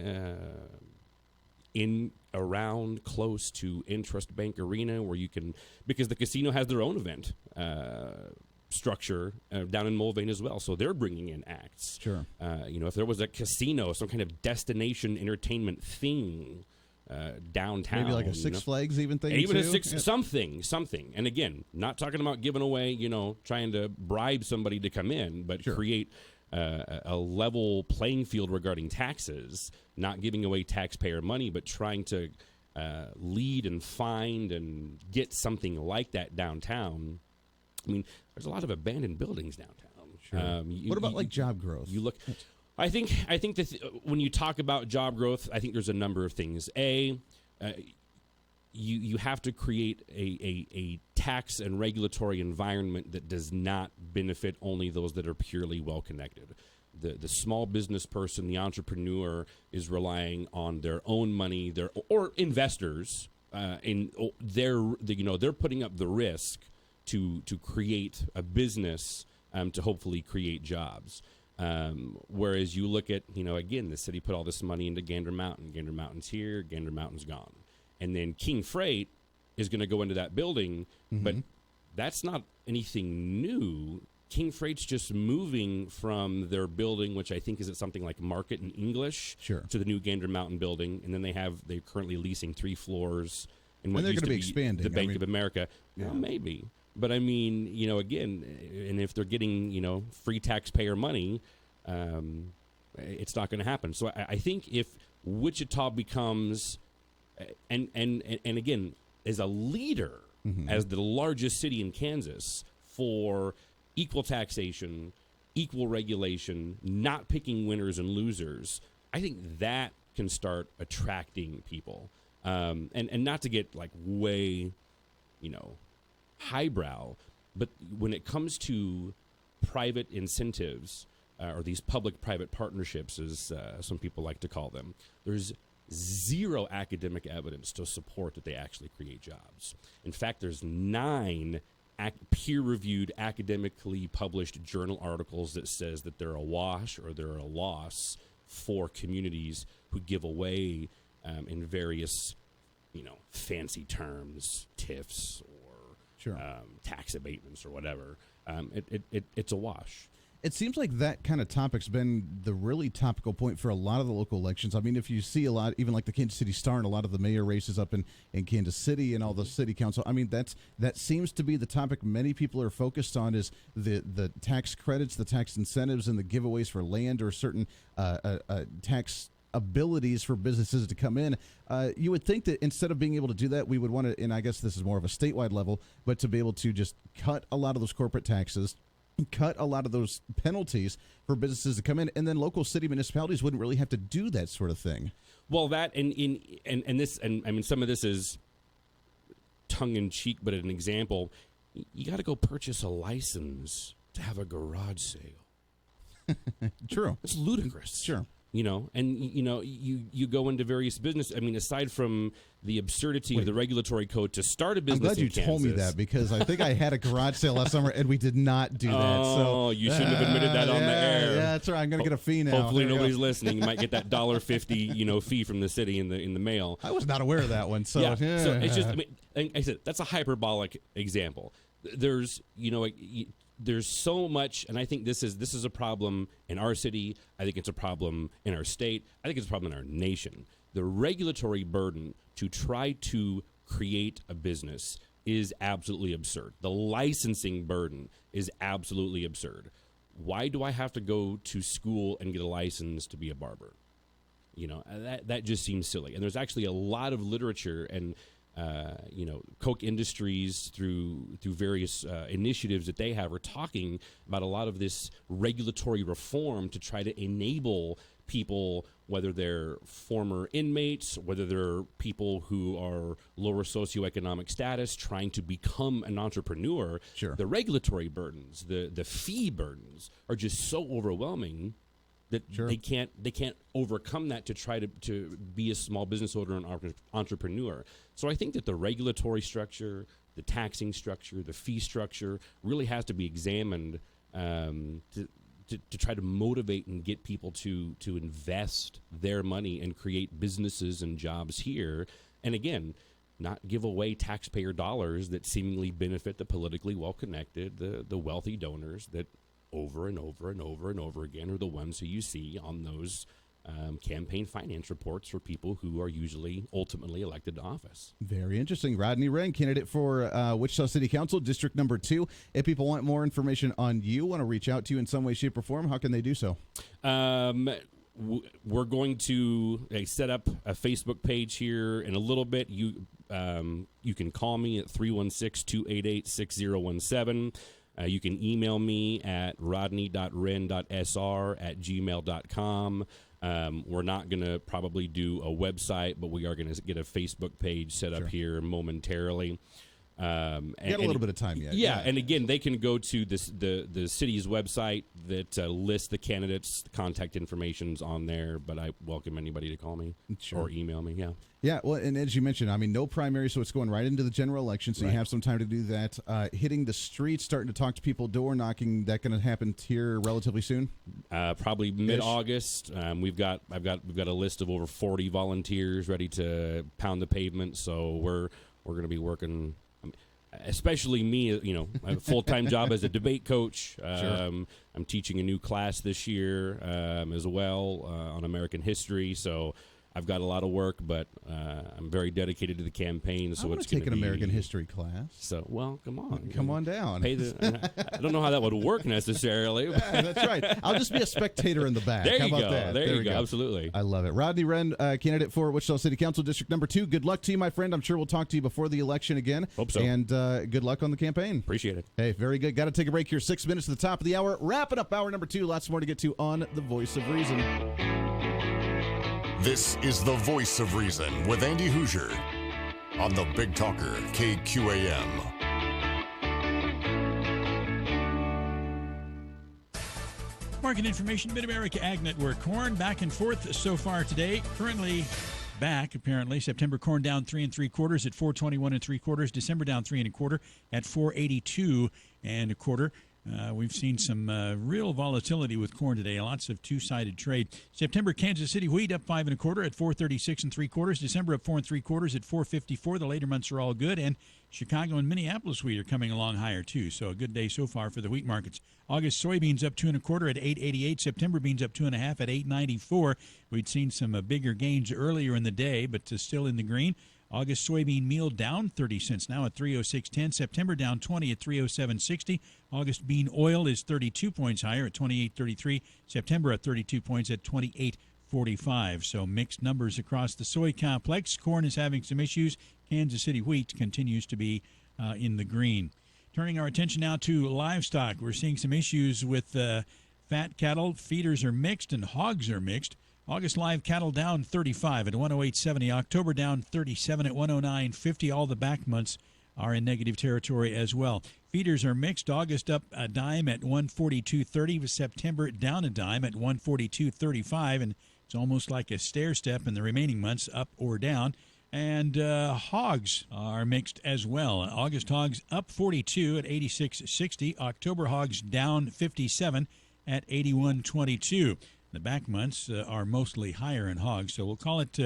in around close to Interest Bank Arena, where you can, because the casino has their own event structure down in Mulvane as well, so they're bringing in acts.
Sure.
If there was a casino, some kind of destination entertainment thing downtown,
maybe like a Six Flags even thing,
even
too?
something. And again, not talking about giving away, trying to bribe somebody to come in, but create a level playing field regarding taxes, not giving away taxpayer money, but trying to lead and find and get something like that downtown. I mean, there's a lot of abandoned buildings downtown.
Sure. What about job growth?
You look. I think that when you talk about job growth, I think there's a number of things. you have to create a tax and regulatory environment that does not benefit only those that are purely well-connected. The small business person, the entrepreneur, is relying on their own money, or investors. They're putting up the risk to create a business to hopefully create jobs. Whereas you look at, again, the city put all this money into Gander Mountain. Gander Mountain's here, Gander Mountain's gone. And then King Freight is going to go into that building, but that's not anything new. King Freight's just moving from their building, which I think is at something like Market and English, to the new Gander Mountain building, and then they're currently leasing 3 floors in what used to be expanding the Bank of America.
Yeah.
Well, maybe, but I mean, again, and if they're getting free taxpayer money, it's not going to happen. So I think if Wichita becomes, and again, as a leader, as the largest city in Kansas for equal taxation, equal regulation, not picking winners and losers, I think that can start attracting people. And not to get like way, highbrow, but when it comes to private incentives, or these public-private partnerships, as some people like to call them, there's zero academic evidence to support that they actually create jobs. In fact, there's 9 peer-reviewed, academically published journal articles that says that they're a wash or they're a loss for communities who give away in various, fancy terms, TIFs or tax abatements or whatever. It's a wash.
It seems like that kind of topic's been the really topical point for a lot of the local elections. I mean, if you see a lot, even like the Kansas City Star and a lot of the mayor races up in Kansas City and all the city council, I mean, that seems to be the topic many people are focused on, is the tax credits, the tax incentives, and the giveaways for land or certain tax abilities for businesses to come in. You would think that instead of being able to do that, we would want to, and I guess this is more of a statewide level, but to be able to just cut a lot of those corporate taxes, cut a lot of those penalties for businesses to come in, and then local city municipalities wouldn't really have to do that sort of thing.
Well, that and this, and I mean, some of this is tongue in cheek, but an example, you got to go purchase a license to have a garage sale.
True.
It's ludicrous.
Sure.
And you go into various business. I mean, aside from the absurdity of the regulatory code to start a business,
I'm glad you told me that, because I think I had a garage sale last summer and we did not do that.
Oh, you shouldn't have admitted that on the air.
Yeah, that's right. I'm going to get a fee now.
Hopefully nobody's listening. You might get that $1.50 fee from the city in the mail.
I was not aware of that one. So
yeah. So it's just, I mean, like I said, that's a hyperbolic example. There's there's so much, and I think this is a problem in our city. I think it's a problem in our state. I think it's a problem in our nation. The regulatory burden to try to create a business is absolutely absurd. The licensing burden is absolutely absurd. Why do I have to go to school and get a license to be a barber? That just seems silly. And there's actually a lot of literature and Koch Industries through various initiatives that they have are talking about a lot of this regulatory reform to try to enable people, whether they're former inmates, whether they're people who are lower socioeconomic status, trying to become an entrepreneur.
Sure.
The regulatory burdens, the fee burdens are just so overwhelming that they can't overcome that to try to be a small business owner and entrepreneur. So I think that the regulatory structure, the taxing structure, the fee structure really has to be examined to try to motivate and get people to invest their money and create businesses and jobs here. And again, not give away taxpayer dollars that seemingly benefit the politically well-connected, the wealthy donors that over and over and over and over again are the ones who you see on those campaign finance reports for people who are usually ultimately elected to office.
Very interesting. Rodney Wren, candidate for Wichita City Council, District Number 2. If people want more information on you, want to reach out to you in some way, shape, or form, how can they do so?
We're going to set up a Facebook page here in a little bit. You can call me at 316-288-6017. You can email me at rodney.ren.sr@gmail.com. We're not going to probably do a website, but we are going to get a Facebook page set up here momentarily.
Got a little bit of time yet.
Yeah, and again, they can go to the city's website that lists the candidates. The contact information's on there, but I welcome anybody to call me or email me. Yeah.
Yeah, well, and as you mentioned, I mean, no primary, so it's going right into the general election, so you have some time to do that. Hitting the streets, starting to talk to people, door knocking, that going to happen here relatively soon?
Probably mid-August. We've got a list of over 40 volunteers ready to pound the pavement, so we're going to be working. Especially me, I have a full-time job as a debate coach. I'm teaching a new class this year as well on American history, so I've got a lot of work, but I'm very dedicated to the campaign. So
I want
it's
to take an American history class.
So, well, come on.
Come on down.
I don't know how that would work necessarily.
That's right. I'll just be a spectator in the back.
There
how
you
about
go.
that?
There you go. Absolutely.
I love it. Rodney Wren, candidate for Wichita City Council District Number 2. Good luck to you, my friend. I'm sure we'll talk to you before the election again.
Hope so.
And good luck on the campaign.
Appreciate it.
Hey, very good. Got to take a break here. 6 minutes to the top of the hour. Wrapping up hour number 2. Lots more to get to on The Voice of Reason.
This is The Voice of Reason with Andy Hoosier on the Big Talker, KQAM.
Market information, Mid-America Ag Network. Corn back and forth so far today. Currently back, apparently. September corn down 3 3/4 at 421 3/4. December down 3 1/4 at 482 1/4. We've seen some real volatility with corn today. Lots of two-sided trade. September Kansas City wheat up 5 1/4 at 436 3/4. December up 4 3/4 at 454. The later months are all good, and Chicago and Minneapolis wheat are coming along higher too. So a good day so far for the wheat markets. August soybeans up 2 1/4 at 888. September beans up 2 1/2 at 894. We'd seen some bigger gains earlier in the day, but still in the green. August soybean meal down 30 cents now at 306.10. September down 20 at 307.60. August bean oil is 32 points higher at 28.33. September at 32 points at 28.45. So mixed numbers across the soy complex. Corn is having some issues. Kansas City wheat continues to be in the green. Turning our attention now to livestock. We're seeing some issues with fat cattle. Feeders are mixed and hogs are mixed. August live cattle down 35 at 108.70. October down 37 at 109.50. All the back months are in negative territory as well. Feeders are mixed. August up a dime at 142.30. With September down a dime at 142.35. And it's almost like a stair step in the remaining months, up or down. And hogs are mixed as well. August hogs up 42 at 86.60. October hogs down 57 at 81.22. The back months are mostly higher in hogs, so we'll call it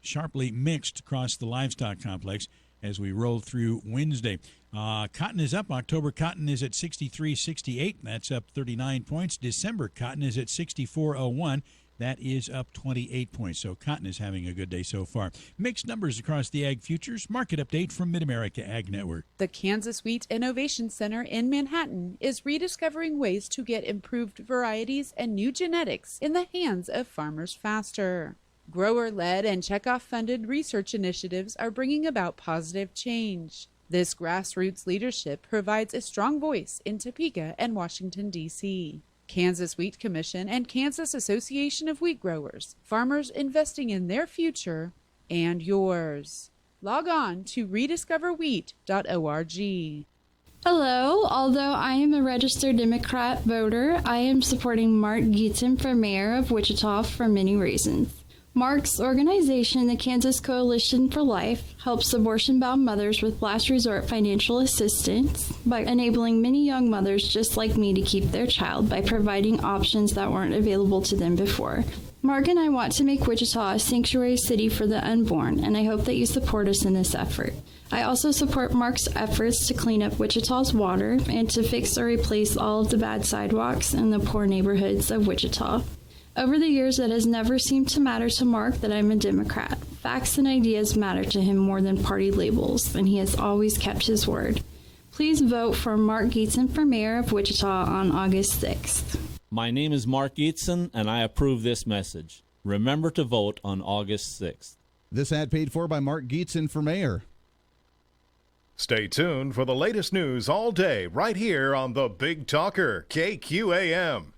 sharply mixed across the livestock complex as we roll through Wednesday. Cotton is up. October cotton is at 63.68. That's up 39 points. December cotton is at 64.01. That is up 28 points. So cotton is having a good day so far. Mixed numbers across the ag futures. Market update from Mid-America Ag Network.
The Kansas Wheat Innovation Center in Manhattan is rediscovering ways to get improved varieties and new genetics in the hands of farmers faster. Grower-led and checkoff-funded research initiatives are bringing about positive change. This grassroots leadership provides a strong voice in Topeka and Washington, D.C. Kansas Wheat Commission and Kansas Association of Wheat Growers, farmers investing in their future and yours. Log on to rediscoverwheat.org.
Hello, although I am a registered Democrat voter, I am supporting Mark Gietzen for mayor of Wichita for many reasons. Mark's organization, the Kansas Coalition for Life, helps abortion-bound mothers with last resort financial assistance by enabling many young mothers just like me to keep their child by providing options that weren't available to them before. Mark and I want to make Wichita a sanctuary city for the unborn, and I hope that you support us in this effort. I also support Mark's efforts to clean up Wichita's water and to fix or replace all of the bad sidewalks in the poor neighborhoods of Wichita. Over the years, it has never seemed to matter to Mark that I'm a Democrat. Facts and ideas matter to him more than party labels, and he has always kept his word. Please vote for Mark Gietzen for mayor of Wichita on August 6th.
My name is Mark Gietzen, and I approve this message. Remember to vote on August 6th.
This ad paid for by Mark Gietzen for mayor.
Stay tuned for the latest news all day right here on the Big Talker, KQAM.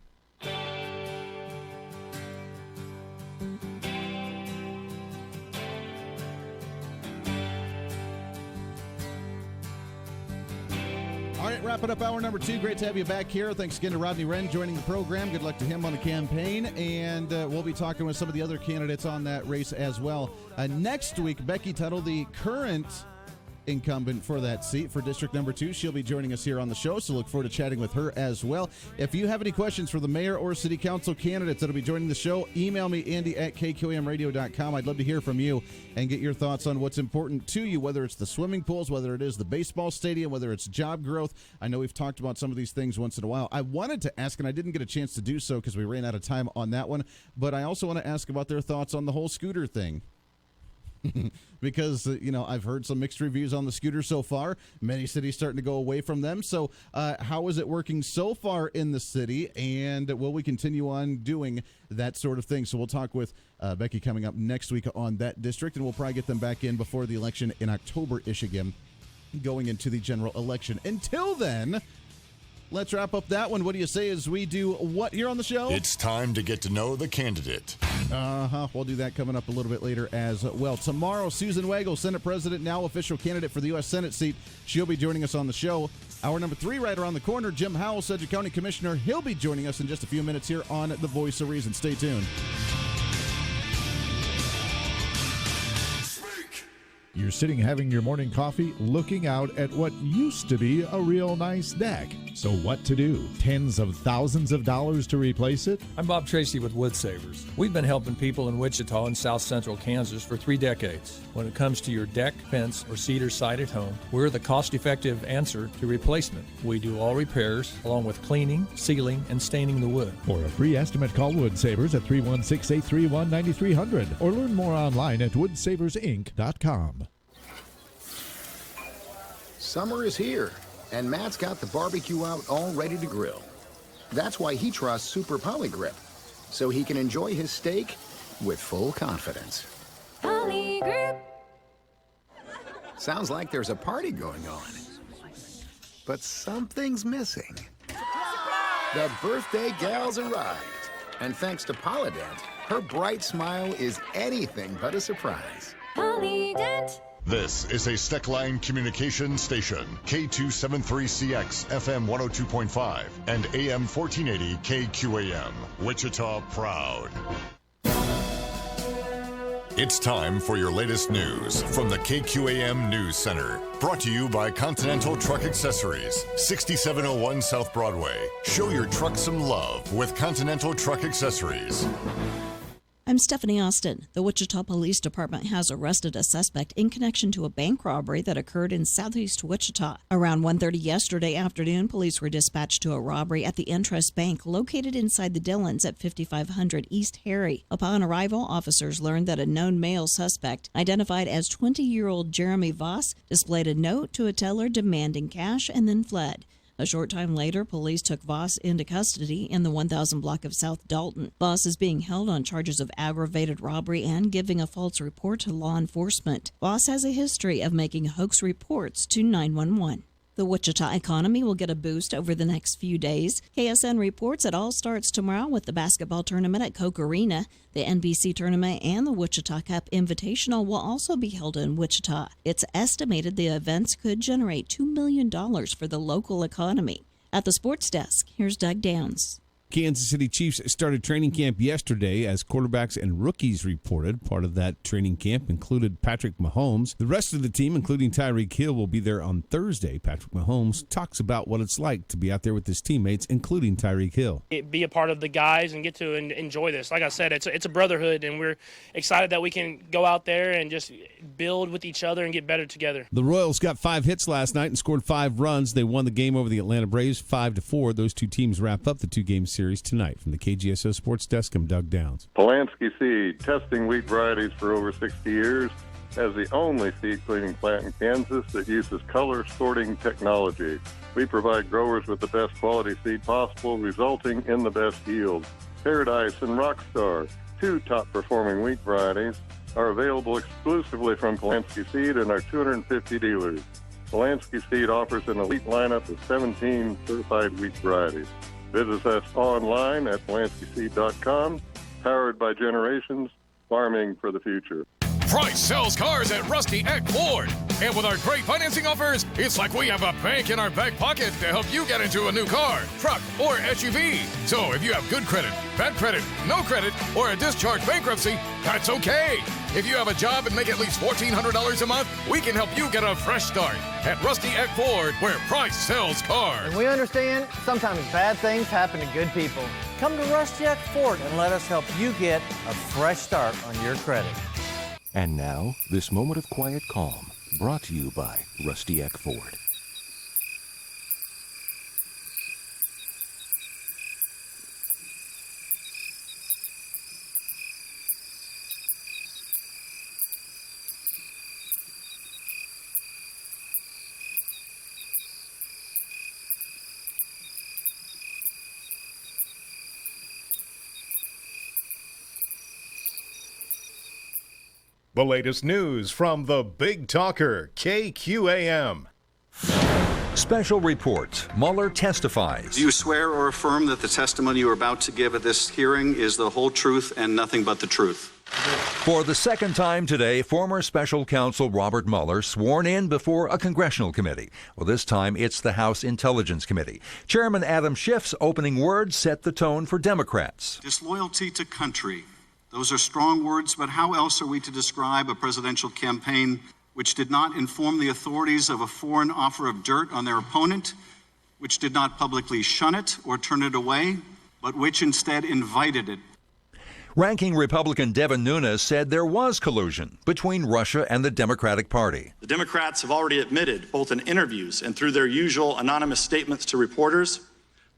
All right, wrapping up hour number 2. Great to have you back here. Thanks again to Rodney Wren joining the program. Good luck to him on the campaign. And we'll be talking with some of the other candidates on that race as well. Next week, Becky Tuttle, the current incumbent for that seat for District Number 2. She'll be joining us here on the show, so look forward to chatting with her as well. If you have any questions for the mayor or city council candidates that'll be joining the show, email me, Andy@kqamradio.com. I'd love to hear from you and get your thoughts on what's important to you, whether it's the swimming pools, whether it is the baseball stadium, whether it's job growth. I know we've talked about some of these things once in a while. I wanted to ask, and I didn't get a chance to do so because we ran out of time on that one, but I also want to ask about their thoughts on the whole scooter thing. Because, I've heard some mixed reviews on the scooter so far. Many cities starting to go away from them. So how is it working so far in the city, and will we continue on doing that sort of thing? So we'll talk with Becky coming up next week on that district, and we'll probably get them back in before the election in October-ish again, going into the general election. Until then, let's wrap up that one. What do you say as we do what here on the show?
It's time to get to know the candidate.
We'll do that coming up a little bit later as well. Tomorrow, Susan Wagle, Senate President, now official candidate for the U.S. Senate seat. She'll be joining us on the show. Hour number 3 right around the corner. Jim Howell, Sedgwick County Commissioner. He'll be joining us in just a few minutes here on The Voice of Reason. Stay tuned.
You're sitting having your morning coffee, looking out at what used to be a real nice deck. So what to do? Tens of thousands of dollars to replace it?
I'm Bob Tracy with Wood Savers. We've been helping people in Wichita and south central Kansas for 3 decades. When it comes to your deck, fence, or cedar sided home, we're the cost-effective answer to replacement. We do all repairs, along with cleaning, sealing, and staining the wood.
For a free estimate, call Wood Savers at 316-831-9300 or learn more online at woodsaversinc.com.
Summer is here, and Matt's got the barbecue out all ready to grill. That's why he trusts Super Poly Grip, so he can enjoy his steak with full confidence.
Poly Grip.
Sounds like there's a party going on. But something's missing. The birthday gal's arrived, and thanks to Polydent, her bright smile is anything but a surprise.
Polydent.
This is a Steckline communication station, K273CX, FM 102.5, and AM 1480 KQAM, Wichita Proud. It's time for your latest news from the KQAM News Center. Brought to you by Continental Truck Accessories, 6701 South Broadway. Show your truck some love with Continental Truck Accessories.
I'm Stephanie Austin. The Wichita Police Department has arrested a suspect in connection to a bank robbery that occurred in southeast Wichita. Around 1:30 yesterday afternoon, police were dispatched to a robbery at the Intrust Bank located inside the Dillons at 5500 East Harry. Upon arrival, officers learned that a known male suspect, identified as 20-year-old Jeremy Voss, displayed a note to a teller demanding cash and then fled. A short time later, police took Voss into custody in the 1000 block of South Dalton. Voss is being held on charges of aggravated robbery and giving a false report to law enforcement. Voss has a history of making hoax reports to 911. The Wichita economy will get a boost over the next few days. KSN reports it all starts tomorrow with the basketball tournament at Koch Arena. The NBC tournament and the Wichita Cup Invitational will also be held in Wichita. It's estimated the events could generate $2 million for the local economy. At the sports desk, here's Doug Downs.
Kansas City Chiefs started training camp yesterday as quarterbacks and rookies reported. Part of that training camp included Patrick Mahomes. The rest of the team, including Tyreek Hill, will be there on Thursday. Patrick Mahomes talks about what it's like to be out there with his teammates, including Tyreek Hill.
Be a part of the guys and get to enjoy this. Like I said, it's a brotherhood, and we're excited that we can go out there and just build with each other and get better together.
The Royals got 5 hits last night and scored 5 runs. They won the game over the Atlanta Braves 5-4. Those two teams wrap up the 2-game series tonight. From the KGSO Sports Desk, I'm Doug Downs.
Polanski Seed, testing wheat varieties for over 60 years, as the only seed cleaning plant in Kansas that uses color sorting technology. We provide growers with the best quality seed possible, resulting in the best yield. Paradise and Rockstar, 2 top-performing wheat varieties, are available exclusively from Polanski Seed and our 250 dealers. Polanski Seed offers an elite lineup of 17 certified wheat varieties. Visit us online at PolanskiSeed.com. Powered by generations, farming for the future.
Price sells cars at Rusty Eck Ford. And with our great financing offers, it's like we have a bank in our back pocket to help you get into a new car, truck, or SUV. So if you have good credit, bad credit, no credit, or a discharge bankruptcy, that's okay. If you have a job and make at least $1,400 a month, we can help you get a fresh start at Rusty Eck Ford, where Price sells cars.
And we understand sometimes bad things happen to good people. Come to Rusty Eck Ford and let us help you get a fresh start on your credit.
And now, this moment of quiet calm, brought to you by Rusty Eck Ford.
The latest news from the Big Talker, KQAM.
Special report. Mueller testifies.
Do you swear or affirm that the testimony you are about to give at this hearing is the whole truth and nothing but the truth?
For the second time today, former special counsel Robert Mueller sworn in before a congressional committee. Well, this time it's the House Intelligence Committee. Chairman Adam Schiff's opening words set the tone for Democrats.
Disloyalty to country. Those are strong words, but how else are we to describe a presidential campaign which did not inform the authorities of a foreign offer of dirt on their opponent, which did not publicly shun it or turn it away, but which instead invited it?
Ranking Republican Devin Nunes said there was collusion between Russia and the Democratic Party.
The Democrats have already admitted, both in interviews and through their usual anonymous statements to reporters,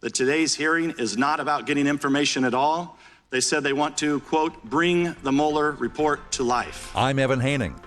that today's hearing is not about getting information at all. They said they want to, quote, bring the Mueller report to life.
I'm Evan Haining.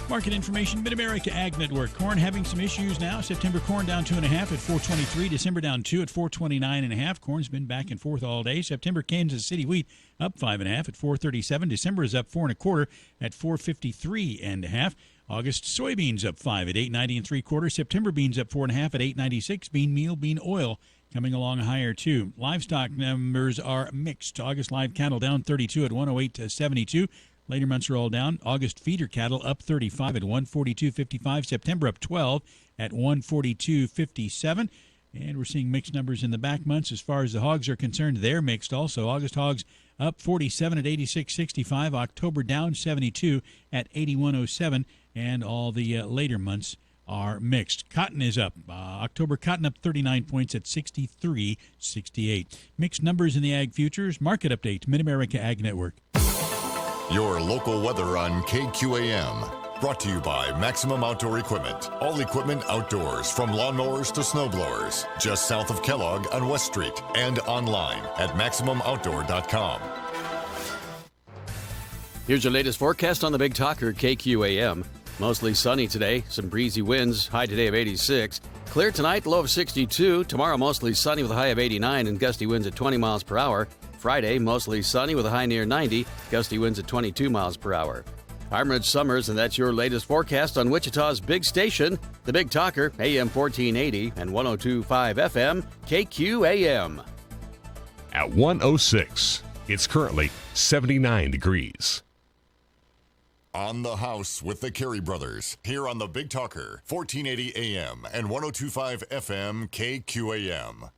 Market information, Mid-America Ag Network. Corn having some issues now. September corn down 2.5 at 423. December down 2 at 429.5. Corn's been back and forth all day. September Kansas City wheat up 5.5 at 437. December is up 4.25 at 453.5. August soybeans up 5 at 890 3/4. September beans up 4.5 at 896. Bean meal, bean oil coming along higher too. Livestock numbers are mixed. August live cattle down 32 at 108 to 72. Later months are all down. August feeder cattle up 35 at 142.55. September up 12 at 142.57. And we're seeing mixed numbers in the back months. As far as the hogs are concerned, they're mixed also. August hogs up 47 at 86.65. October down 72 at 81.07. And all the later months are mixed. Cotton is up. October cotton up 39 points at 63.68. Mixed numbers in the ag futures. Market update, Mid-America Ag Network.
Your local weather on KQAM. Brought to you by Maximum Outdoor Equipment. All equipment outdoors, from lawnmowers to snowblowers. Just south of Kellogg on West Street. And online at MaximumOutdoor.com.
Here's your latest forecast on the Big Talker, KQAM. Mostly sunny today, some breezy winds, high today of 86. Clear tonight, low of 62. Tomorrow, mostly sunny with a high of 89 and gusty winds at 20 miles per hour. Friday, mostly sunny with a high near 90, gusty winds at 22 miles per hour. I'm Rich Summers, and that's your latest forecast on Wichita's big station, the Big Talker, AM 1480 and 102.5 FM, KQAM.
At 106, it's currently 79 degrees.
On the House with the Carey Brothers, here on the Big Talker, 1480 AM and 102.5 FM, KQAM.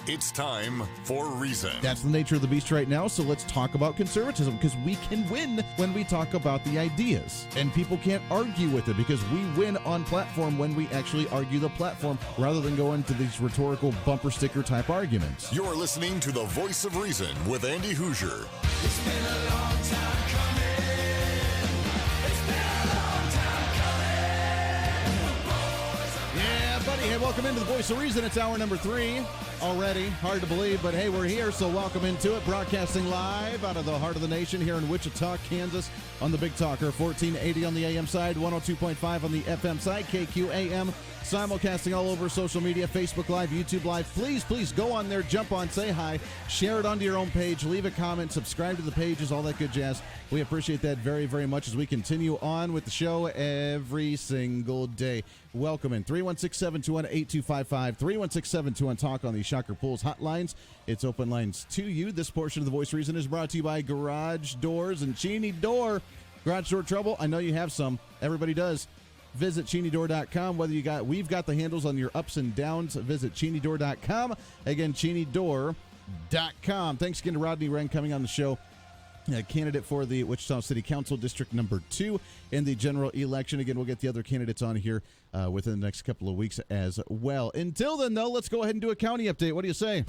It's time for Reason.
That's the nature of the beast right now, so let's talk about conservatism, because we can win when we talk about the ideas. And people can't argue with it, because we win on platform when we actually argue the platform, rather than go into these rhetorical bumper sticker type arguments.
You're listening to the Voice of Reason with Andy Hoosier.
It's been a long time coming. It's been a long time coming.
Yeah, Buddy And welcome into the Voice of Reason. It's hour number 3 already. Hard to believe, but hey, we're here, so welcome into it. Broadcasting live out of the heart of the nation here in Wichita, Kansas on the Big Talker, 1480 on the AM side, 102.5 on the FM side, KQAM. Simulcasting all over social media, Facebook Live, YouTube Live. Please go on there, jump on, say hi, share it onto your own page, leave a comment, subscribe to the pages, all that good jazz. We appreciate that very, very much as we continue on with the show every single day. Welcome in 316-721-8255, 316-721-TALK on the Shocker Pools hotlines. It's open lines to you. This portion of the Voice Reason is brought to you by Garage Doors and Cheney Door. Garage door trouble? I know you have some. Everybody does. Visit CheneyDoor.com. We've got the handles on your ups and downs. Visit CheneyDoor.com. Again, CheneyDoor.com. Thanks again to Rodney Wren coming on the show. Candidate for the Wichita City Council District number 2 in the general election. Again, we'll get the other candidates on here within the next couple of weeks as well. Until then, though, let's go ahead and do a county update. What do you say?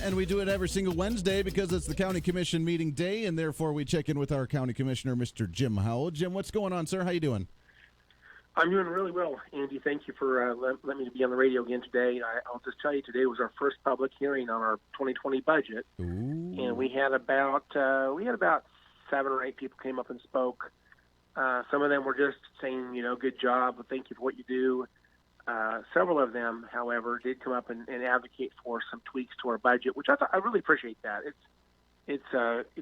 And we do it every single Wednesday because it's the county commission meeting day, and therefore we check in with our county commissioner, Mr. Jim Howell. Jim, what's going on, sir? How you doing?
I'm doing really well, Andy. Thank you for letting me be on the radio again today. I'll just tell you, today was our first public hearing on our 2020 budget, and we had about 7 or 8 people came up and spoke. Some of them were just saying, good job, thank you for what you do. Several of them, however, did come up and advocate for some tweaks to our budget, which I really appreciate that. It's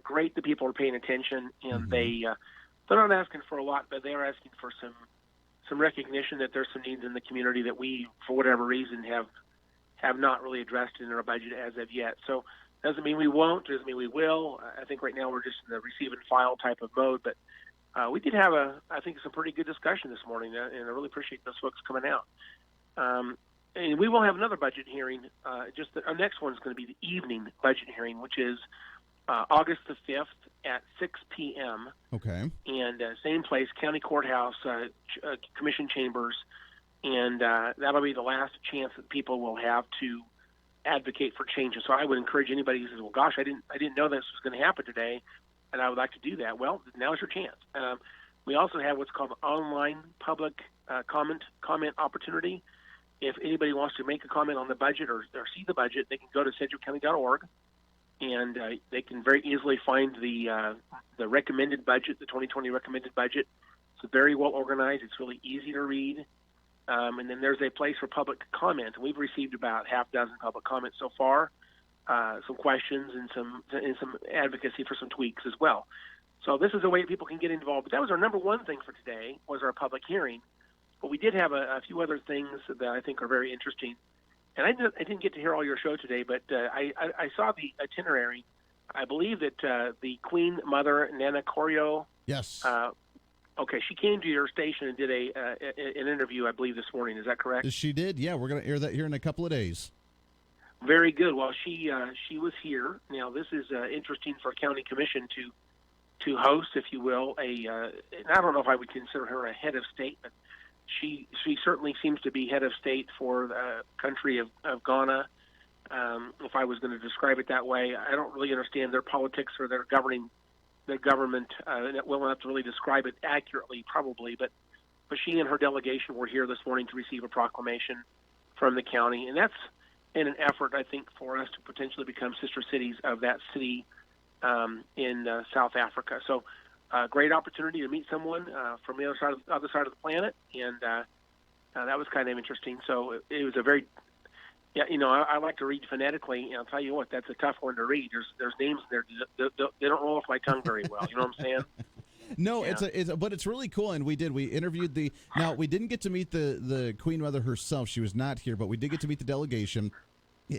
great that people are paying attention, and they're not asking for a lot, but they're asking for some recognition that there's some needs in the community that we, for whatever reason, have not really addressed in our budget as of yet. So doesn't mean we won't, doesn't mean we will. I think right now we're just in the receive and file type of mode, but we did have I think some pretty good discussion this morning, and I really appreciate those folks coming out. And we will have another budget hearing. Our next one is going to be the evening budget hearing, which is August the 5th at 6 p.m.
Okay.
And same place, County Courthouse, Commission Chambers, and that'll be the last chance that people will have to advocate for changes. So I would encourage anybody who says, "Well, gosh, I didn't know this was going to happen today, and I would like to do that." Well, now's your chance. We also have what's called an online public comment opportunity. If anybody wants to make a comment on the budget or see the budget, they can go to sedgwickcounty.org, and they can very easily find the recommended budget, the 2020 recommended budget. It's very well organized. It's really easy to read. And then there's a place for public comment. We've received about half dozen public comments so far, some questions and some advocacy for some tweaks as well. So this is a way people can get involved. But that was our number one thing for today, was our public hearing. But we did have a few other things that I think are very interesting. And I didn't get to hear all your show today, but I saw the itinerary. I believe that the Queen Mother, Nana Corio.
Yes.
Okay, she came to your station and did an interview, I believe, this morning. Is that correct?
She did. Yeah, we're going to air that here in a couple of days.
Very good. Well, she was here. Now, this is interesting for a county commission to host, if you will, and I don't know if I would consider her a head of state, but she certainly seems to be head of state for the country of Ghana. If I was going to describe it that way, I don't really understand their politics or their government. We'll have to really describe it accurately, probably. But she and her delegation were here this morning to receive a proclamation from the county, and that's in an effort, I think, for us to potentially become sister cities of that city in South Africa. So, great opportunity to meet someone from the other side of the planet, and that was kind of interesting. So it was a very, I like to read phonetically, and I'll tell you what, that's a tough one to read. There's names there they don't roll off my tongue very well. You know what I'm saying?
No, yeah. But it's really cool, and we interviewed now we didn't get to meet the Queen Mother herself. She was not here, but we did get to meet the delegation.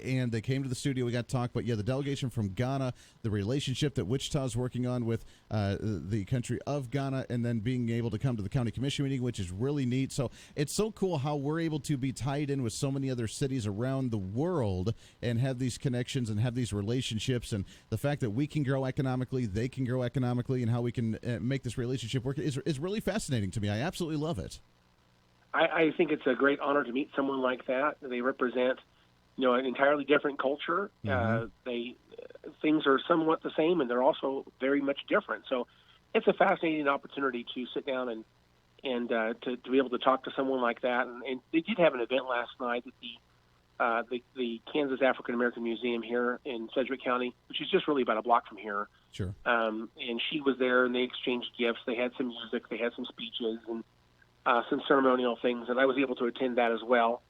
And they came to the studio. We got to talk, but the delegation from Ghana, the relationship that Wichita's working on with the country of Ghana, and then being able to come to the county commission meeting, which is really neat. So it's so cool how we're able to be tied in with so many other cities around the world and have these connections and have these relationships, and the fact that we can grow economically, they can grow economically, and how we can make this relationship work is really fascinating to me. I absolutely love it.
I think it's a great honor to meet someone like that. They represent an entirely different culture. Things are somewhat the same, and they're also very much different. So it's a fascinating opportunity to sit down and to be able to talk to someone like that. And they did have an event last night at the Kansas African American Museum here in Sedgwick County, which is just really about a block from here.
Sure.
And she was there, and they exchanged gifts. They had some music, they had some speeches, and some ceremonial things, and I was able to attend that as well.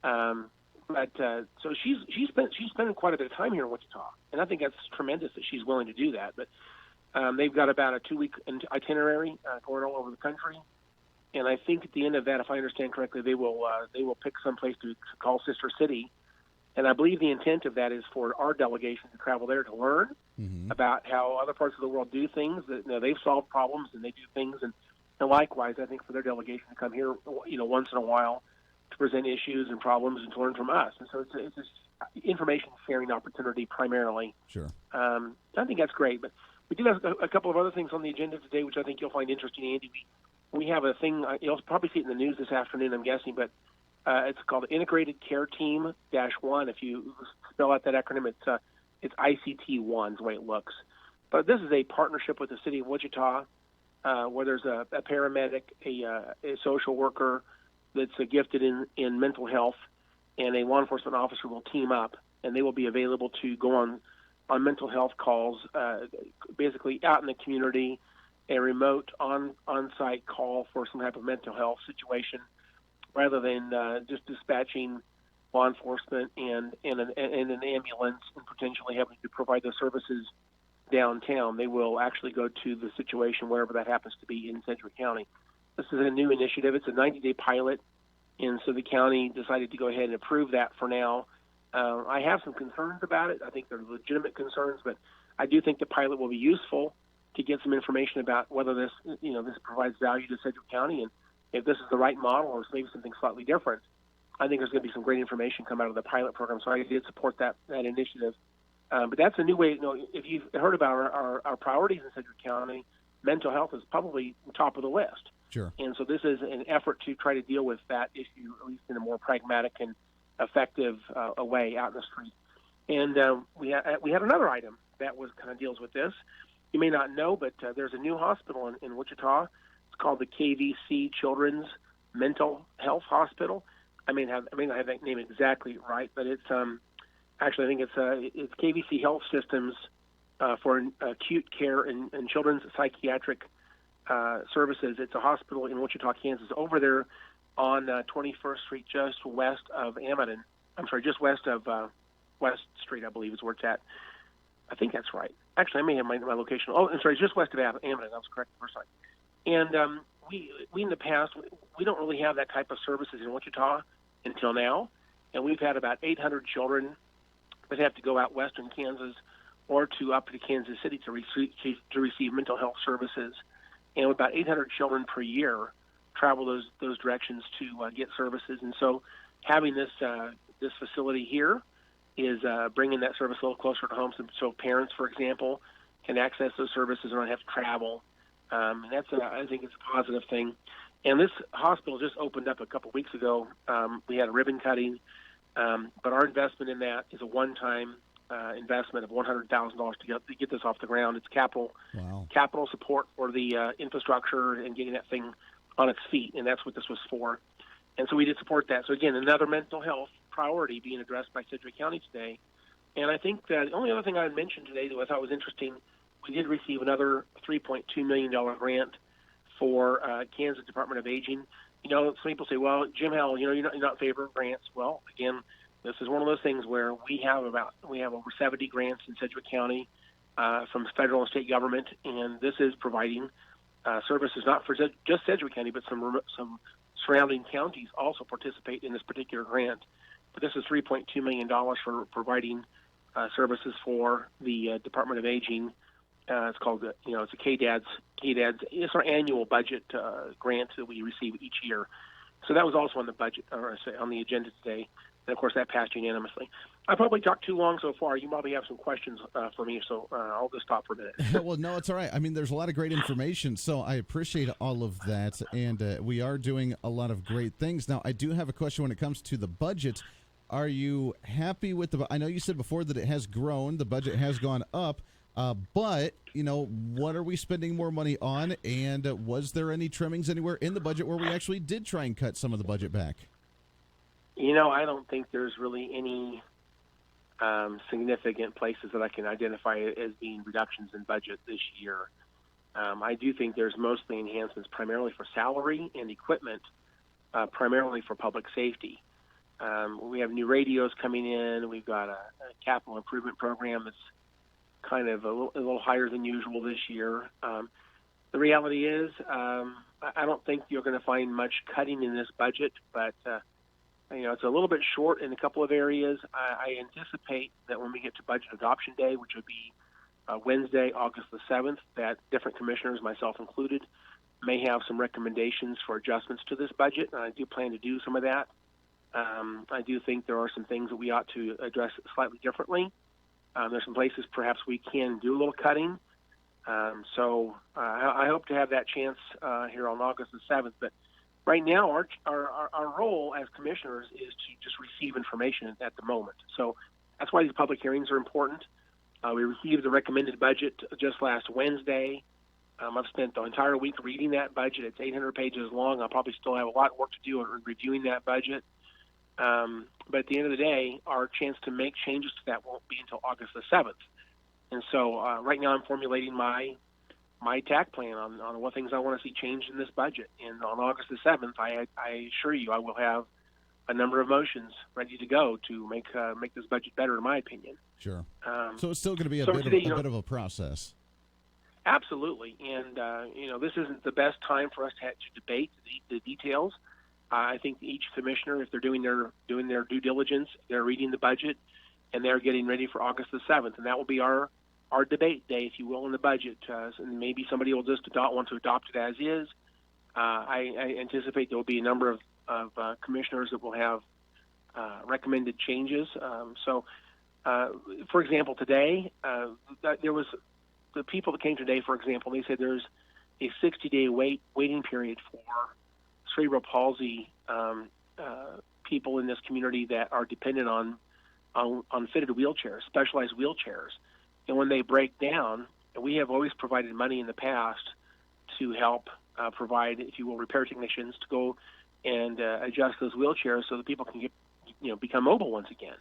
So she's spending quite a bit of time here in Wichita, and I think that's tremendous that she's willing to do that. But they've got about a 2-week itinerary going all over the country, and I think at the end of that, if I understand correctly, they will pick some place to call Sister City, and I believe the intent of that is for our delegation to travel there to learn about how other parts of the world do things. That they've solved problems and they do things, and likewise, I think for their delegation to come here, once in a while, to present issues and problems and to learn from us. And so it's this information sharing opportunity primarily.
Sure.
I think that's great. But we do have a couple of other things on the agenda today, which I think you'll find interesting, Andy. We have a thing, you'll probably see it in the news this afternoon, I'm guessing, but it's called Integrated Care Team -1. If you spell out that acronym, it's ICT1 is the way it looks. But this is a partnership with the city of Wichita, where there's a paramedic, a social worker that's gifted in mental health, and a law enforcement officer will team up, and they will be available to go on mental health calls, basically out in the community, a remote on-site call for some type of mental health situation, rather than just dispatching law enforcement and an ambulance and potentially having to provide those services downtown. They will actually go to the situation wherever that happens to be in Sedgwick County. This is a new initiative. It's a 90-day pilot, and so the county decided to go ahead and approve that for now. I have some concerns about it. I think they're legitimate concerns, but I do think the pilot will be useful to get some information about whether this provides value to Sedgwick County, and if this is the right model or maybe something slightly different. I think there's going to be some great information come out of the pilot program, so I did support that initiative. But that's a new way. If you've heard about our priorities in Sedgwick County, mental health is probably top of the list.
Sure.
And so this is an effort to try to deal with that issue, at least in a more pragmatic and effective way out in the street. And we had another item that was kind of deals with this. You may not know, but there's a new hospital in Wichita. It's called the KVC Children's Mental Health Hospital. I may not have that name exactly right, but it's actually, I think it's KVC Health Systems for acute care and children's psychiatric services. It's a hospital in Wichita, Kansas, over there on 21st Street, just west of Amidon. I'm sorry, just west of West Street, I believe is where it's at. I think that's right. Actually, I may have my location. Oh, I'm sorry, just west of Amidon. I was correct the first time. And we in the past, we don't really have that type of services in Wichita until now. And we've had about 800 children that have to go out western Kansas or up to Kansas City to receive mental health services. And about 800 children per year travel those directions to get services. And so having this facility here is bringing that service a little closer to home, so parents, for example, can access those services and not have to travel. And that's, I think, it's a positive thing. And this hospital just opened up a couple weeks ago. We had a ribbon cutting, but our investment in that is a one-time investment of $100,000 to get this off the ground. It's capital support for the infrastructure and getting that thing on its feet, and that's what this was for. And so we did support that. So again, another mental health priority being addressed by Sedgwick County today. And I think that the only other thing I would mention today that I thought was interesting, we did receive another $3.2 million grant for Kansas Department of Aging. Some people say, well, Jim Howell, you're not in favor of grants. Well, again, this is one of those things where we have over 70 grants in Sedgwick County from federal and state government, and this is providing services not for just Sedgwick County, but some surrounding counties also participate in this particular grant. But this is $3.2 million for providing services for the Department of Aging. It's called, it's a KDAD's. It's our annual budget grant that we receive each year. So that was also on the budget, or on the agenda today. And of course, that passed unanimously. I probably talked too long so far. You probably have some questions for me, so I'll just stop for a minute.
Well, no, it's all right. I mean, there's a lot of great information, so I appreciate all of that, and we are doing a lot of great things. Now, I do have a question when it comes to the budget. Are you happy with I know you said before that it has grown, the budget has gone up. But, what are we spending more money on? And was there any trimmings anywhere in the budget where we actually did try and cut some of the budget back?
I don't think there's really any significant places that I can identify as being reductions in budget this year. I do think there's mostly enhancements primarily for salary and equipment, primarily for public safety. We have new radios coming in. We've got a capital improvement program that's kind of a little higher than usual this year. The reality is, I don't think you're going to find much cutting in this budget, but it's a little bit short in a couple of areas. I anticipate that when we get to budget adoption day, which would be Wednesday, August the 7th, that different commissioners, myself included, may have some recommendations for adjustments to this budget, and I do plan to do some of that. I do think there are some things that we ought to address slightly differently. There's some places perhaps we can do a little cutting. So I hope to have that chance here on August the 7th. But right now, our role as commissioners is to just receive information at the moment. So that's why these public hearings are important. We received the recommended budget just last Wednesday. I've spent the entire week reading that budget. It's 800 pages long. I'll probably still have a lot of work to do in reviewing that budget. But at the end of the day, our chance to make changes to that won't be until August the 7th. And so right now I'm formulating my TAC plan on what things I want to see changed in this budget. And on August the 7th, I assure you I will have a number of motions ready to go to make this budget better, in my opinion.
Sure. So it's still going to be a bit of a process.
Absolutely. And, this isn't the best time for us to debate the details. I think each commissioner, if they're doing their due diligence, they're reading the budget, and they're getting ready for August the 7th. And that will be our debate day, if you will, in the budget. And maybe somebody will just want to adopt it as is. I anticipate there will be a number of commissioners that will have recommended changes. For example, today, there was the people that came today, for example, they said there's a 60-day waiting period for cerebral palsy people in this community that are dependent on fitted wheelchairs, specialized wheelchairs. And when they break down, we have always provided money in the past to help provide, if you will, repair technicians to go and adjust those wheelchairs so that people can become mobile once again.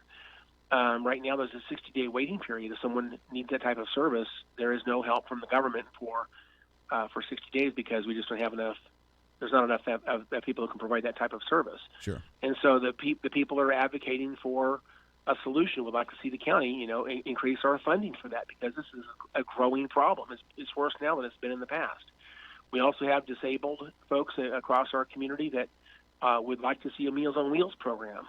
Right now, there's a 60-day waiting period. If someone needs that type of service, there is no help from the government for 60 days because we just don't have enough. There's not enough of people who can provide that type of service.
Sure.
And so the people are advocating for a solution. Would like to see the county, increase our funding for that because this is a growing problem. It's worse now than it's been in the past. We also have disabled folks across our community that would like to see a Meals on Wheels program.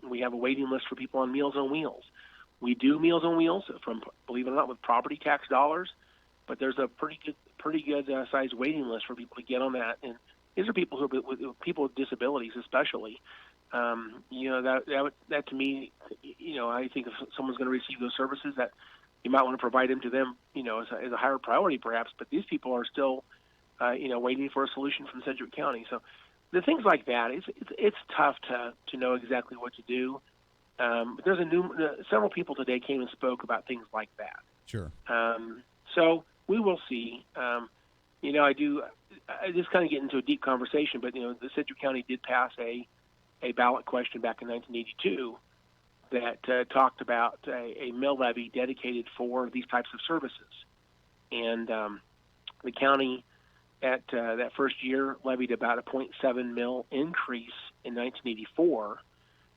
We have a waiting list for people on Meals on Wheels. We do Meals on Wheels from, believe it or not, with property tax dollars, but there's a pretty good sized waiting list for people to get on that. And these are people people with disabilities, especially. That to me, I think if someone's going to receive those services, that you might want to provide them to them, as a higher priority, perhaps. But these people are still, waiting for a solution from Sedgwick County. So the things like that, it's tough to know exactly what to do. But there's several people today came and spoke about things like that.
Sure.
So we will see. I just kind of get into a deep conversation, but the Sedgwick County did pass a ballot question back in 1982 that talked about a mill levy dedicated for these types of services, and the county at that first year levied about a 0.7 mil increase in 1984,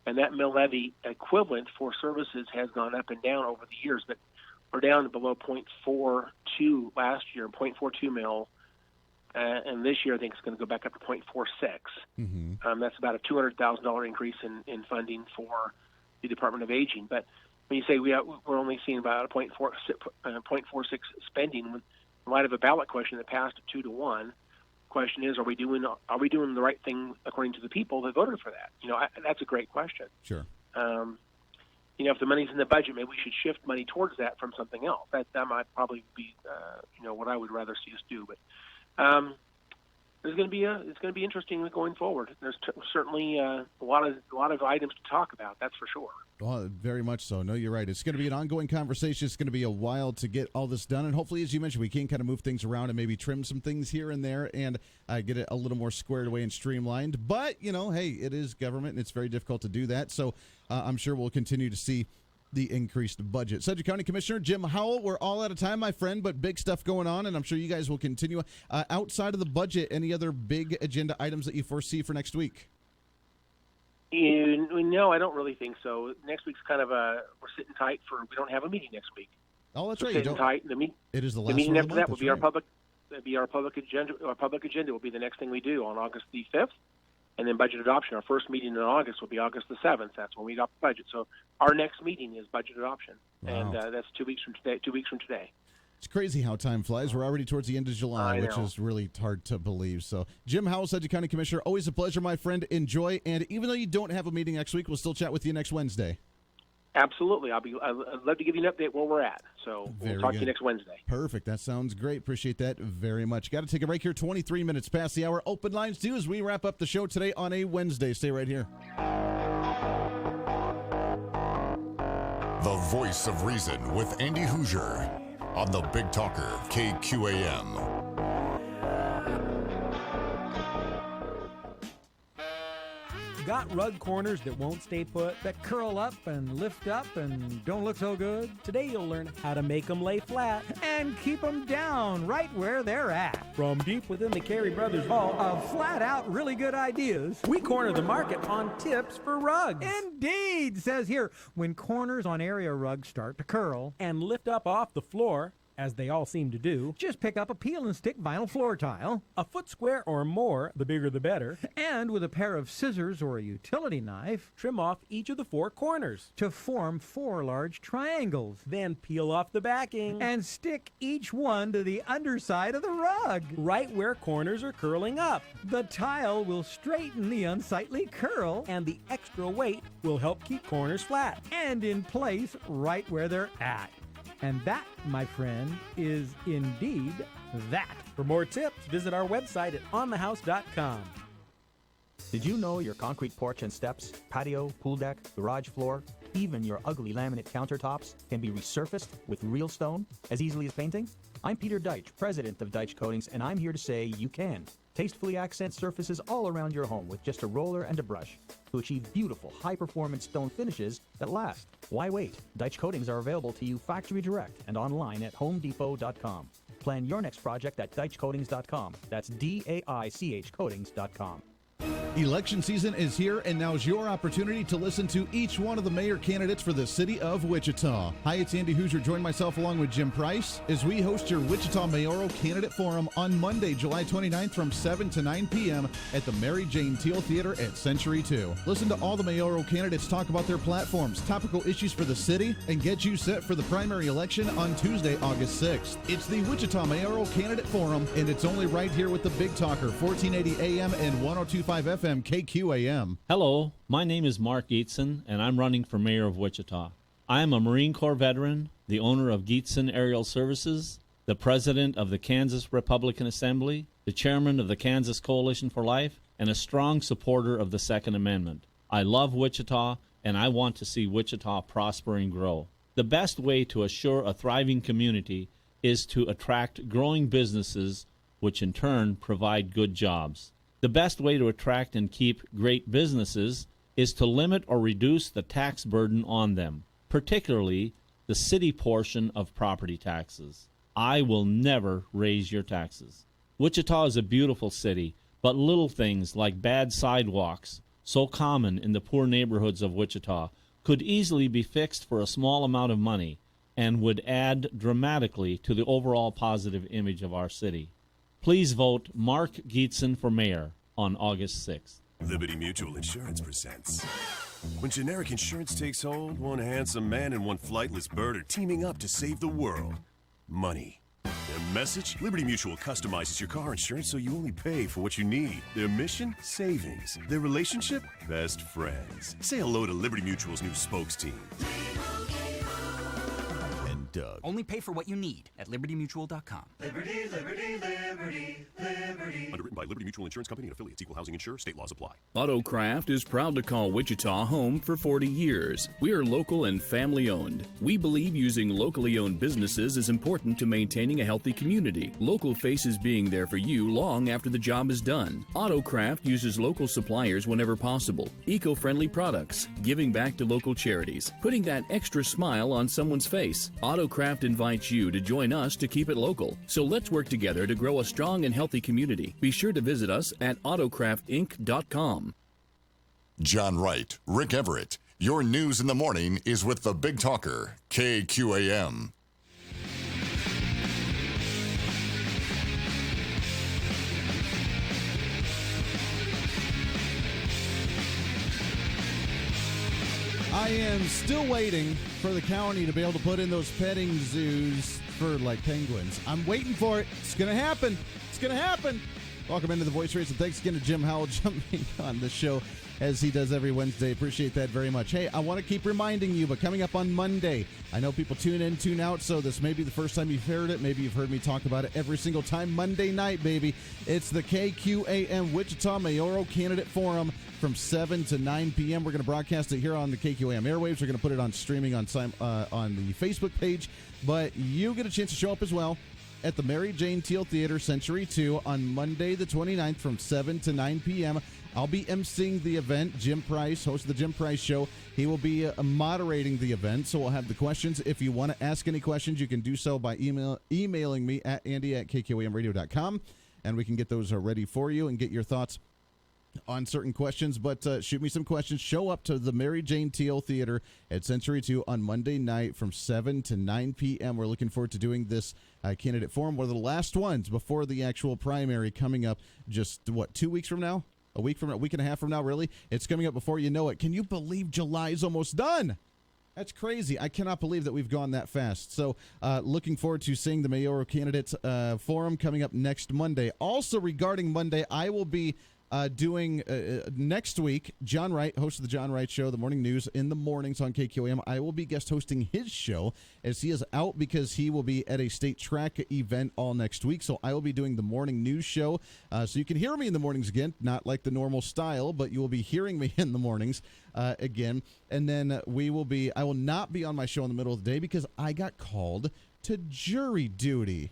and that mill levy equivalent for services has gone up and down over the years, but we're down to below 0.42 last year, 0.42 mil. And this year, I think it's going to go back up to 0.46.
Mm-hmm.
That's about a $200,000 increase in funding for the Department of Aging. But when you say we're only seeing about a 0.46 spending, in light of a ballot question that passed 2-1, question is, are we doing the right thing according to the people that voted for that? That's a great question.
Sure.
If the money's in the budget, maybe we should shift money towards that from something else. That might probably be, what I would rather see us do. But it's going to be interesting going forward. There's certainly a lot of items to talk about. That's for sure.
Well, very much so. No, you're right. It's going to be an ongoing conversation. It's going to be a while to get all this done. And hopefully, as you mentioned, we can kind of move things around and maybe trim some things here and there and get it a little more squared away and streamlined. But, hey, it is government, and it's very difficult to do that. So I'm sure we'll continue to see the increased budget. Sedgwick County Commissioner Jim Howell, we're all out of time, my friend, but big stuff going on, and I'm sure you guys will continue. Outside of the budget, any other big agenda items that you foresee for next week?
No, I don't really think so. Next week's kind of we're sitting tight we don't have a meeting next week.
Oh, that's
we're
right.
Sitting tight.
It is the last
meeting
one
after
of the
that
month.
will be our public agenda. Our public agenda will be the next thing we do on August the 5th. And then budget adoption. Our first meeting in August will be August the 7th. That's when we adopt the budget. So our next meeting is budget adoption.
Wow.
And that's 2 weeks from today.
It's crazy how time flies. We're already towards the end of July, which is really hard to believe. So, Jim Howell, Sedgwick County Commissioner, always a pleasure, my friend. Enjoy. And even though you don't have a meeting next week, we'll still chat with you next Wednesday.
Absolutely. I'd love to give you an update where we're at. So we'll talk to you next Wednesday.
Perfect. That sounds great. Appreciate that very much. Got to take a break here. 23 minutes past the hour. Open lines too as we wrap up the show today on a Wednesday. Stay right here.
The voice of reason with Andy Hoosier on the Big Talker, KQAM.
Got rug corners that won't stay put, that curl up and lift up and don't look so good? Today you'll learn how to make them lay flat and keep them down right where they're at. From deep within the Carey Brothers vault of flat-out really good ideas, we corner the market on tips for rugs. Indeed, says here, when corners on area rugs start to curl and lift up off the floor, as they all seem to do, just pick up a peel and stick vinyl floor tile, a foot square or more, the bigger the better, and with a pair of scissors or a utility knife, trim off each of the 4 corners to form 4 large triangles. Then peel off the backing and stick each one to the underside of the rug, right where corners are curling up. The tile will straighten the unsightly curl, and the extra weight will help keep corners flat and in place right where they're at. And that, my friend, is indeed that. For more tips, visit our website at onthehouse.com.
Did you know your concrete porch and steps, patio, pool deck, garage floor, even your ugly laminate countertops can be resurfaced with real stone as easily as painting? I'm Peter Deitch, president of Deitch Coatings, and I'm here to say you can. Tastefully accent surfaces all around your home with just a roller and a brush to achieve beautiful, high-performance stone finishes that last. Why wait? Deitch Coatings are available to you factory direct and online at homedepot.com. Plan your next project at DeitchCoatings.com. That's DAICH Coatings.com.
Election season is here, and now's your opportunity to listen to each one of the mayor candidates for the city of Wichita. Hi, it's Andy Hoosier. Join myself along with Jim Price as we host your Wichita Mayoral Candidate Forum on Monday, July 29th from 7 to 9 p.m. at the Mary Jane Teal Theater at Century 2. Listen to all the mayoral candidates talk about their platforms, topical issues for the city, and get you set for the primary election on Tuesday, August 6th. It's the Wichita Mayoral Candidate Forum, and it's only right here with the Big Talker, 1480 AM and 102.5 FM KQAM.
Hello, my name is Mark Gietzen, and I'm running for mayor of Wichita. I am a Marine Corps veteran, the owner of Gietzen Aerial Services, the president of the Kansas Republican Assembly, the chairman of the Kansas Coalition for Life, and a strong supporter of the Second Amendment. I love Wichita, and I want to see Wichita prosper and grow. The best way to assure a thriving community is to attract growing businesses, which in turn provide good jobs. The best way to attract and keep great businesses is to limit or reduce the tax burden on them, particularly the city portion of property taxes. I will never raise your taxes. Wichita is a beautiful city, but little things like bad sidewalks, so common in the poor neighborhoods of Wichita, could easily be fixed for a small amount of money and would add dramatically to the overall positive image of our city. Please vote Mark Gietzen for mayor on August 6th.
Liberty Mutual Insurance presents. When generic insurance takes hold, one handsome man and one flightless bird are teaming up to save the world. Money. Their message? Liberty Mutual customizes your car insurance so you only pay for what you need. Their mission? Savings. Their relationship? Best friends. Say hello to Liberty Mutual's new spokes team.
Doug.
Only pay for what you need at libertymutual.com.
Liberty, liberty, liberty, liberty.
Underwritten by Liberty Mutual Insurance Company and affiliates. Equal housing insurer. State laws apply.
Autocraft is proud to call Wichita home for 40 years. We are local and family owned. We believe using locally owned businesses is important to maintaining a healthy community. Local faces being there for you long after the job is done. Autocraft uses local suppliers whenever possible. Eco-friendly products, giving back to local charities, putting that extra smile on someone's face. Autocraft invites you to join us to keep it local. So let's work together to grow a strong and healthy community. Be sure to visit us at autocraftinc.com.
John Wright, Rick Everett. Your news in the morning is with the Big Talker, KQAM.
I am still waiting for the county to be able to put in those petting zoos for, like, penguins. I'm waiting for it. It's going to happen. It's going to happen. Welcome into the Voice Race, and thanks again to Jim Howell jumping on the show as he does every Wednesday. Appreciate that very much. Hey, I want to keep reminding you, but coming up on Monday, I know people tune in, tune out, so this may be the first time you've heard it. Maybe you've heard me talk about it every single time. Monday night, baby. It's the KQAM Wichita Mayoral Candidate Forum from 7 to 9 p.m. We're going to broadcast it here on the KQAM airwaves. We're going to put it on streaming on the Facebook page, but you get a chance to show up as well at the Mary Jane Teal Theater, Century 2, on Monday the 29th from 7 to 9 p.m. I'll be emceeing the event. Jim Price, host of the Jim Price Show, he will be moderating the event, so we'll have the questions. If you want to ask any questions, you can do so by emailing me at andy@kqamradio.com, and we can get those ready for you and get your thoughts on certain questions. But shoot me some questions. Show up to the Mary Jane Teal Theater at Century 2 on Monday night from 7 to 9 p.m. We're looking forward to doing this candidate forum, one of the last ones before the actual primary coming up just, 2 weeks from now? A week and a half from now, really? It's coming up before you know it. Can you believe July is almost done? That's crazy. I cannot believe that we've gone that fast. So looking forward to seeing the Mayoral Candidates Forum coming up next Monday. Also regarding Monday, I will be doing next week, John Wright, host of the John Wright Show, the morning news in the mornings on KQAM. I will be guest hosting his show as he is out because he will be at a state track event all next week. So I will be doing the morning news show. So you can hear me in the mornings again, not like the normal style, but you will be hearing me in the mornings again. And then I will not be on my show in the middle of the day because I got called to jury duty.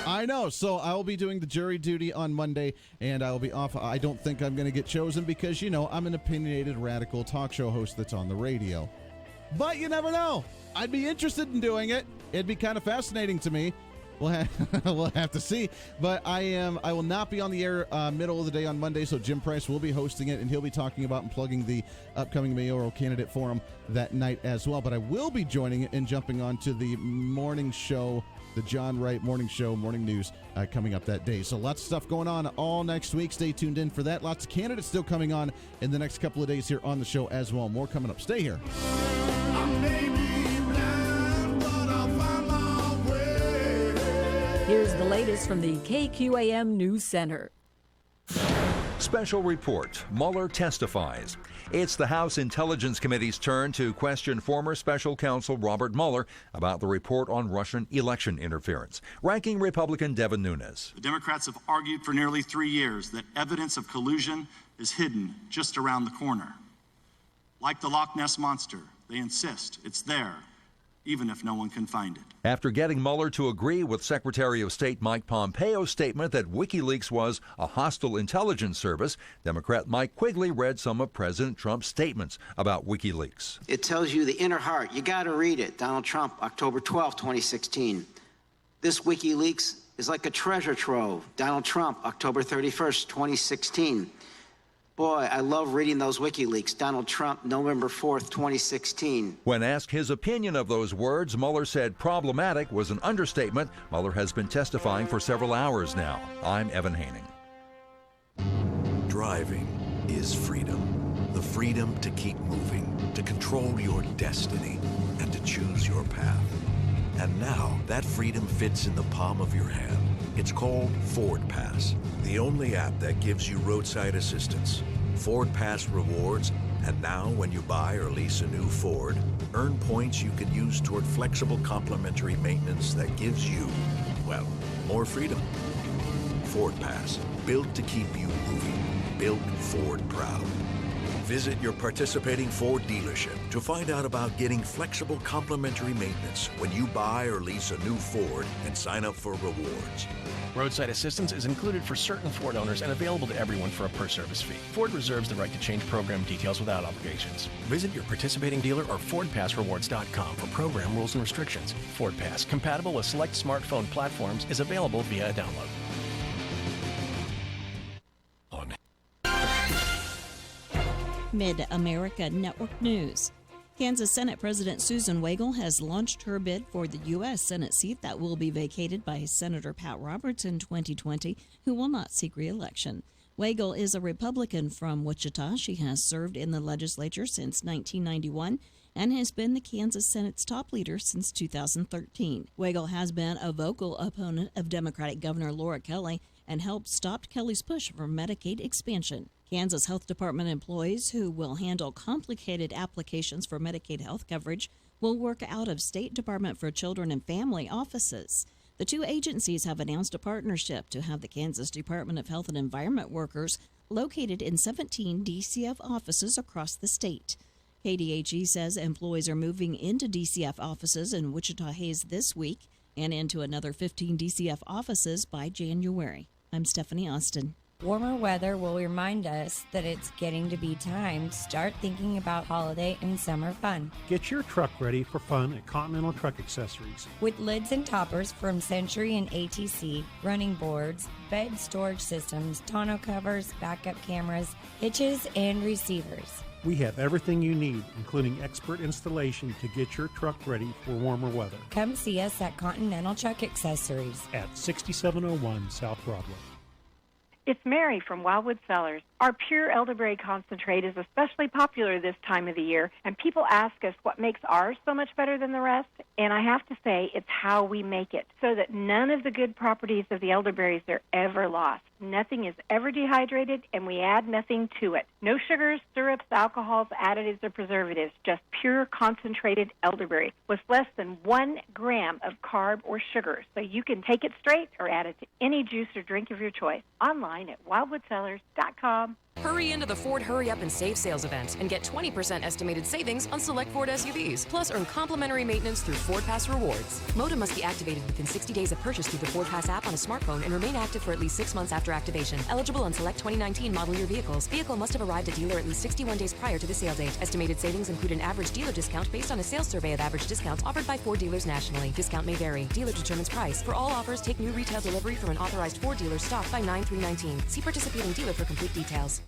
I know. So I will be doing the jury duty on Monday, and I will be off. I don't think I'm going to get chosen because, I'm an opinionated, radical talk show host that's on the radio. But you never know. I'd be interested in doing it. It'd be kind of fascinating to me. We'll have to see. But I will not be on the air middle of the day on Monday, so Jim Price will be hosting it, and he'll be talking about and plugging the upcoming mayoral candidate forum that night as well. But I will be joining and jumping on to the morning show, the John Wright Morning Show, Morning News, coming up that day. So lots of stuff going on all next week. Stay tuned in for that. Lots of candidates still coming on in the next couple of days here on the show as well. More coming up. Stay here.
Here's the latest from the KQAM News Center.
Special report. Mueller testifies. It's the House Intelligence Committee's turn to question former special counsel Robert Mueller about the report on Russian election interference. Ranking Republican Devin Nunes.
The Democrats have argued for nearly 3 years that evidence of collusion is hidden just around the corner. Like the Loch Ness Monster, they insist it's there, even if no one can find it.
After getting Mueller to agree with Secretary of State Mike Pompeo's statement that WikiLeaks was a hostile intelligence service, Democrat Mike Quigley read some of President Trump's statements about WikiLeaks.
It tells you the inner heart. You got to read it. Donald Trump, October 12, 2016. This WikiLeaks is like a treasure trove. Donald Trump, October 31st, 2016. Boy, I love reading those WikiLeaks. Donald Trump, November 4th, 2016.
When asked his opinion of those words, Mueller said problematic was an understatement. Mueller has been testifying for several hours now. I'm Evan Haining.
Driving is freedom. The freedom to keep moving, to control your destiny, and to choose your path. And now that freedom fits in the palm of your hand. It's called Ford Pass, the only app that gives you roadside assistance, Ford Pass rewards, And now, when you buy or lease a new Ford, earn points you can use toward flexible complimentary maintenance that gives you, well, more freedom. Ford Pass, built to keep you moving. Built Ford proud. Visit your participating Ford dealership to find out about getting flexible complimentary maintenance when you buy or lease a new Ford and sign up for rewards.
Roadside assistance is included for certain Ford owners and available to everyone for a per-service fee. Ford reserves the right to change program details without obligations. Visit your participating dealer or FordPassRewards.com for program rules and restrictions. Ford Pass, compatible with select smartphone platforms, is available via a download.
Mid-America Network News. Kansas Senate President Susan Wagle has launched her bid for the U.S. Senate seat that will be vacated by Senator Pat Roberts in 2020, who will not seek re-election. Wagle is a Republican from Wichita. She has served in the legislature since 1991 and has been the Kansas Senate's top leader since 2013. Wagle has been a vocal opponent of Democratic Governor Laura Kelly and helped stop Kelly's push for Medicaid expansion. Kansas Health Department employees who will handle complicated applications for Medicaid health coverage will work out of State Department for Children and Family offices. The two agencies have announced a partnership to have the Kansas Department of Health and Environment workers located in 17 DCF offices across the state. KDHE says employees are moving into DCF offices in Wichita Hayes this week and into another 15 DCF offices by January. I'm Stephanie Austin.
Warmer weather will remind us that it's getting to be time to start thinking about holiday and summer fun.
Get your truck ready for fun at Continental Truck Accessories.
With lids and toppers from Century and ATC, running boards, bed storage systems, tonneau covers, backup cameras, hitches, and receivers.
We have everything you need, including expert installation to get your truck ready for warmer weather.
Come see us at Continental Truck Accessories
at 6701 South Broadway.
It's Mary from Wildwood Cellars. Our pure elderberry concentrate is especially popular this time of the year, and people ask us what makes ours so much better than the rest, and I have to say it's how we make it, so that none of the good properties of the elderberries are ever lost. Nothing is ever dehydrated, and we add nothing to it. No sugars, syrups, alcohols, additives, or preservatives, just pure concentrated elderberry with less than 1 gram of carb or sugar, so you can take it straight or add it to any juice or drink of your choice. Online at wildwoodsellers.com.
Hurry into the Ford Hurry Up and Save sales event and get 20% estimated savings on select Ford SUVs. Plus, earn complimentary maintenance through Ford Pass Rewards. Modem must be activated within 60 days of purchase through the Ford Pass app on a smartphone and remain active for at least 6 months after activation. Eligible on select 2019 model year vehicles. Vehicle must have arrived at dealer at least 61 days prior to the sale date. Estimated savings include an average dealer discount based on a sales survey of average discounts offered by Ford dealers nationally. Discount may vary. Dealer determines price. For all offers, take new retail delivery from an authorized Ford dealer stock by 9/3/19. See participating dealer for complete details.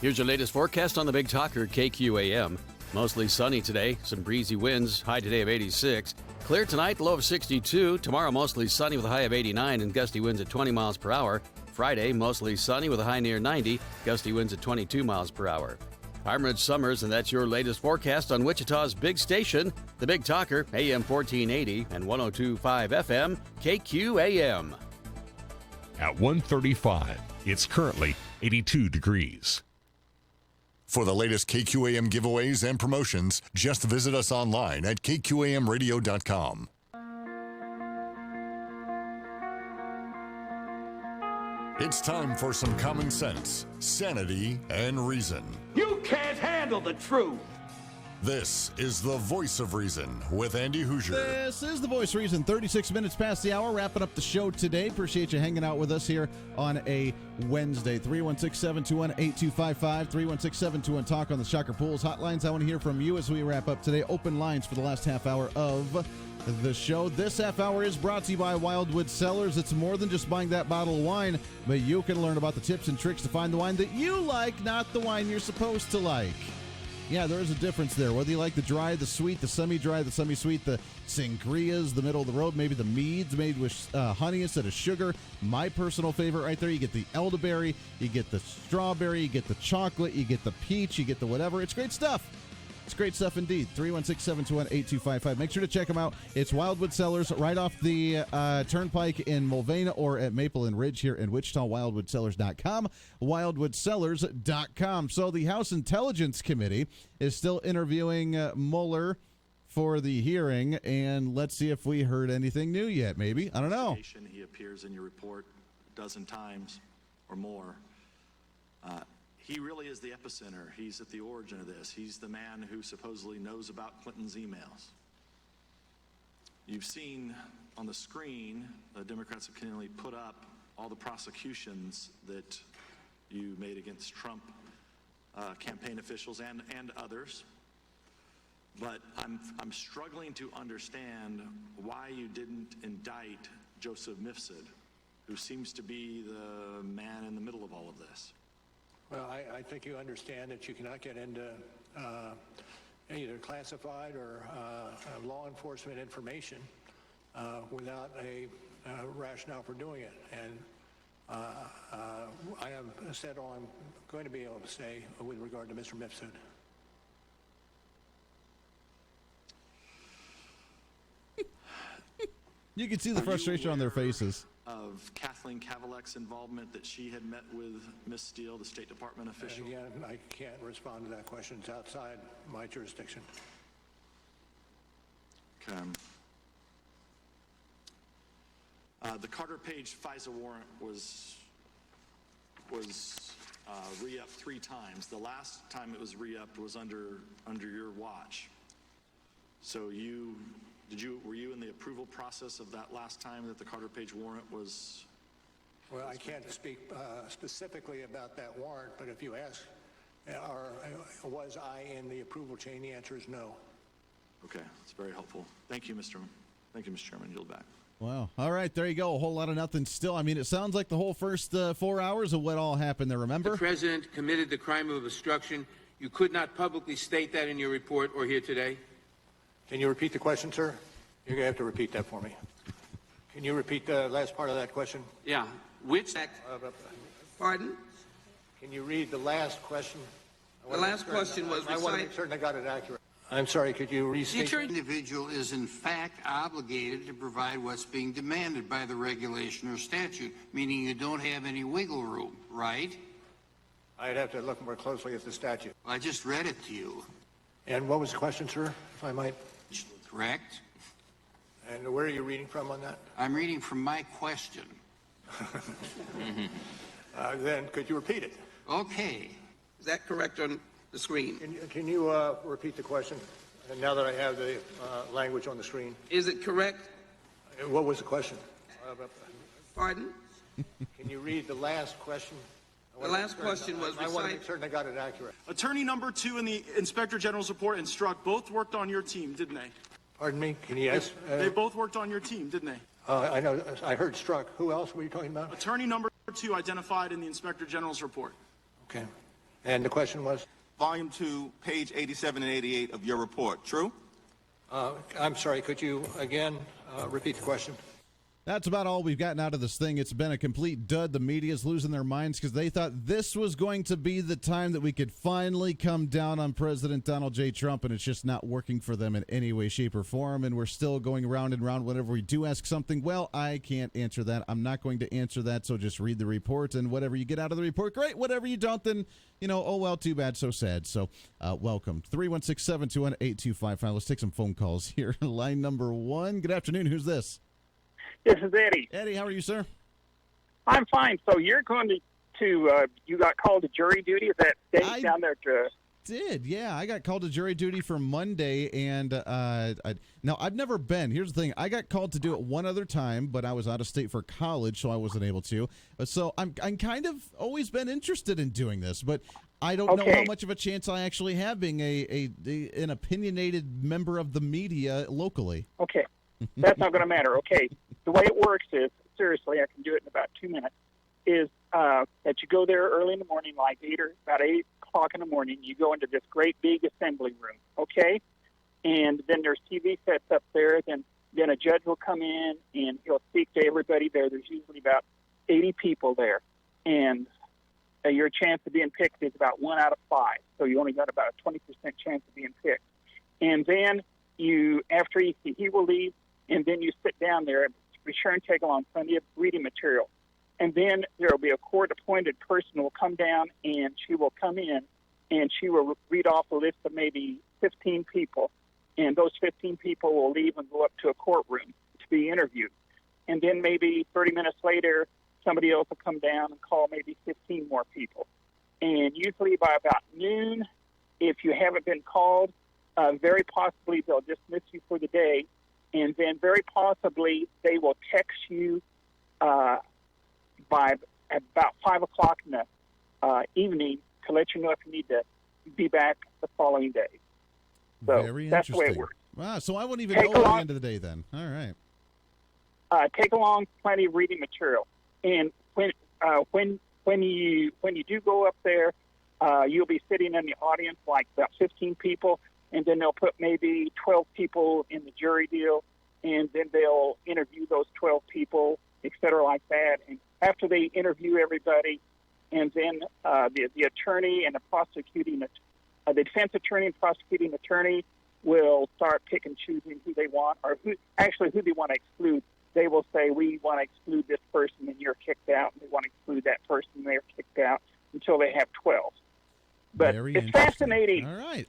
Here's your latest forecast on the Big Talker KQAM. Mostly sunny today, some breezy winds, high today of 86. Clear tonight, low of 62. Tomorrow, mostly sunny with a high of 89 and gusty winds at 20 miles per hour. Friday, mostly sunny with a high near 90, gusty winds at 22 miles per hour. I'm Rich Summers, and that's your latest forecast on Wichita's big station, the Big Talker, AM 1480 and 102.5 FM, KQAM.
At 1:35, it's currently 82 degrees.
For the latest KQAM giveaways and promotions, just visit us online at kqamradio.com. It's time for some common sense, sanity, and reason.
You can't handle the truth.
This is the Voice of Reason with Andy Hoosier.
This is the Voice of Reason, 36 minutes past the hour, wrapping up the show today. Appreciate you hanging out with us here on a Wednesday. 316-721-8255, 316-721-TALK on the Shocker Pools hotlines. I want to hear from you as we wrap up today. Open lines for the last half hour of the show. This half hour is brought to you by Wildwood Cellars. It's more than just buying that bottle of wine, but you can learn about the tips and tricks to find the wine that you like, not the wine you're supposed to like. Yeah, there is a difference there. Whether you like the dry, the sweet, the semi-dry, the semi-sweet, the sangrias, the middle of the road, maybe the meads made with honey instead of sugar. My personal favorite right there, you get the elderberry, you get the strawberry, you get the chocolate, you get the peach, you get the whatever. It's great stuff. It's great stuff indeed. 316-721-8255. Make sure to check them out. It's Wildwood Cellars right off the Turnpike in Mulvana or at Maple and Ridge here in Wichita. WildwoodCellars.com. WildwoodCellars.com. So the House Intelligence Committee is still interviewing Mueller for the hearing, and let's see if we heard anything new yet. Maybe. I don't know.
He appears in your report a dozen times or more. He really is the epicenter. He's at the origin of this. He's the man who supposedly knows about Clinton's emails. You've seen on the screen, the Democrats have continually put up all the prosecutions that you made against Trump campaign officials and others. But I'm struggling to understand why you didn't indict Joseph Mifsud, who seems to be the man in the middle of all of this.
Well, I think you understand that you cannot get into either classified or law enforcement information without a rationale for doing it. And I have said all I'm going to be able to say with regard to Mr. Mifsud.
You can see the frustration on their faces.
Of Kathleen Kavalek's involvement, that she had met with Ms. Steele, the State Department official?
Again, I can't respond to that question. It's outside my jurisdiction.
Okay. The Carter Page FISA warrant was re-upped 3 times. The last time it was re-upped was under your watch. So were you in the approval process of that last time that the Carter Page warrant was?
Well, I can't speak specifically about that warrant, but if you ask, was I in the approval chain, the answer is no.
Okay, that's very helpful. Thank you, Mr. Chairman. Yield back.
Wow. All right, there you go. A whole lot of nothing still. I mean, it sounds like the whole first 4 hours of what all happened there, remember?
The president committed the crime of obstruction. You could not publicly state that in your report or here today.
Can you repeat the question, sir? You're going to have to repeat that for me. Can you repeat the last part of that question?
Yeah. Which act? Pardon?
Can you read the last question?
The last question was
I want to make certain I got it accurate. I'm sorry, could you restate?
The individual is in fact obligated to provide what's being demanded by the regulation or statute, meaning you don't have any wiggle room, right?
I'd have to look more closely at the statute.
Well, I just read it to you.
And what was the question, sir, if I might?
Correct.
And where are you reading from on that?
I'm reading from my question.
Then could you repeat it?
Okay. Is that correct on the screen?
Can you repeat the question? And now that I have the language on the screen.
Is it correct?
What was the question?
Pardon?
Can you read the last question?
The last question was,
I want to make certain I got it accurate.
Attorney number 2 in the Inspector General's report and Strzok both worked on your team, didn't they?
Pardon me? Can you ask?
They both worked on your team, didn't they?
I know. I heard Strzok. Who else were you talking about?
Attorney number 2 identified in the Inspector General's report.
Okay. And the question was?
Volume 2, page 87 and 88 of your report. True?
I'm sorry. Could you again repeat the question?
That's about all we've gotten out of this thing. It's been a complete dud. The media's losing their minds because they thought this was going to be the time that we could finally come down on President Donald J. Trump, and it's just not working for them in any way, shape, or form, and we're still going round and round whenever we do ask something. Well, I can't answer that. I'm not going to answer that, so just read the report, and whatever you get out of the report, great. Whatever you don't, then, oh, well, too bad, so sad. So welcome. 316-721-8255. Let's take some phone calls here. Line number 1. Good afternoon. Who's this?
This is Eddie.
Eddie, how are you, sir?
I'm fine. So you're going to you got called to jury duty? Is that state down there?
Did, yeah. I got called to jury duty for Monday, and now I've never been. Here's the thing. I got called to do it one other time, but I was out of state for college, so I wasn't able to. So I'm kind of always been interested in doing this, but I don't know how much of a chance I actually have being an opinionated member of the media locally.
Okay. That's not going to matter. Okay. The way it works is, seriously, I can do it in about 2 minutes, is that you go there early in the morning, like about 8 o'clock in the morning. You go into this great big assembly room, okay? And then there's TV sets up there. Then a judge will come in, and he'll speak to everybody there. There's usually about 80 people there. And your chance of being picked is about 1 out of 5. So you only got about a 20% chance of being picked. And then after he will leave, and then you sit down there, be sure and take along plenty of reading material. And then there will be a court-appointed person who will come down, and she will come in, and she will read off a list of maybe 15 people. And those 15 people will leave and go up to a courtroom to be interviewed. And then maybe 30 minutes later, somebody else will come down and call maybe 15 more people. And usually by about noon, if you haven't been called, very possibly they'll dismiss you for the day. And then very possibly they will text you by about 5 o'clock in the evening to let you know if you need to be back the following day. So
Very
that's the way it
interesting.
works.
Wow, so I wouldn't even know at the end of the day then. All right.
Take along plenty of reading material. And when you do go up there, you'll be sitting in the audience like about 15 people, and then they'll put maybe 12 people in the jury deal, and then they'll interview those 12 people, et cetera, like that. And after they interview everybody, and then the attorney and the defense attorney and prosecuting attorney will start pick and choosing who they want, or who they want to exclude. They will say, we want to exclude this person and you're kicked out, and they want to exclude that person and they're kicked out until they have 12. But it's fascinating.
All right.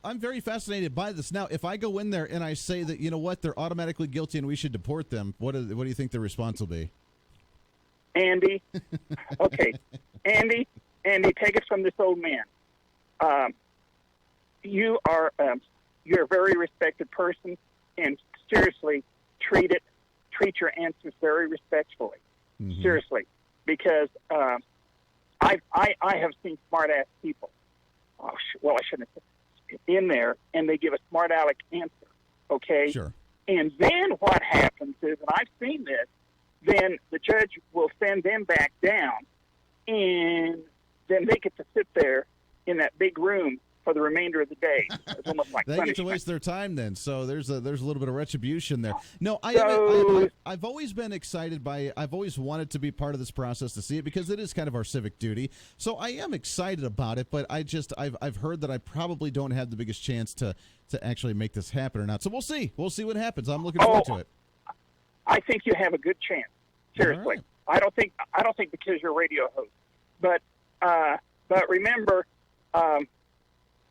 I'm very fascinated by this. Now, if I go in there and I say that, you know what, they're automatically guilty and we should deport them, what do you think the response will be?
Andy, okay. Andy, take it from this old man. You're a very respected person, and seriously, treat your answers very respectfully. Mm-hmm. Seriously, because I have seen smart-ass people. I shouldn't have said in there, and they give a smart-aleck answer. Okay.
Sure.
And then what happens is, and I've seen this, then the judge will send them back down, and then they get to sit there in that big room for the remainder of the day. It's almost like
they
punishment.
get to waste their time then. So there's a little bit of retribution there. No, I've always been excited by. I've always wanted to be part of this process to see it because it is kind of our civic duty. So I am excited about it, but I've heard that I probably don't have the biggest chance to actually make this happen or not. So we'll see. We'll see what happens. I'm looking forward to it.
I think you have a good chance. Seriously, right. I don't think because you're a radio host, but remember.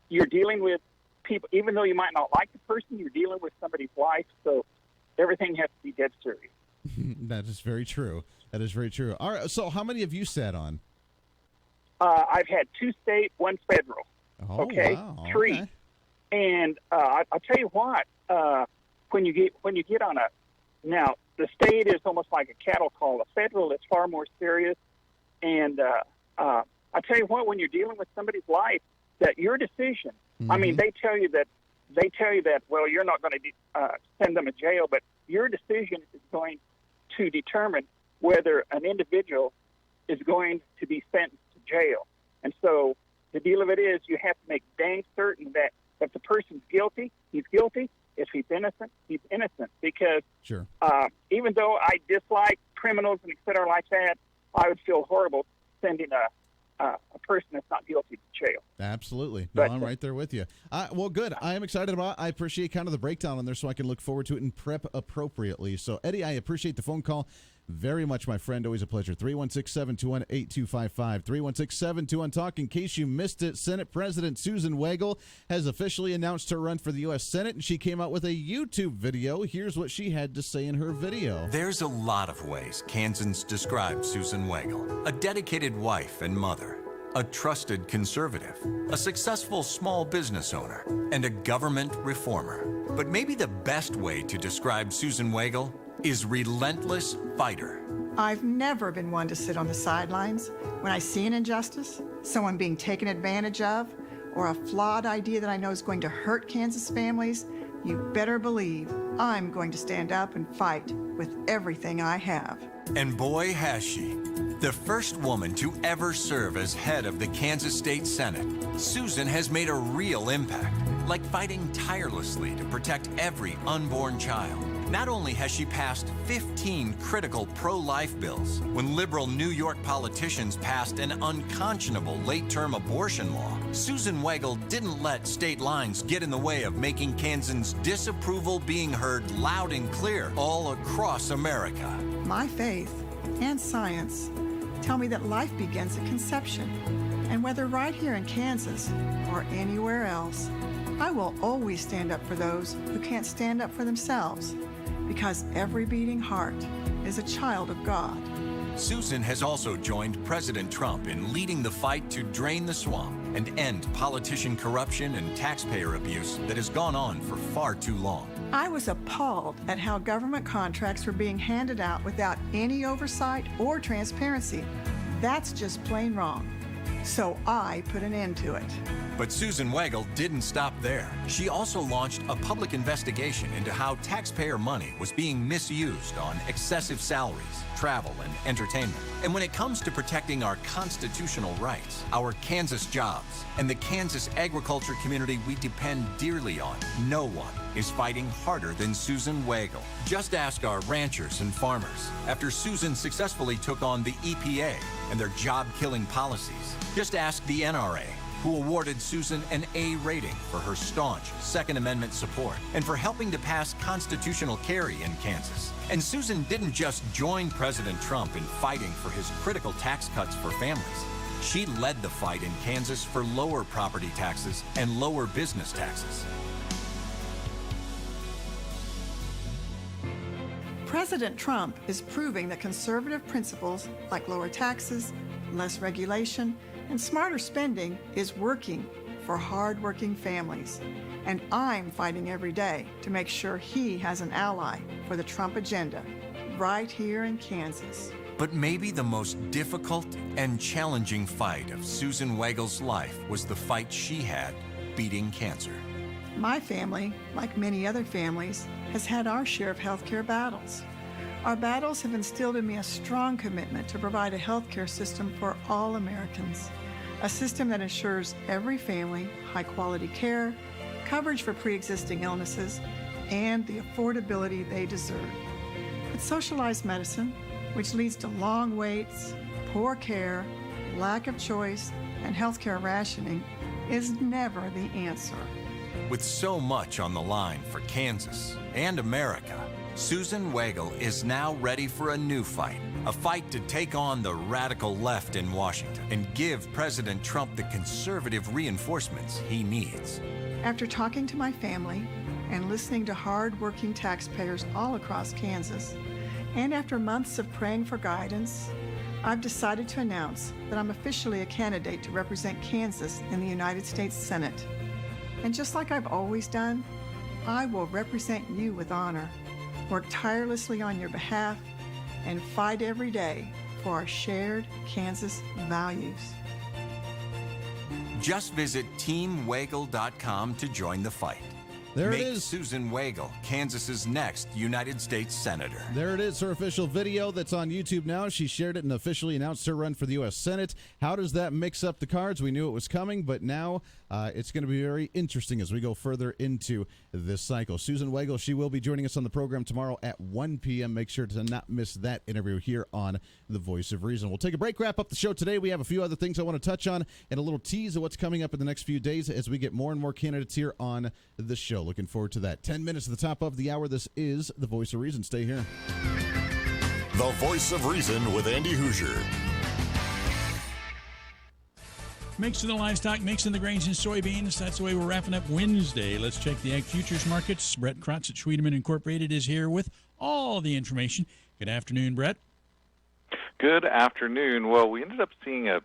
You're dealing with people, even though you might not like the person, you're dealing with somebody's life, so everything has to be dead serious.
That is very true. That is very true. All right, so how many have you sat on?
I've had 2 state, 1 federal.
Oh,
okay,
wow.
3.
Okay.
And I'll tell you what, when you get on now the state is almost like a cattle call. The federal is far more serious. And I'll tell you what, when you're dealing with somebody's life, that your decision, mm-hmm. I mean, they tell you that, well, you're not going to send them to jail, but your decision is going to determine whether an individual is going to be sentenced to jail. And so the deal of it is you have to make dang certain that if the person's guilty, he's guilty. If he's innocent, he's innocent. Because
sure.
Even though I dislike criminals and et cetera like that, I would feel horrible sending a person that's not guilty to jail.
Absolutely. No, I'm right there with you. Well, good. I am excited about it. I appreciate kind of the breakdown on there so I can look forward to it and prep appropriately. So, Eddie, I appreciate the phone call very much, my friend. Always a pleasure. 316-721-8255. 316-721-TALK. In case you missed it, Senate President Susan Wagle has officially announced her run for the U.S. Senate, and she came out with a YouTube video. Here's what she had to say in her video.
There's a lot of ways Kansans describe Susan Wagle. A dedicated wife and mother, a trusted conservative, a successful small business owner, and a government reformer. But maybe the best way to describe Susan Wagle is relentless fighter.
I've never been one to sit on the sidelines. When I see an injustice, someone being taken advantage of, or a flawed idea that I know is going to hurt Kansas families, you better believe I'm going to stand up and fight with everything I have.
And boy, has she. The first woman to ever serve as head of the Kansas State Senate, Susan has made a real impact, like fighting tirelessly to protect every unborn child Not only has she passed 15 critical pro-life bills, when liberal New York politicians passed an unconscionable late-term abortion law, Susan Weigel didn't let state lines get in the way of making Kansans' disapproval being heard loud and clear all across America.
My faith and science tell me that life begins at conception. And whether right here in Kansas or anywhere else, I will always stand up for those who can't stand up for themselves, because every beating heart is a child of God.
Susan has also joined President Trump in leading the fight to drain the swamp and end politician corruption and taxpayer abuse that has gone on for far too long.
I was appalled at how government contracts were being handed out without any oversight or transparency. That's just plain wrong. So I put an end to it.
But Susan Weigel didn't stop there. She also launched a public investigation into how taxpayer money was being misused on excessive salaries, travel, and entertainment. And when it comes to protecting our constitutional rights, our Kansas jobs, and the Kansas agriculture community we depend dearly on, no one is fighting harder than Susan Weigel. Just ask our ranchers and farmers after Susan successfully took on the EPA and their job-killing policies. Just ask the NRA, who awarded Susan an A rating for her staunch Second Amendment support and for helping to pass constitutional carry in Kansas. And Susan didn't just join President Trump in fighting for his critical tax cuts for families. She led the fight in Kansas for lower property taxes and lower business taxes.
President Trump is proving that conservative principles like lower taxes, less regulation, and smarter spending is working for hard-working families. And I'm fighting every day to make sure he has an ally for the Trump agenda right here in Kansas.
But maybe the most difficult and challenging fight of Susan Weigel's life was the fight she had beating cancer.
My family, like many other families, has had our share of healthcare battles. Our battles have instilled in me a strong commitment to provide a healthcare system for all Americans, a system that ensures every family high-quality care, coverage for pre-existing illnesses, and the affordability they deserve. But socialized medicine, which leads to long waits, poor care, lack of choice, and healthcare rationing, is never the answer.
With so much on the line for Kansas and America, Susan Weigel is now ready for a new fight, a fight to take on the radical left in Washington and give President Trump the conservative reinforcements he needs.
After talking to my family and listening to hard-working taxpayers all across Kansas, and after months of praying for guidance, I've decided to announce that I'm officially a candidate to represent Kansas in the United States Senate. And just like I've always done, I will represent you with honor, work tirelessly on your behalf, and fight every day for our shared Kansas values.
Just visit teamweigel.com to join the fight.
There
Make
it is.
Susan Weigel Kansas's next United States Senator.
There it is, her official video that's on YouTube now. She shared it and officially announced her run for the U.S. Senate. How does that mix up the cards? We knew it was coming, but now it's going to be very interesting as we go further into this cycle. Susan Weigel, she will be joining us on the program tomorrow at 1 p.m. Make sure to not miss that interview here on The Voice of Reason. We'll take a break, wrap up the show today. We have a few other things I want to touch on and a little tease of what's coming up in the next few days as we get more and more candidates here on the show. Looking forward to that. 10 minutes at the top of the hour. This is The Voice of Reason. Stay here.
The Voice of Reason with Andy Hoosier.
Mixing the livestock, mixing the grains and soybeans. That's the way we're wrapping up Wednesday. Let's check the ag futures markets. Brett Krotz at Schwedeman Incorporated is here with all the information. Good afternoon, Brett.
Good afternoon. Well, we ended up seeing a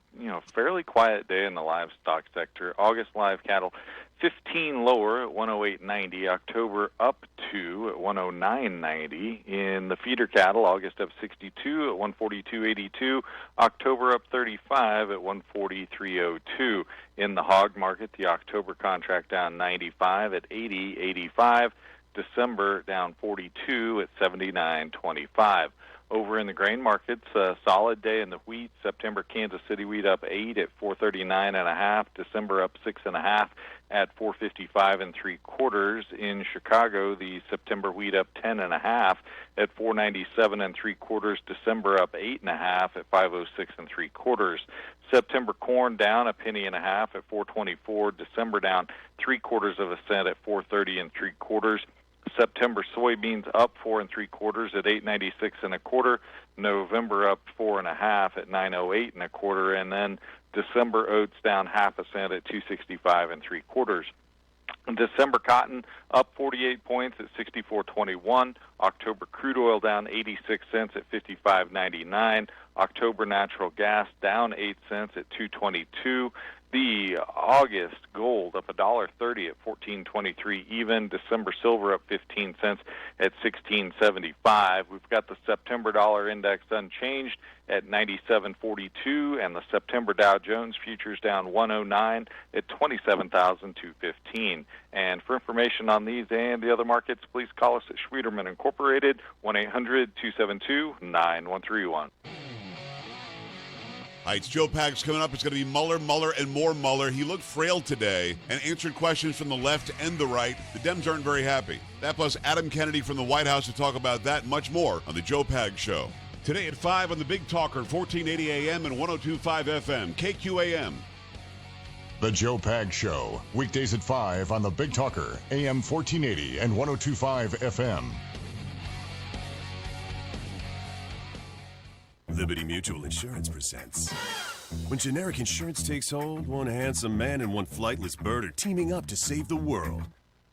fairly quiet day in the livestock sector. August live cattle 15 lower at 108.90. October up to at 109.90. In the feeder cattle, August up 62 at 142.82. October up 35 at 143.02. In the hog market, the October contract down 95 at 80.85. December down 42 at 79.25. Over in the grain markets, a solid day in the wheat. September Kansas City wheat up 8 at 439.5. December up 6.5 at 455 3/4. In Chicago, the September wheat up 10.5 at 497 3/4. December up 8.5 at 506 3/4. September corn down 1.5 at 424. December down 3/4 cent at 430 3/4. September soybeans up 4 3/4 at 896 1/4. November up 4.5 at 908 1/4, and then December oats down 0.5 cent at 265 3/4. December cotton up 48 points at 64.21. October crude oil down 86 cents at 55.99. October natural gas down 8 cents at 2.22. The August gold up $1.30 at 14.23 even. December silver up 15 cents at 16.75. We've got the September dollar index unchanged at 97.42, and the September Dow Jones futures down 109 at 27,215. And for information on these and the other markets, please call us at Schwieterman Incorporated, 1-800-272-9131.
All right, it's Joe Pags coming up. It's going to be Mueller, and more Mueller. He looked frail today and answered questions from the left and the right. The Dems aren't very happy. That plus Adam Kennedy from the White House to talk about that and much more on the Joe Pags Show. Today at 5 on the Big Talker, 1480 AM and 102.5 FM, KQAM.
The Joe Pags Show, weekdays at 5 on the Big Talker, AM 1480 and 102.5 FM.
Liberty Mutual Insurance presents. When generic insurance takes hold, one handsome man and one flightless bird are teaming up to save the world.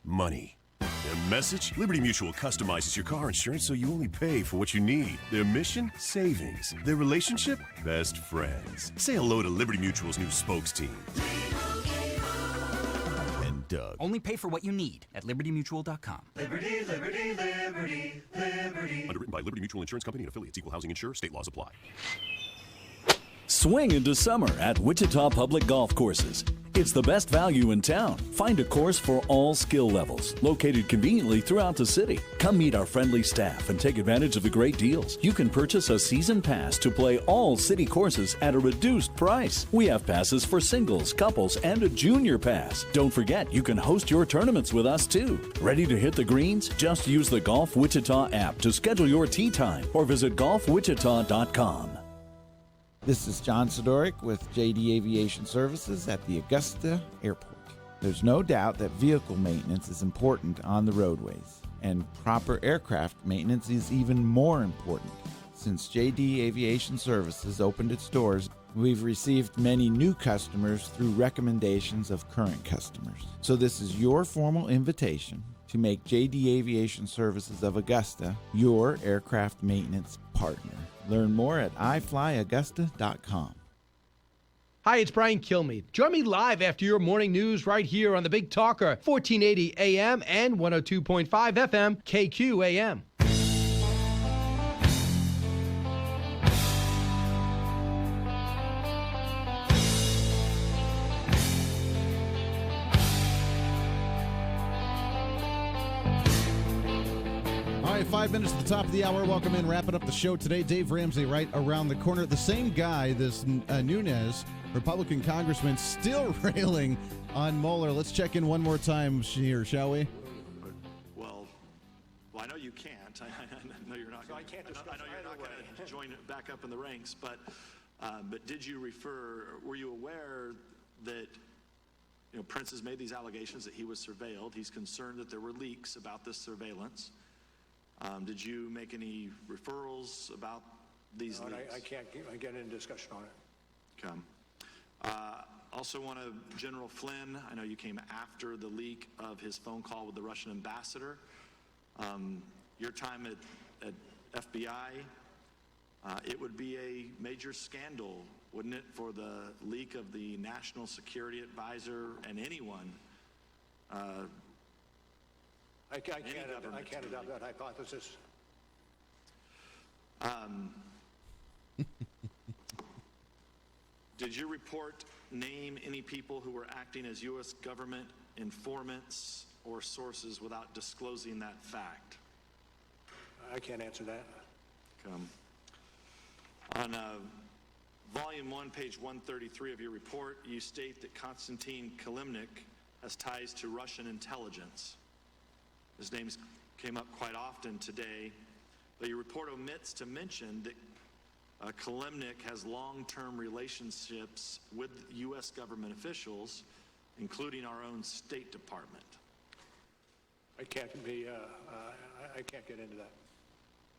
Money. Their message? Liberty Mutual customizes your car insurance so you only pay for what you need. Their mission? Savings. Their relationship? Best friends. Say hello to Liberty Mutual's new spokes team. And Doug.
Only pay for what you need at libertymutual.com.
Liberty, liberty, liberty, liberty. Underwritten by Liberty Mutual Insurance Company and affiliates. Equal housing insurer. State laws apply.
Swing into summer at Wichita Public Golf Courses. It's the best value in town. Find a course for all skill levels, located conveniently throughout the city. Come meet our friendly staff and take advantage of the great deals. You can purchase a season pass to play all city courses at a reduced price. We have passes for singles, couples, and a junior pass. Don't forget, you can host your tournaments with us too. Ready to hit the greens? Just use the Golf Wichita app to schedule your tee time or visit golfwichita.com.
This is John Sidoric with JD Aviation Services at the Augusta Airport. There's no doubt that vehicle maintenance is important on the roadways, and proper aircraft maintenance is even more important. Since JD Aviation Services opened its doors, we've received many new customers through recommendations of current customers. So this is your formal invitation to make JD Aviation Services of Augusta your aircraft maintenance partner. Learn more at iflyaugusta.com.
Hi, it's Brian Kilmeade. Join me live after your morning news right here on the Big Talker, 1480 AM and 102.5 FM, KQAM.
All right, 5 minutes at the top of the hour. Welcome in, wrapping up the show today. Dave Ramsey right around the corner. The same guy, this Nunes, Republican congressman, still railing on Mueller. Let's check in one more time here, shall we?
Well, I know you can't. I know you're not. So I know you're not going to join it back up in the ranks. But did you refer? Were you aware that Prince has made these allegations that he was surveilled? He's concerned that there were leaks about this surveillance. Did you make any referrals about these leaks?
I can't get into discussion on it.
Okay. Also want to, General Flynn, I know you came after the leak of his phone call with the Russian ambassador. Your time at FBI, it would be a major scandal, wouldn't it, for the leak of the National Security Advisor and anyone I can't adopt that hypothesis. Did your report name any people who were acting as U.S. government informants or sources without disclosing that fact?
I can't answer that.
On Volume 1, page 133 of your report, you state that Konstantin Kilimnik has ties to Russian intelligence. His name came up quite often today, but your report omits to mention that Kilimnik has long-term relationships with U.S. government officials, including our own State Department.
I can't get into that.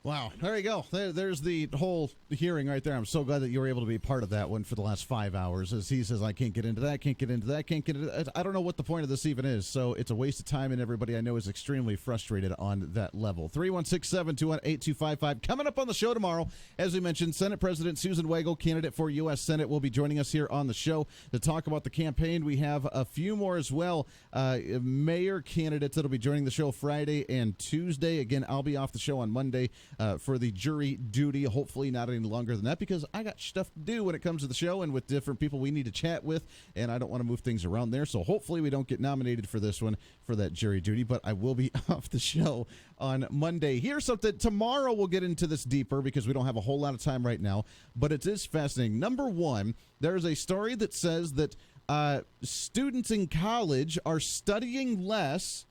Wow. There you go. There's the whole hearing right there. I'm so glad that you were able to be part of that one for the last 5 hours. As he says, I can't get into that, can't get into that, can't get into that. I don't know what the point of this even is. So it's a waste of time, and everybody I know is extremely frustrated on that level. 316-721-8255. Coming up on the show tomorrow, as we mentioned, Senate President Susan Wagle, candidate for U.S. Senate, will be joining us here on the show to talk about the campaign. We have a few more as well. Mayor candidates that will be joining the show Friday and Tuesday. Again, I'll be off the show on Monday for the jury duty, hopefully not any longer than that, because I got stuff to do when it comes to the show and with different people we need to chat with, and I don't want to move things around there. So hopefully we don't get nominated for this one for that jury duty, but I will be off the show on Monday. Here's something. Tomorrow we'll get into this deeper because we don't have a whole lot of time right now, but it is fascinating. Number one, there's a story that says that students in college are studying less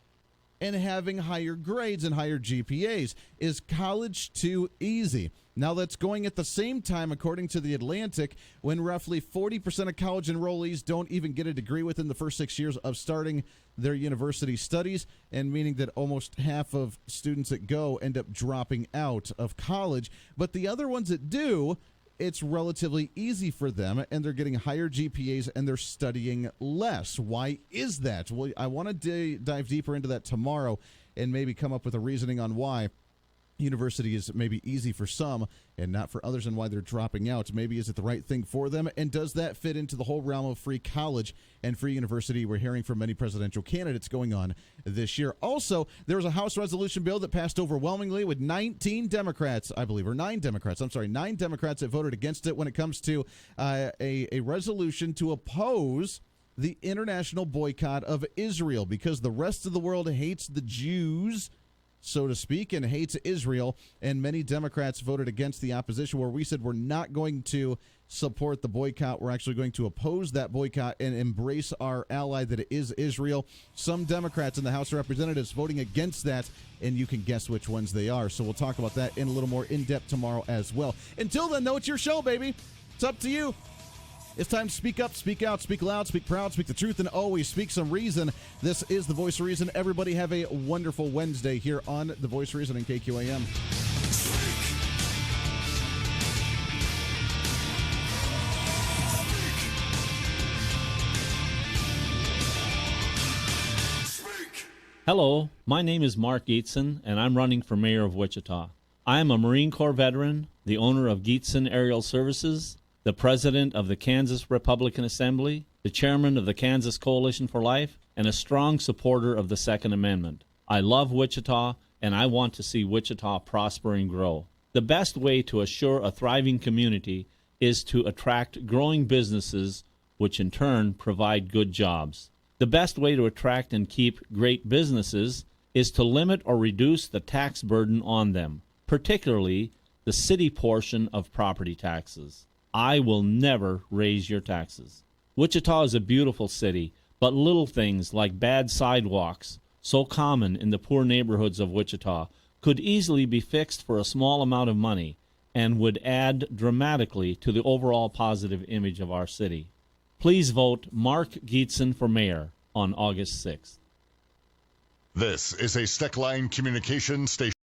and having higher grades and higher GPAs. Is college too easy? Now, that's going at the same time, according to The Atlantic, when roughly 40% of college enrollees don't even get a degree within the first 6 years of starting their university studies, and meaning that almost half of students that go end up dropping out of college. But the other ones that do, it's relatively easy for them, and they're getting higher GPAs, and they're studying less. Why is that? Well, I want to dive deeper into that tomorrow and maybe come up with a reasoning on why university is maybe easy for some and not for others, and why they're dropping out. Maybe is it the right thing for them, and does that fit into the whole realm of free college and free university we're hearing from many presidential candidates going on this year? Also, there was a House resolution bill that passed overwhelmingly with 19 Democrats, I believe, or 9 Democrats. I'm sorry, 9 Democrats that voted against it when it comes to a resolution to oppose the international boycott of Israel, because the rest of the world hates the Jews, so to speak, and hates Israel, and many Democrats voted against the opposition, where we said we're not going to support the boycott. We're actually going to oppose that boycott and embrace our ally that is Israel. Some Democrats in the House of Representatives voting against that, and you can guess which ones they are. So we'll talk about that in a little more in-depth tomorrow as well. Until then, though, it's your show, baby. It's up to you. It's time to speak up, speak out, speak loud, speak proud, speak the truth, and always speak some reason. This is The Voice of Reason. Everybody have a wonderful Wednesday here on The Voice of Reason and KQAM.
Hello, my name is Mark Gietzen, and I'm running for mayor of Wichita. I am a Marine Corps veteran, the owner of Gietzen Aerial Services, the president of the Kansas Republican Assembly, the chairman of the Kansas Coalition for Life, and a strong supporter of the Second Amendment. I love Wichita, and I want to see Wichita prosper and grow. The best way to assure a thriving community is to attract growing businesses, which in turn provide good jobs. The best way to attract and keep great businesses is to limit or reduce the tax burden on them, particularly the city portion of property taxes. I will never raise your taxes. Wichita is a beautiful city, but little things like bad sidewalks, so common in the poor neighborhoods of Wichita, could easily be fixed for a small amount of money and would add dramatically to the overall positive image of our city. Please vote Mark Gietzen for mayor on August 6th.
This is a Steckline Communications station.